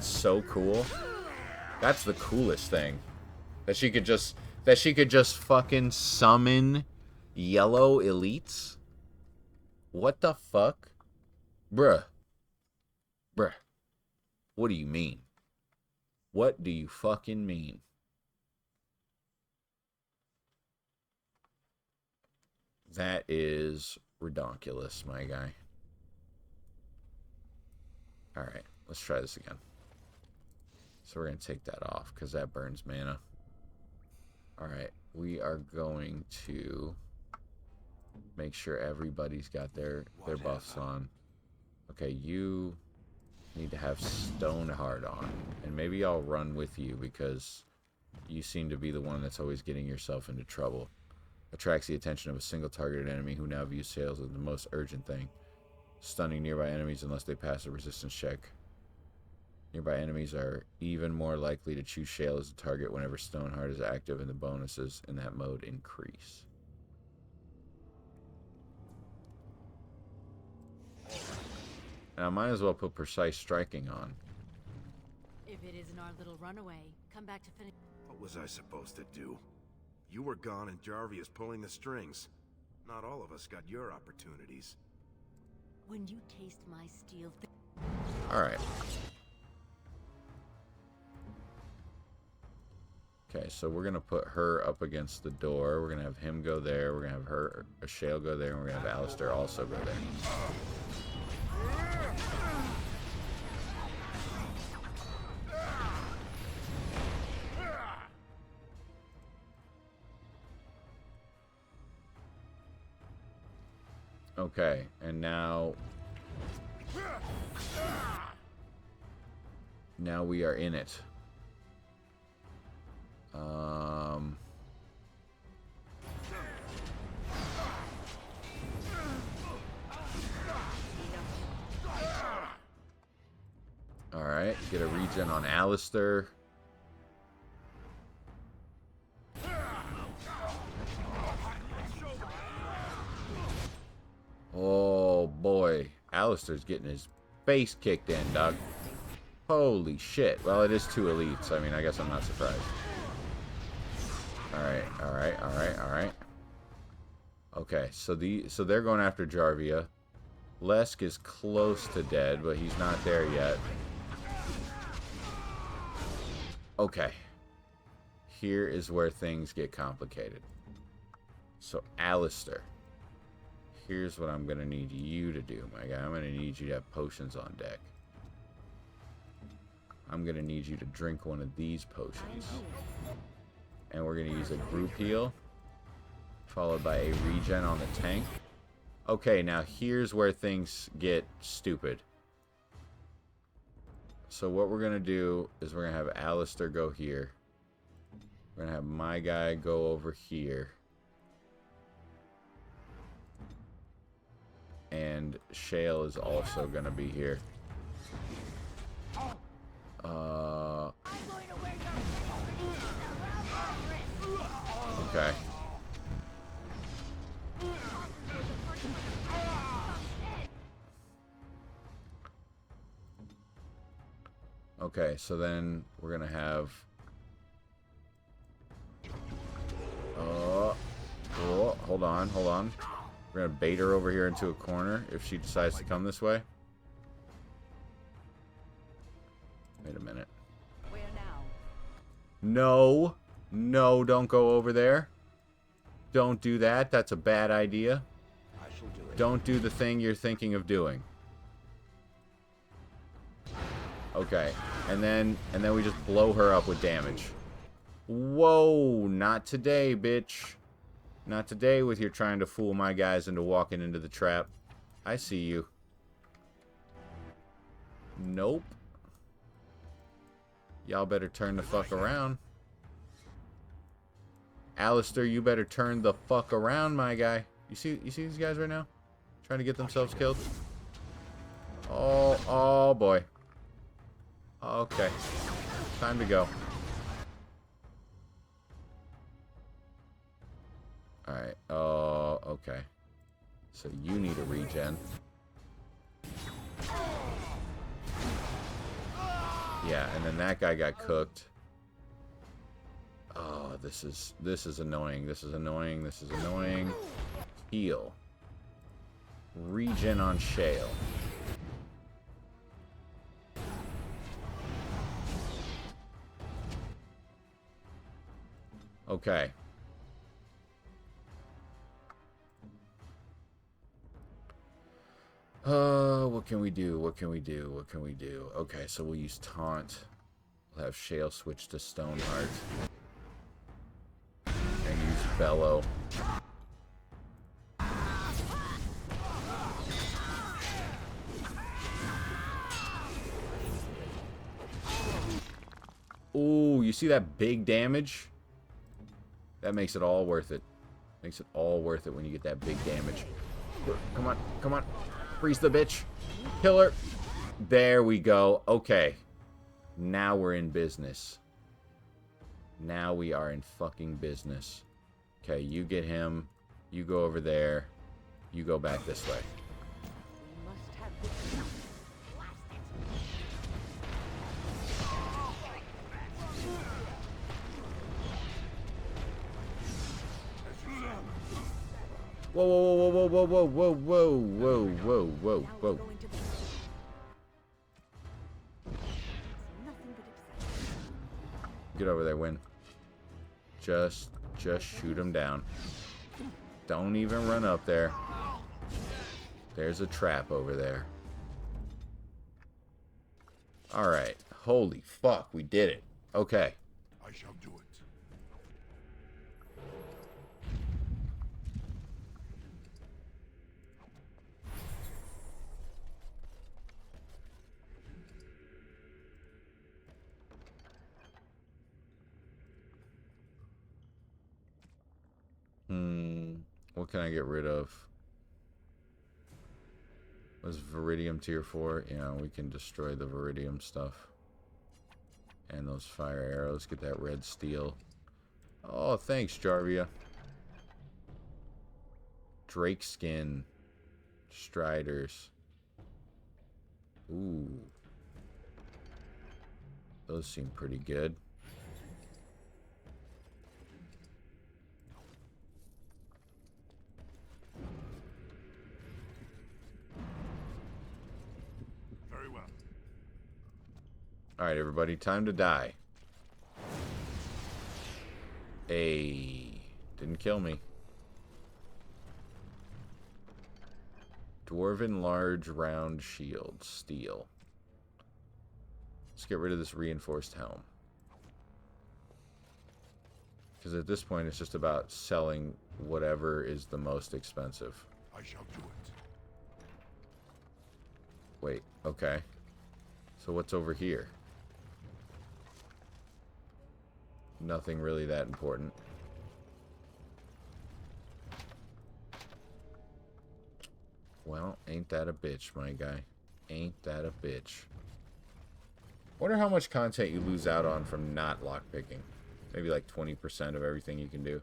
A: so cool. That's the coolest thing. That she could just fucking summon yellow elites? What the fuck? Bruh. What do you mean? What do you fucking mean? That is redonkulous, my guy. Alright, let's try this again. So we're going to take that off because that burns mana. Alright, we are going to make sure everybody's got their buffs on. Okay, you need to have Stoneheart on. And maybe I'll run with you because you seem to be the one that's always getting yourself into trouble. Attracts the attention of a single targeted enemy who now views sales as the most urgent thing. Stunning nearby enemies unless they pass a resistance check. Nearby enemies are even more likely to choose Shale as a target whenever Stoneheart is active, and the bonuses in that mode increase. Now I might as well put Precise Striking on.
R: If it isn't our little runaway, come back to finish.
O: What was I supposed to do? You were gone and Jarvia's pulling the strings. Not all of us got your opportunities.
R: When you taste my steel...
A: Alright. Okay, so we're going to put her up against the door. We're going to have him go there. We're going to have her, Shale go there. And we're going to have Alistair also go there. Okay, and now we are in it. Alright, get a regen on Alistair. Oh boy, Alistair's getting his face kicked in, dog. Holy shit. Well, it is 2 elites. I mean, I guess I'm not surprised. Alright, alright, alright, alright. Okay, so they're going after Jarvia. Lesk is close to dead, but he's not there yet. Okay. Here is where things get complicated. So, Alistair. Here's what I'm going to need you to do, my guy. I'm going to need you to have potions on deck. I'm going to need you to drink one of these potions. And we're going to use a group heal, followed by a regen on the tank. Okay, now here's where things get stupid. So what we're going to do is we're going to have Alistair go here. We're going to have my guy go over here. And Shale is also going to be here. Okay. Okay, so then we're going to have... Oh, hold on, hold on. We're going to bait her over here into a corner if she decides to come this way. Wait a minute.
C: Where now?
A: No. No, don't go over there. Don't do that. That's a bad idea.
P: I shall do it.
A: Don't do the thing you're thinking of doing. Okay. And then we just blow her up with damage. Whoa, not today, bitch. Not today with your trying to fool my guys into walking into the trap. I see you. Nope. Y'all better turn the fuck around. Alistair, you better turn the fuck around, my guy. You see these guys right now? Trying to get themselves killed? Oh boy. Okay. Time to go. Alright. Oh, okay. So you need a regen. Yeah, and then that guy got cooked. Oh, this is annoying. This is annoying. This is annoying. Heal. Regen on Shale. Okay. What can we do? What can we do? What can we do? Okay, so we'll use Taunt. We'll have Shale switch to Stoneheart. And use Bellow. Ooh, you see that big damage? That makes it all worth it. Makes it all worth it when you get that big damage. Come on, come on. Freeze the bitch. Kill her. There we go. Okay. Now we're in business. Now we are in fucking business. Okay, you get him. You go over there. You go back this way. Whoa, whoa, whoa, whoa, whoa, whoa, whoa, whoa, whoa, whoa, whoa. Get over there, Win. Just shoot him down. Don't even run up there. There's a trap over there. Alright. Holy fuck, we did it. Okay.
K: I shall do it.
A: What can I get rid of? Was Viridium tier 4? Yeah, we can destroy the Viridium stuff. And those fire arrows. Get that red steel. Oh, thanks, Jarvia. Drake skin. Striders. Ooh. Those seem pretty good.
K: Very well.
A: Alright, everybody. Time to die. Hey. Didn't kill me. Dwarven large round shield. Steel. Let's get rid of this reinforced helm. Because at this point, it's just about selling whatever is the most expensive.
K: I shall do it.
A: Wait, okay. So what's over here? Nothing really that important. Well, ain't that a bitch, my guy. Ain't that a bitch. Wonder how much content you lose out on from not lockpicking. Maybe like 20% of everything you can do.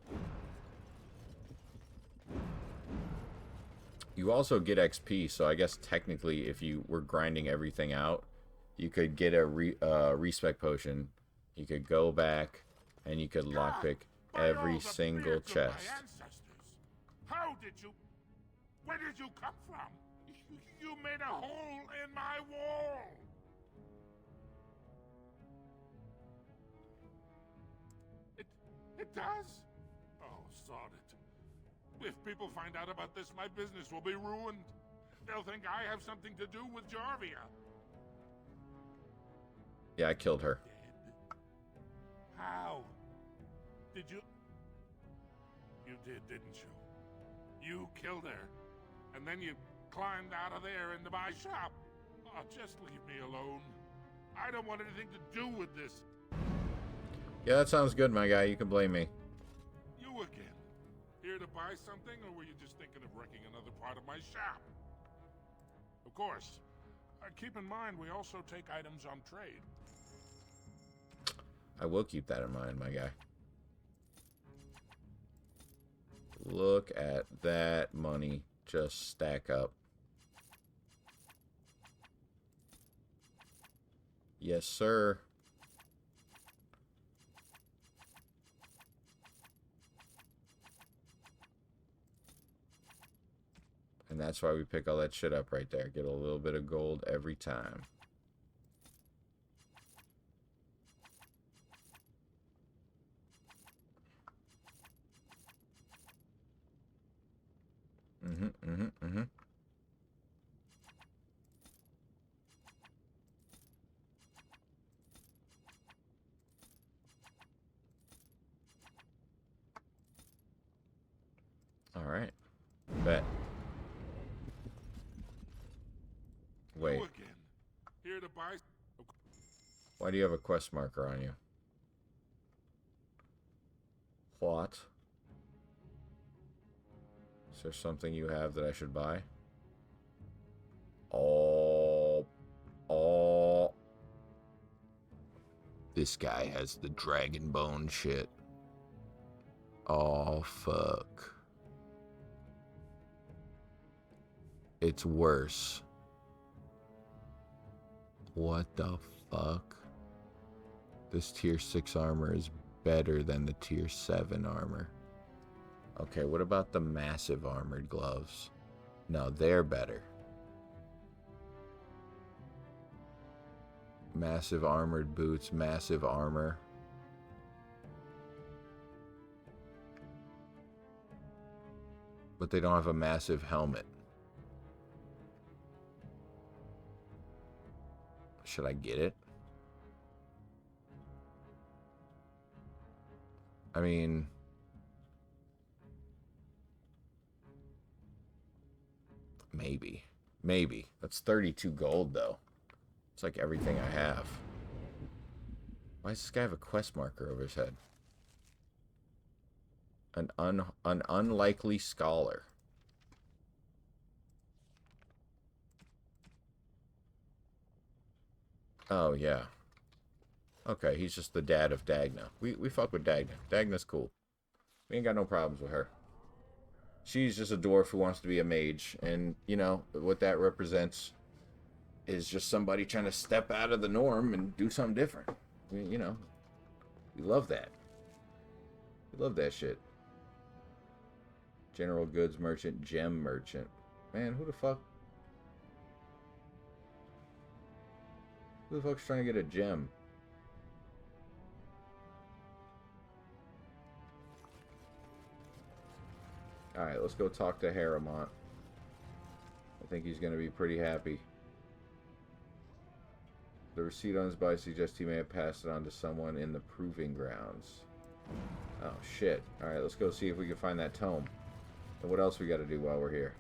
A: You also get XP, so I guess technically if you were grinding everything out, you could get a respec potion. You could go back and you could lockpick every single chest.
I: How did you... Where did you come from? You made a hole in my wall! It does? Oh, sod it. If people find out about this, my business will be ruined. They'll think I have something to do with Jarvia.
A: Yeah, I killed her.
I: How? Did you... You did, didn't you? You killed her. And then you climbed out of there into my shop. Oh, just leave me alone. I don't want anything to do with this.
A: Yeah, that sounds good, my guy. You can blame me.
I: You again. Here to buy something, or were you just thinking of wrecking another part of my shop? Of course. Keep in mind, we also take items on trade.
A: I will keep that in mind, my guy. Look at that money just stack up. Yes, sir. And that's why we pick all that shit up right there. Get a little bit of gold every time. Mm-hmm. Alright. Bet. Wait.
I: You again. Here to buy.
A: Why do you have a quest marker on you? What? Is there something you have that I should buy? Oh. This guy has the dragon bone shit. Oh, fuck. It's worse. What the fuck? This tier 6 armor is better than the tier 7 armor. Okay, what about the massive armored gloves? No, they're better. Massive armored boots, massive armor. But they don't have a massive helmet. Should I get it? I mean... Maybe. Maybe. That's 32 gold, though. It's like everything I have. Why does this guy have a quest marker over his head? An unlikely scholar. Oh, yeah. Okay, he's just the dad of Dagna. We fuck with Dagna. Dagna's cool. We ain't got no problems with her. She's just a dwarf who wants to be a mage. And, you know, what that represents is just somebody trying to step out of the norm and do something different. You know, we love that. We love that shit. General goods merchant, gem merchant. Man, who the fuck? Who the fuck's trying to get a gem? Alright, let's go talk to Haramont. I think he's going to be pretty happy. The receipt on his body suggests he may have passed it on to someone in the proving grounds. Oh, shit. Alright, let's go see if we can find that tome. And what else we got to do while we're here?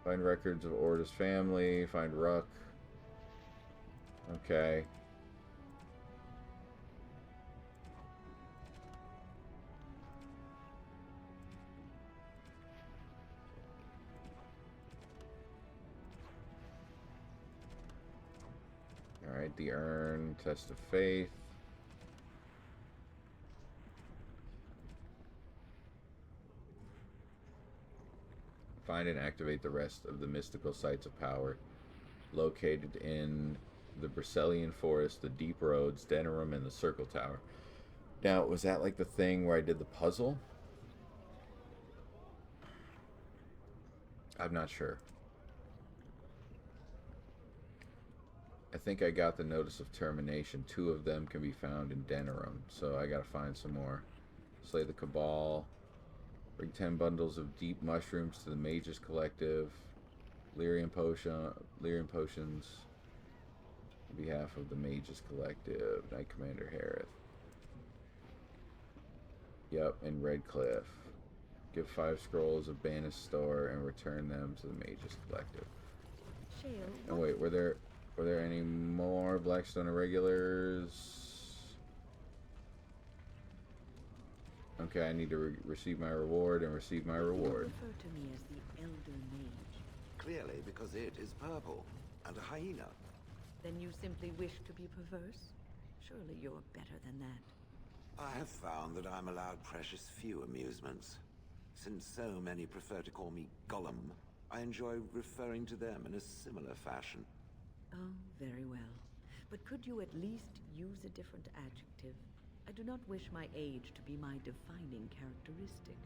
A: Find records of Orda's family. Find Ruck. Okay. Alright, the urn, test of faith. Find and activate the rest of the mystical sites of power located in the Bracelian Forest, the Deep Roads, Denerim, and the Circle Tower. Now, was that like the thing where I did the puzzle? I'm not sure. I think I got the notice of termination. 2 of them can be found in Denerim, so I gotta find some more. Slay the Cabal. Bring 10 bundles of deep mushrooms to the Mages Collective. Lyrium potions. On behalf of the Mages Collective. Knight Commander Harith. Yep, in Redcliffe. Give 5 scrolls of Banis Store and return them to the Mages Collective. And wait, were there any more Blackstone Irregulars? Okay, I need to receive my reward and receive my reward.
E: Refer to me as the Elder Mage.
P: Clearly, because it is purple and a hyena.
E: Then you simply wish to be perverse? Surely you're better than that.
P: I have found that I'm allowed precious few amusements. Since so many prefer to call me Gollum, I enjoy referring to them in a similar fashion.
E: Oh, very well. But could you at least use a different adjective? I do not wish my age to be my defining characteristic.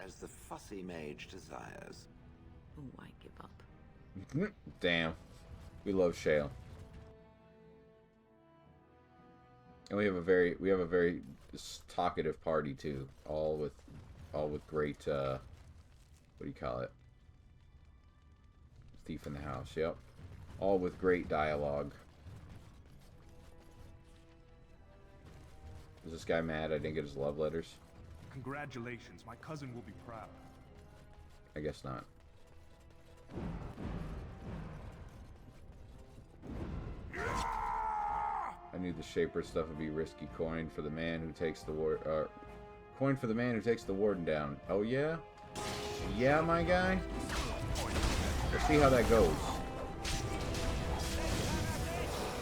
P: As the fussy mage desires.
E: Oh, I give up.
A: Damn. We love Shale. And we have a very talkative party too. All with great what do you call it? Thief in the house, yep. All with great dialogue. Is this guy mad I didn't get his love letters?
N: Congratulations, my cousin will be proud.
A: I guess not. I knew the Shaper stuff would be risky. Coin for the man who takes the coin for the man who takes the warden down. Oh yeah? Yeah, my guy? Let's see how that goes.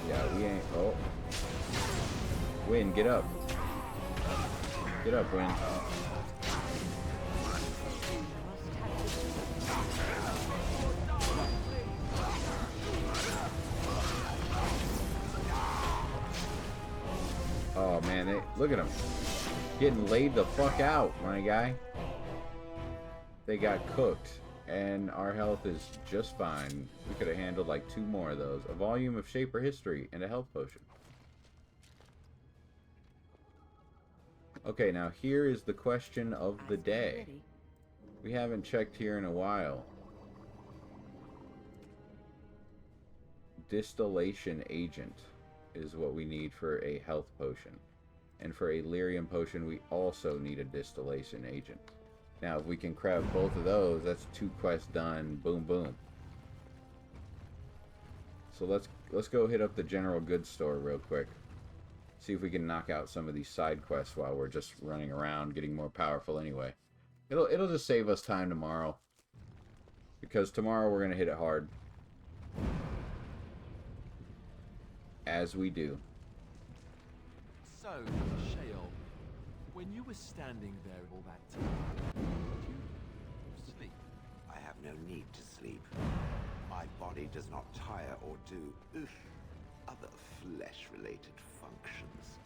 A: Yeah, we ain't... Oh. Win, get up. Get up, Win. Oh, man, look at them. Getting laid the fuck out, my guy. They got cooked. And our health is just fine. We could have handled like 2 more of those. A volume of Shaper history and a health potion. Okay, now here is the question of the day. We haven't checked here in a while. Distillation agent is what we need for a health potion. And for a lyrium potion, we also need a distillation agent. Now, if we can craft both of those, that's 2 quests done. Boom, boom. So let's go hit up the general goods store real quick. See if we can knock out some of these side quests while we're just running around, getting more powerful anyway. It'll just save us time tomorrow. Because tomorrow we're gonna hit it hard. As we do.
B: So, Shale, when you were standing there all that time, did you sleep?
P: I have no need to sleep. My body does not tire or do other flesh-related functions.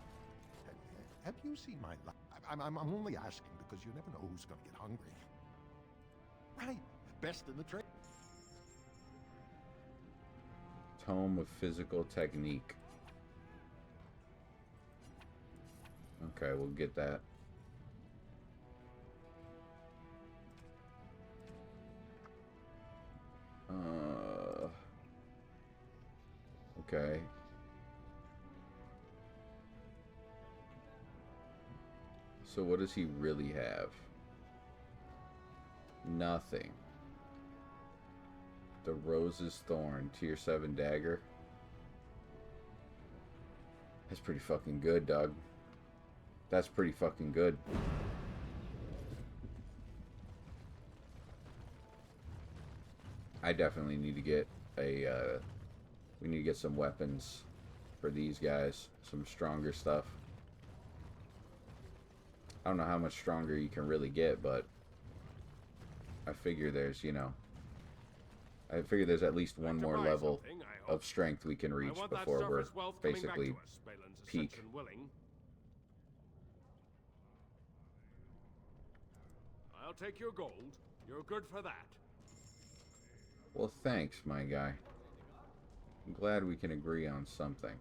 K: Have you seen my life? I'm only asking because you never know who's going to get hungry. Right. Best in the trade.
A: Tome of Physical Technique. Okay, we'll get that. Okay. So what does he really have? Nothing. The Rose's Thorn, tier 7 dagger. That's pretty fucking good, dog. That's pretty fucking good. I definitely need to get a, we need to get some weapons for these guys. Some stronger stuff. I don't know how much stronger you can really get, but I figure there's, you know, I figure there's at least one more level of strength we can reach before we're basically peak.
I: I'll take your gold. You're good for that.
A: Well, thanks, my guy. I'm glad we can agree on something.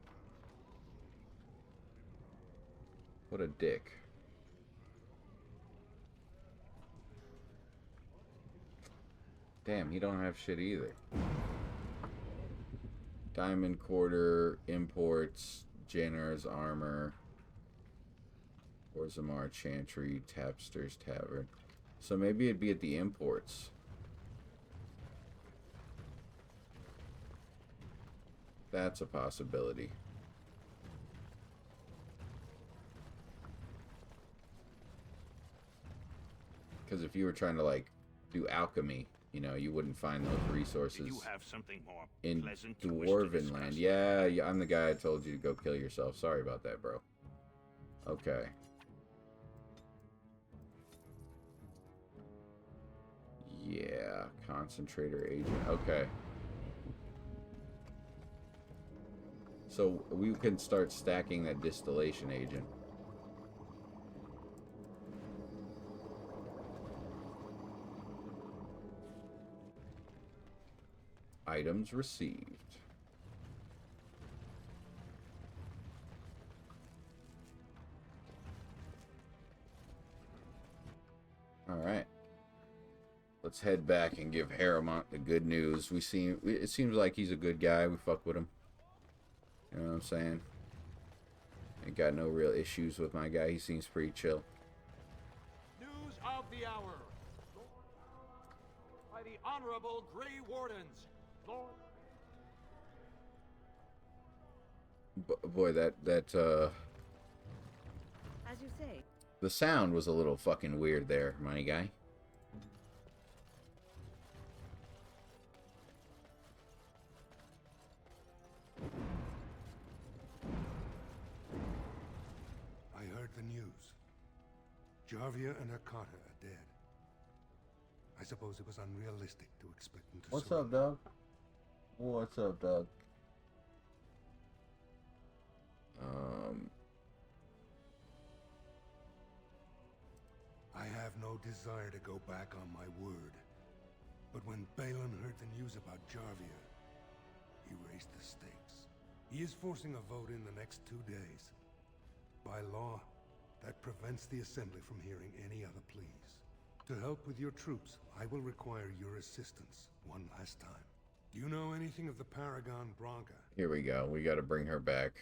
A: What a dick. Damn, he don't have shit either. Diamond Quarter, Imports, Janar's Armor, Orzammar Chantry, Tapster's Tavern. So maybe it'd be at the Imports. That's a possibility. Because if you were trying to, like, do alchemy, you know, you wouldn't find those resources
M: Do you have something more
A: in
M: pleasant you wish to
A: Dwarven land. Yeah, I'm the guy I told you to go kill yourself. Sorry about that, bro. Okay. Yeah, concentrator agent. Okay. So we can start stacking that distillation agent. Items received. All right. Let's head back and give Haramont the good news. It seems like he's a good guy. We fuck with him. You know what I'm saying? Ain't got no real issues with my guy. He seems pretty chill.
I: of the hour. By the Honorable Grey Wardens. Lord.
A: Boy, that
E: As you say.
A: the sound was a little fucking weird there, my guy.
U: I heard the news. Jarvia and her Carter are dead. I suppose it was unrealistic to expect them to
A: What's
U: surrender.
A: up, Doug? What's up, Doug?
U: I have no desire to go back on my word. But when Balin heard the news about Jarvia, he raised the stakes. He is forcing a vote in the next 2 days. By law, that prevents the Assembly from hearing any other pleas. To help with your troops, I will require your assistance one last time. Do you know anything of the Paragon Branca?
A: Here we go. We got to bring her back.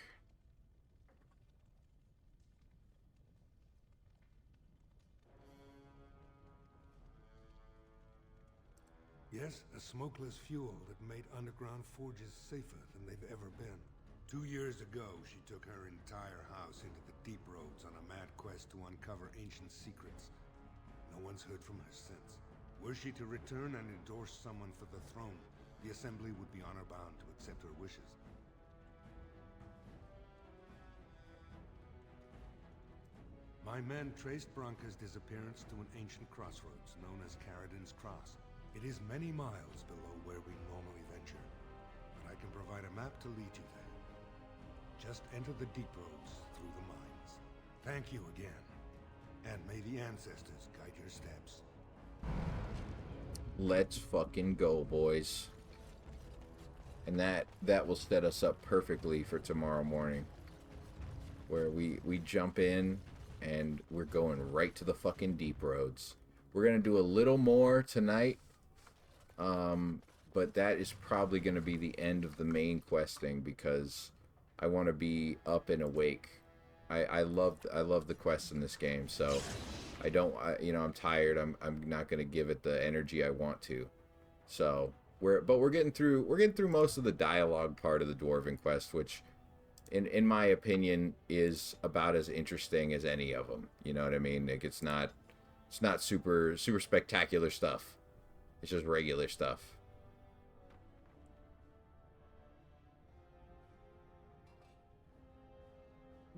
U: Yes, a smokeless fuel that made underground forges safer than they've ever been. 2 years ago, she took her entire house into the deep roads on a mad quest to uncover ancient secrets. No one's heard from her since. Were she to return and endorse someone for the throne, the Assembly would be honor-bound to accept her wishes. My men traced Branca's disappearance to an ancient crossroads known as Caradin's Cross. It is many miles below where we normally venture, but I can provide a map to lead you there. Just enter the deep roads through the mines. Thank you again, and may the ancestors guide your steps.
A: Let's fucking go, boys. And that will set us up perfectly for tomorrow morning, where we jump in and we're going right to the fucking deep roads. We're gonna do a little more tonight, but that is probably gonna be the end of the main questing because I want to be up and awake. I love the quests in this game, so I'm tired. I'm not gonna give it the energy I want to. So we're getting through most of the dialogue part of the Dwarven quest, which in my opinion is about as interesting as any of them. You know what I mean? Like it's not super spectacular stuff. It's just regular stuff.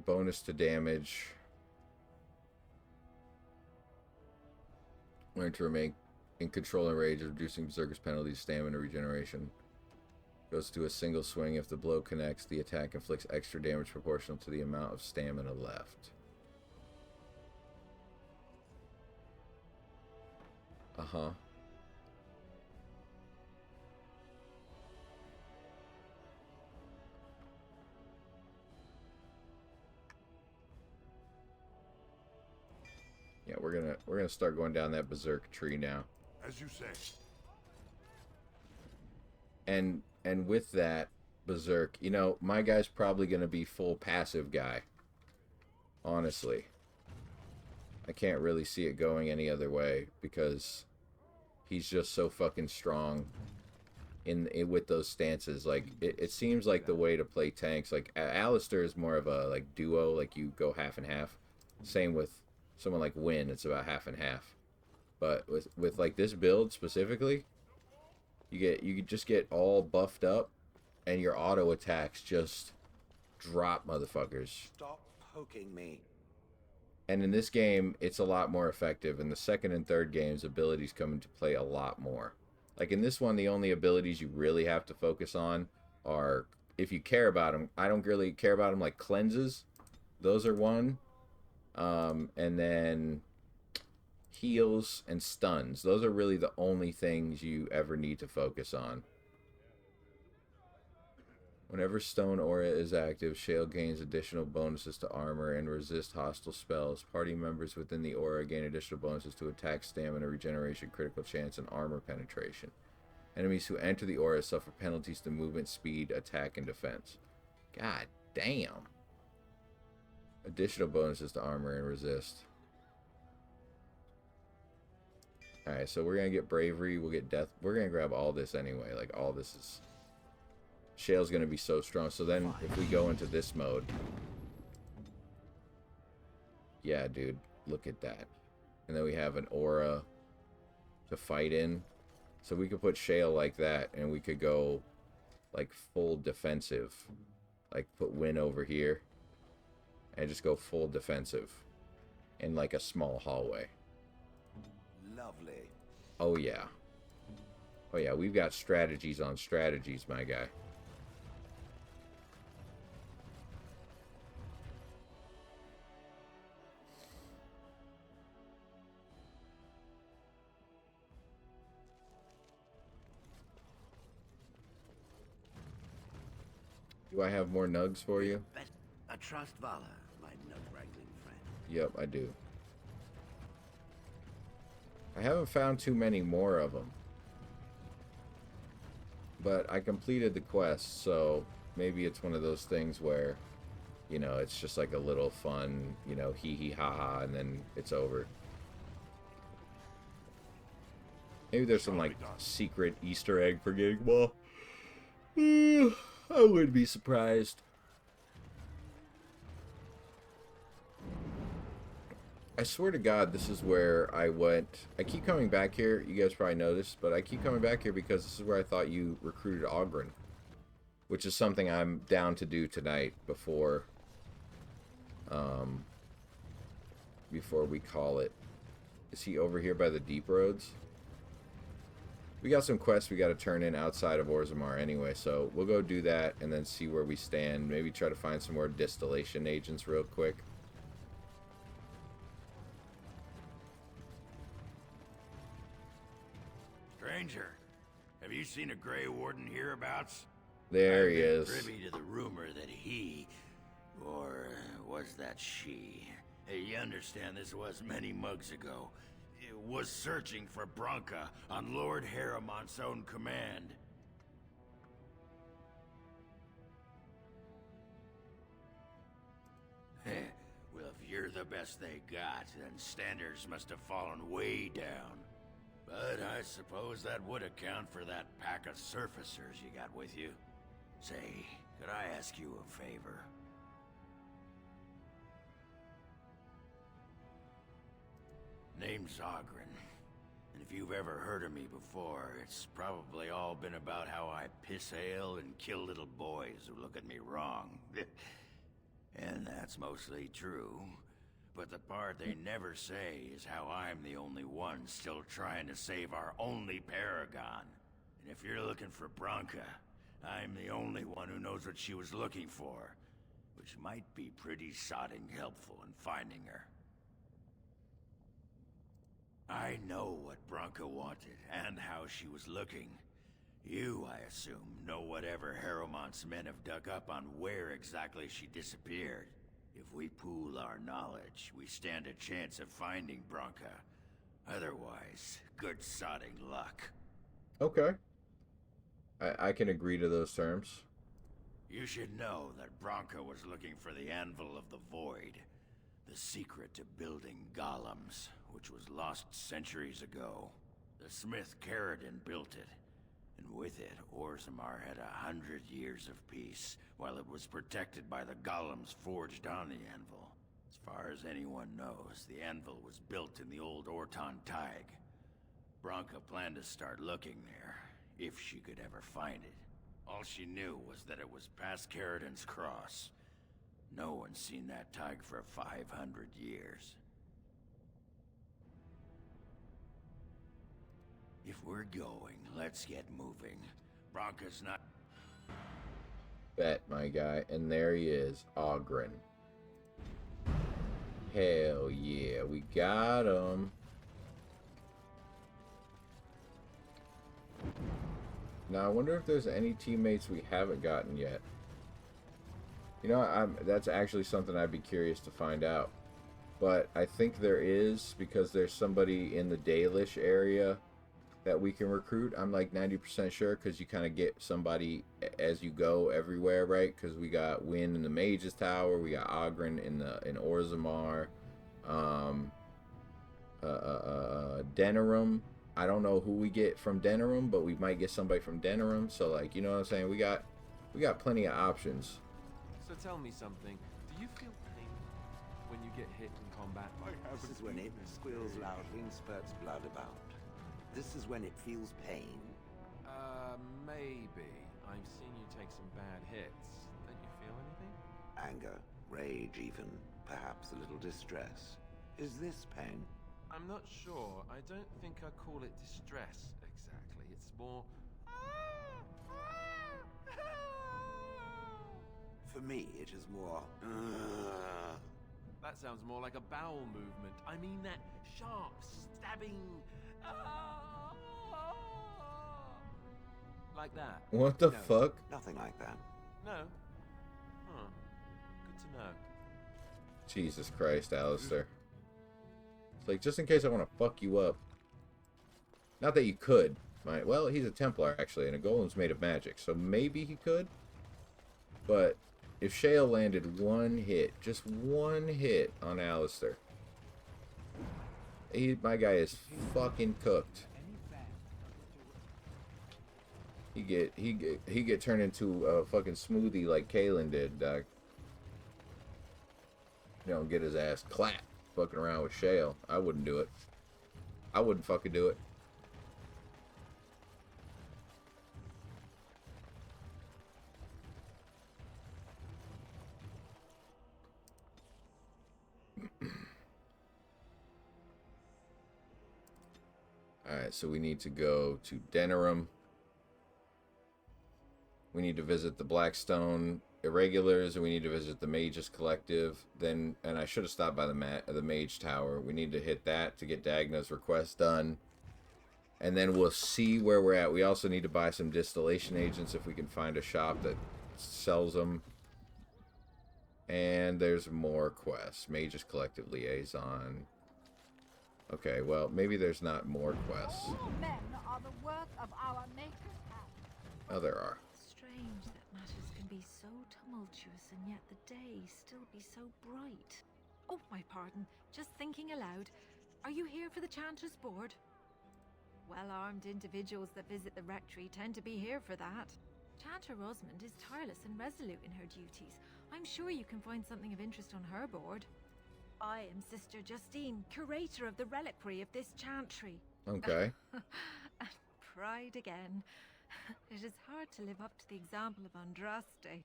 A: Bonus to damage. Learn to remain in control and rage, reducing Berserker's penalties, stamina regeneration. Goes to a single swing. If the blow connects, the attack inflicts extra damage proportional to the amount of stamina left. Uh-huh. Yeah, we're gonna start going down that berserk tree now.
K: As you say.
A: And with that berserk, you know, my guy's probably gonna be full passive guy. Honestly, I can't really see it going any other way because he's just so fucking strong in with those stances. Like it seems like the way to play tanks. Like Alistair is more of a like duo, like you go half and half. Same with someone like Wynn, it's about half and half. But with like this build specifically, you just get all buffed up, and your auto attacks just drop motherfuckers.
P: Stop poking me.
A: And in this game, it's a lot more effective. In the second and third games, abilities come into play a lot more. Like in this one, the only abilities you really have to focus on are, if you care about them, I don't really care about them, like cleanses. Those are one. And then heals and stuns. Those are really the only things you ever need to focus on. Whenever Stone Aura is active, Shale gains additional bonuses to armor and resist hostile spells. Party members within the aura gain additional bonuses to attack, stamina, regeneration, critical chance, and armor penetration. Enemies who enter the aura suffer penalties to movement, speed, attack, and defense. God damn. Additional bonuses to armor and resist. Alright, so we're gonna get bravery, we'll get death. We're gonna grab all this anyway. Like, all this is... Shale's gonna be so strong. So then, if we go into this mode... Yeah, dude. Look at that. And then we have an aura to fight in. So we could put Shale like that, and we could go, like, full defensive. Like, put Win over here. And just go full defensive. In, like, a small hallway.
P: Lovely.
A: Oh, yeah. Oh, yeah, we've got strategies on strategies, my guy. Do I have more nugs for you?
G: I trust Vala, my nut-wrangling friend.
A: Yep, I do. I haven't found too many more of them. But I completed the quest, so maybe it's one of those things where, you know, it's just like a little fun, you know, hee hee ha ha, and then it's over. Maybe there's some, like, secret Easter egg for getting well. I wouldn't be surprised. I swear to God, this is where I went. I keep coming back here. You guys probably know this, but I keep coming back here because this is where I thought you recruited Ogren. Which is something I'm down to do tonight before we call it. Is he over here by the deep roads? We got some quests we got to turn in outside of Orzammar anyway, so we'll go do that and then see where we stand. Maybe try to find some more distillation agents real quick.
L: Stranger, have you seen a Grey Warden hereabouts?
A: There he
L: I've been
A: is.
L: privy to the rumor that he, or was that she? Hey, you understand this was many mugs ago. Was searching for Branka on Lord Harrimon's own command. Well, if you're the best they got, then standards must have fallen way down. But I suppose that would account for that pack of surfacers you got with you. Say, could I ask you a favor? Name's Ogren, and if you've ever heard of me before, it's probably all been about how I piss ale and kill little boys who look at me wrong. And that's mostly true. But the part they never say is how I'm the only one still trying to save our only paragon. And if you're looking for Branka, I'm the only one who knows what she was looking for, which might be pretty sodding helpful in finding her. I know what Branka wanted, and how she was looking. You, I assume, know whatever Harrimon's men have dug up on where exactly she disappeared. If we pool our knowledge, we stand a chance of finding Branka. Otherwise, good sodding luck.
A: Okay. I can agree to those terms.
L: You should know that Branka was looking for the Anvil of the Void, the secret to building golems, which was lost centuries ago. The smith Caradon built it, and with it, Orzammar had 100 years of peace, while it was protected by the golems forged on the anvil. As far as anyone knows, the anvil was built in the old Orton Tig. Branka planned to start looking there, if she could ever find it. All she knew was that it was past Caradon's cross. No one's seen that Tig for 500 years. If we're going, let's get moving. Branka's not...
A: Bet, my guy. And there he is, Ogren. Hell yeah, we got him. Now, I wonder if there's any teammates we haven't gotten yet. You know, that's actually something I'd be curious to find out. But I think there is, because there's somebody in the Dalish area that we can recruit. I'm like 90% sure, because you kind of get somebody as you go everywhere, right? Because we got Wynn in the Mage's Tower, we got Ogren in Orzammar, Denerim I don't know who we get from Denerim, but we might get somebody from Denerim. So like, you know what I'm saying? We got plenty of options.
B: So tell me something. Do you feel pain when you get hit in combat?
P: This is when it squeals loudly and spurts blood about. This is when it feels pain.
B: Maybe. I've seen you take some bad hits. Don't you feel anything?
P: Anger, rage even, perhaps a little distress. Is this pain?
B: I'm not sure. I don't think I call it distress exactly. It's more...
P: For me, it is more...
B: That sounds more like a bowel movement. I mean that sharp, stabbing... Like that.
A: What the
P: No,
A: fuck?
P: Nothing like that.
B: No? Huh. Good to know.
A: Jesus Christ, Alistair. It's like, just in case I want to fuck you up. Not that you could. Right? Well, he's a Templar, actually, and a golem's made of magic, so maybe he could. But if Shale landed one hit, just one hit on Alistair, my guy is fucking cooked. He get turned into a fucking smoothie like Kalen did, Doc. You know, get his ass clapped fucking around with Shale. I wouldn't do it. I wouldn't fucking do it. Alright, so we need to go to Denerim. We need to visit the Blackstone Irregulars, and we need to visit the Mages Collective. Then, and I should have stopped by the Mage Tower. We need to hit that to get Dagna's request done. And then we'll see where we're at. We also need to buy some distillation agents if we can find a shop that sells them. And there's more quests. Mages Collective Liaison. Okay, well, maybe there's not more quests.
Q: All men are the work of our maker's hand.
A: Oh, there are.
C: Strange that matters can be so tumultuous and yet the day still be so bright. Oh, my pardon. Just thinking aloud. Are you here for the Chanter's Board? Well-armed individuals that visit the rectory tend to be here for that. Chanter Rosamond is tireless and resolute in her duties. I'm sure you can find something of interest on her board. I am Sister Justine, curator of the reliquary of this chantry.
A: Okay.
C: And pride again. It is hard to live up to the example of Andraste.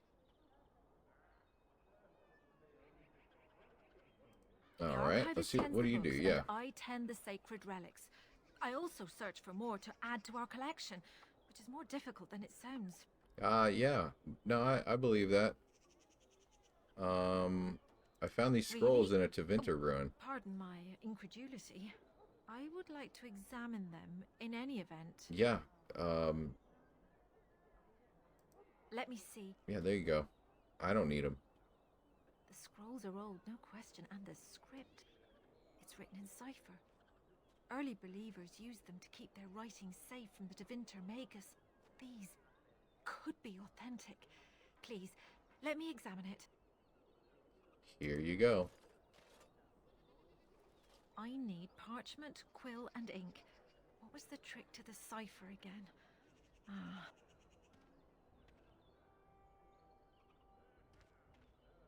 A: Alright, let's see. What do you do? Yeah.
C: I tend the sacred relics. I also search for more to add to our collection, which is more difficult than it sounds.
A: Yeah. No, I believe that. I found these scrolls in a Tevinter ruin.
C: Pardon my incredulity. I would like to examine them in any event.
A: Yeah.
C: Let me see.
A: Yeah, there you go. I don't need them.
C: The scrolls are old, no question, and the script. It's written in cipher. Early believers used them to keep their writings safe from the Tevinter Magus. These could be authentic. Please, let me examine it.
A: Here you go.
C: I need parchment, quill, and ink. What was the trick to the cipher again?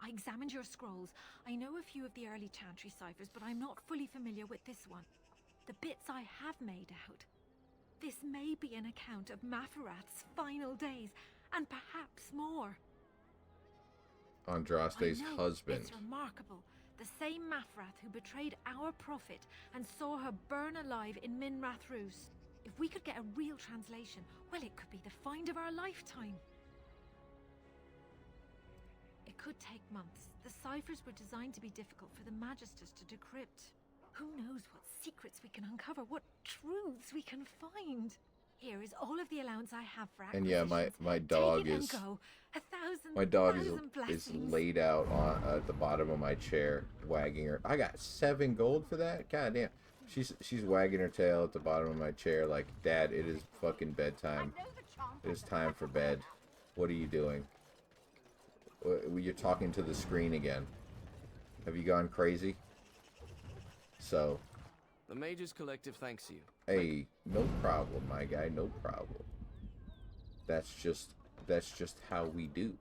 C: I examined your scrolls. I know a few of the early chantry ciphers, but I'm not fully familiar with this one. The bits I have made out. This may be an account of Mapharath's final days, and perhaps more.
A: Andraste's husband.
C: It's remarkable. The same Maphrath who betrayed our prophet and saw her burn alive in Minrath Rus. If we could get a real translation, well, it could be the find of our lifetime. It could take months. The ciphers were designed to be difficult for the Magisters to decrypt. Who knows what secrets we can uncover, what truths we can find. Here is all of the allowance I have for acquisitions.
A: And yeah, my dog is laid out at the bottom of my chair, wagging her. I got 7 gold for that. God damn. She's wagging her tail at the bottom of my chair like, Dad, it is fucking bedtime. It is time for bed. What are you doing? You're talking to the screen again. Have you gone crazy? So,
V: The Mages Collective thanks you.
A: Hey, no problem, my guy, no problem. That's just how we do.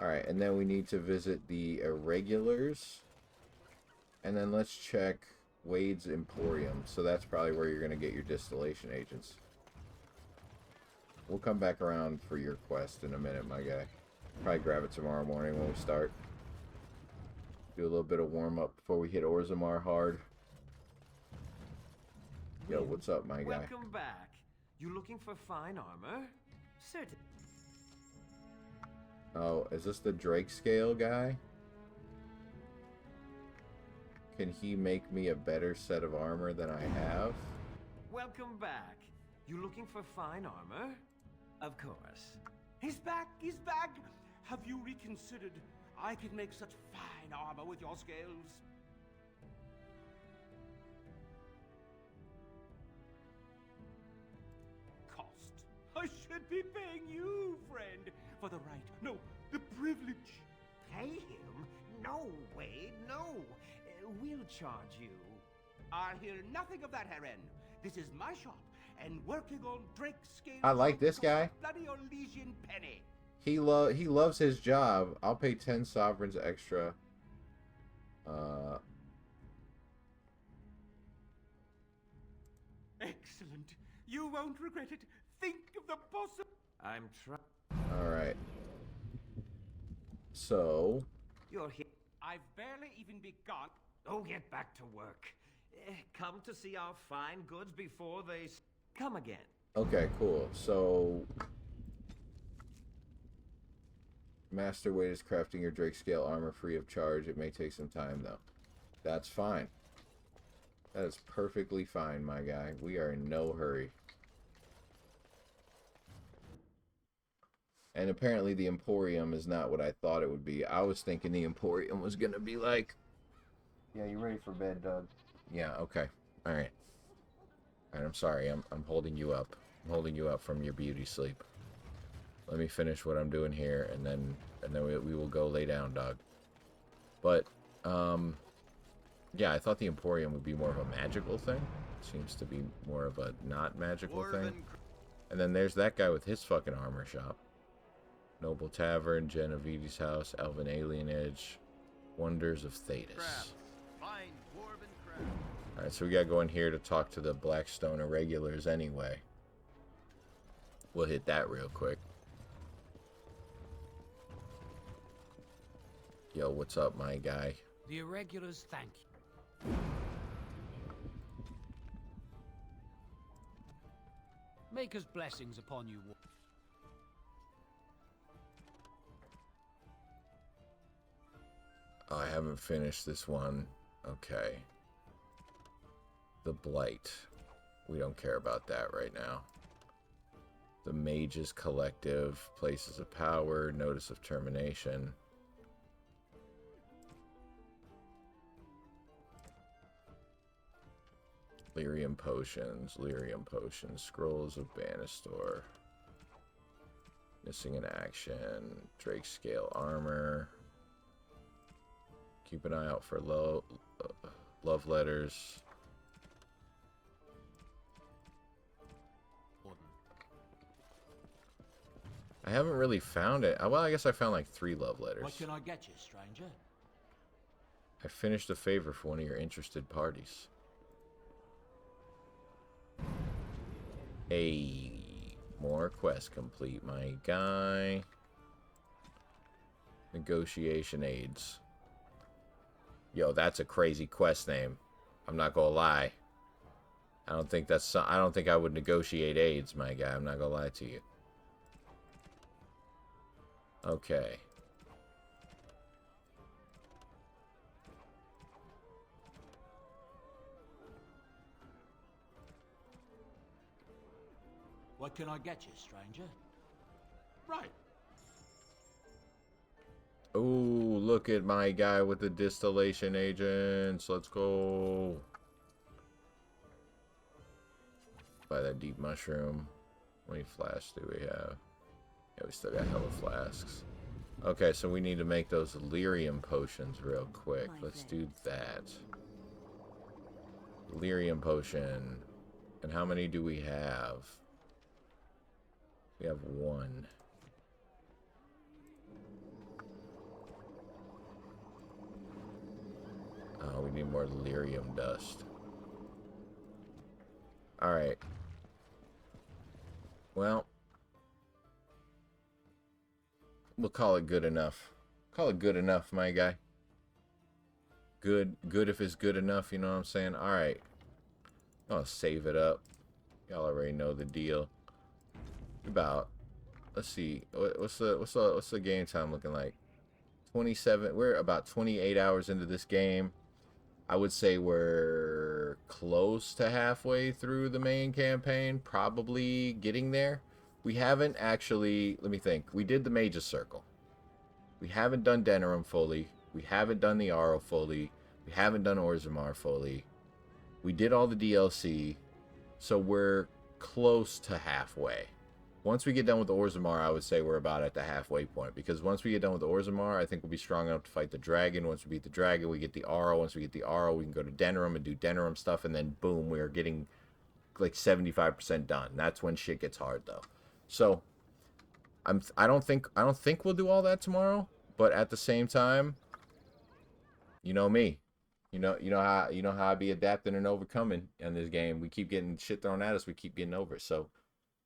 A: Alright, and then we need to visit the Irregulars. And then let's check Wade's Emporium. So that's probably where you're going to get your distillation agents. We'll come back around for your quest in a minute, my guy. Probably grab it tomorrow morning when we start. Do a little bit of warm-up before we hit Orzammar hard. Yo, what's up, my guy?
S: Welcome back. You looking for fine armor? Certain.
A: Oh, is this the Drake scale guy? Can he make me a better set of armor than I have?
S: Welcome back. You looking for fine armor? Of course.
I: He's back! He's back! Have you reconsidered? I can make such fine armor with your scales. Cost. I should be paying you, friend, for the right, no, the privilege.
S: Pay him? No, Wade, no. We'll charge you.
I: I'll hear nothing of that, Herren. This is my shop, and working on Drake scales.
A: I like this guy.
I: Bloody Orlesian penny.
A: He loves his job. I'll pay 10 sovereigns extra.
I: Excellent. You won't regret it. Think of the possible.
S: I'm trying.
A: All right. So.
S: You're here. I've barely even begun. Oh, get back to work. Come to see our fine goods before they come again.
A: Okay, cool. So. Master Wade is crafting your Drake scale armor free of charge. It may take some time, though. That's fine. That is perfectly fine, my guy. We are in no hurry. And apparently the Emporium is not what I thought it would be. I was thinking the Emporium was going to be like... Yeah, you ready for bed, Doug? Yeah, okay. Alright. Alright, I'm sorry. I'm holding you up. I'm holding you up from your beauty sleep. Let me finish what I'm doing here, and then we will go lay down, dog. But, yeah, I thought the Emporium would be more of a magical thing. Seems to be more of a not magical thing. And then there's that guy with his fucking armor shop. Noble Tavern, Genovese's House, Elven Alienage, Wonders of Thetis. Alright, so we gotta go in here to talk to the Blackstone Irregulars anyway. We'll hit that real quick. Yo, what's up, my guy?
T: The Irregulars thank you. Maker's blessings upon you.
A: Oh, I haven't finished this one. Okay. The Blight. We don't care about that right now. The Mages Collective. Places of Power. Notice of Termination. Lyrium Potions. Scrolls of Banastor. Missing in Action. Drake Scale Armor. Keep an eye out for love letters. I haven't really found it. Well, I guess I found like 3 love letters.
T: What can I get you, stranger?
A: I finished a favor for one of your interested parties. More quest complete, my guy. Negotiation aids. Yo, that's a crazy quest name. I'm not gonna lie. I don't think I would negotiate aids, my guy. I'm not gonna lie to you. Okay.
T: What can I get you, stranger?
I: Right.
A: Ooh, look at my guy with the distillation agents. Let's go. Buy that deep mushroom. How many flasks do we have? Yeah, we still got hella flasks. Okay, so we need to make those lyrium potions real quick. Let's do that.
E: My friend. What can I get you, stranger? Right.
A: Ooh, look at my guy with the distillation agents. Let's go. Buy that deep mushroom. How many flasks do we have? Yeah, we still got hella flasks. Okay, so we need to make those lyrium potions real quick. Let's do that. Lyrium potion. And how many do we have? We have 1. Oh, we need more lyrium dust. Alright. Well, we'll call it good enough. Call it good enough, my guy. Good if it's good enough, you know what I'm saying? Alright. I'll save it up. Y'all already know the deal. About, let's see, what's the game time looking like? 27. We're about 28 hours into this game. I would say we're close to halfway through the main campaign, probably getting there. We haven't actually, let me think. We did the Mage's Circle. We haven't done Denerim fully. We haven't done the Arrow fully. We haven't done Orzammar fully. We did all the DLC, so we're close to halfway. Once we get done with the Orzammar, I would say we're about at the halfway point. Because once we get done with the Orzammar, I think we'll be strong enough to fight the dragon. Once we beat the dragon, we get the Arrow. Once we get the Arrow, we can go to Denerim and do Denerim stuff. And then, boom, we're getting like 75% done. That's when shit gets hard, though. So, I don't think we'll do all that tomorrow. But at the same time, you know me. You know how I be adapting and overcoming in this game. We keep getting shit thrown at us. We keep getting over it. So,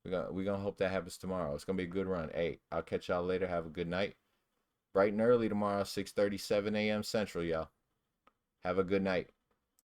A: we're gonna hope that happens tomorrow. It's gonna be a good run. Hey, I'll catch y'all later. Have a good night. Bright and early tomorrow, 6:37 a.m. Central, y'all. Have a good night.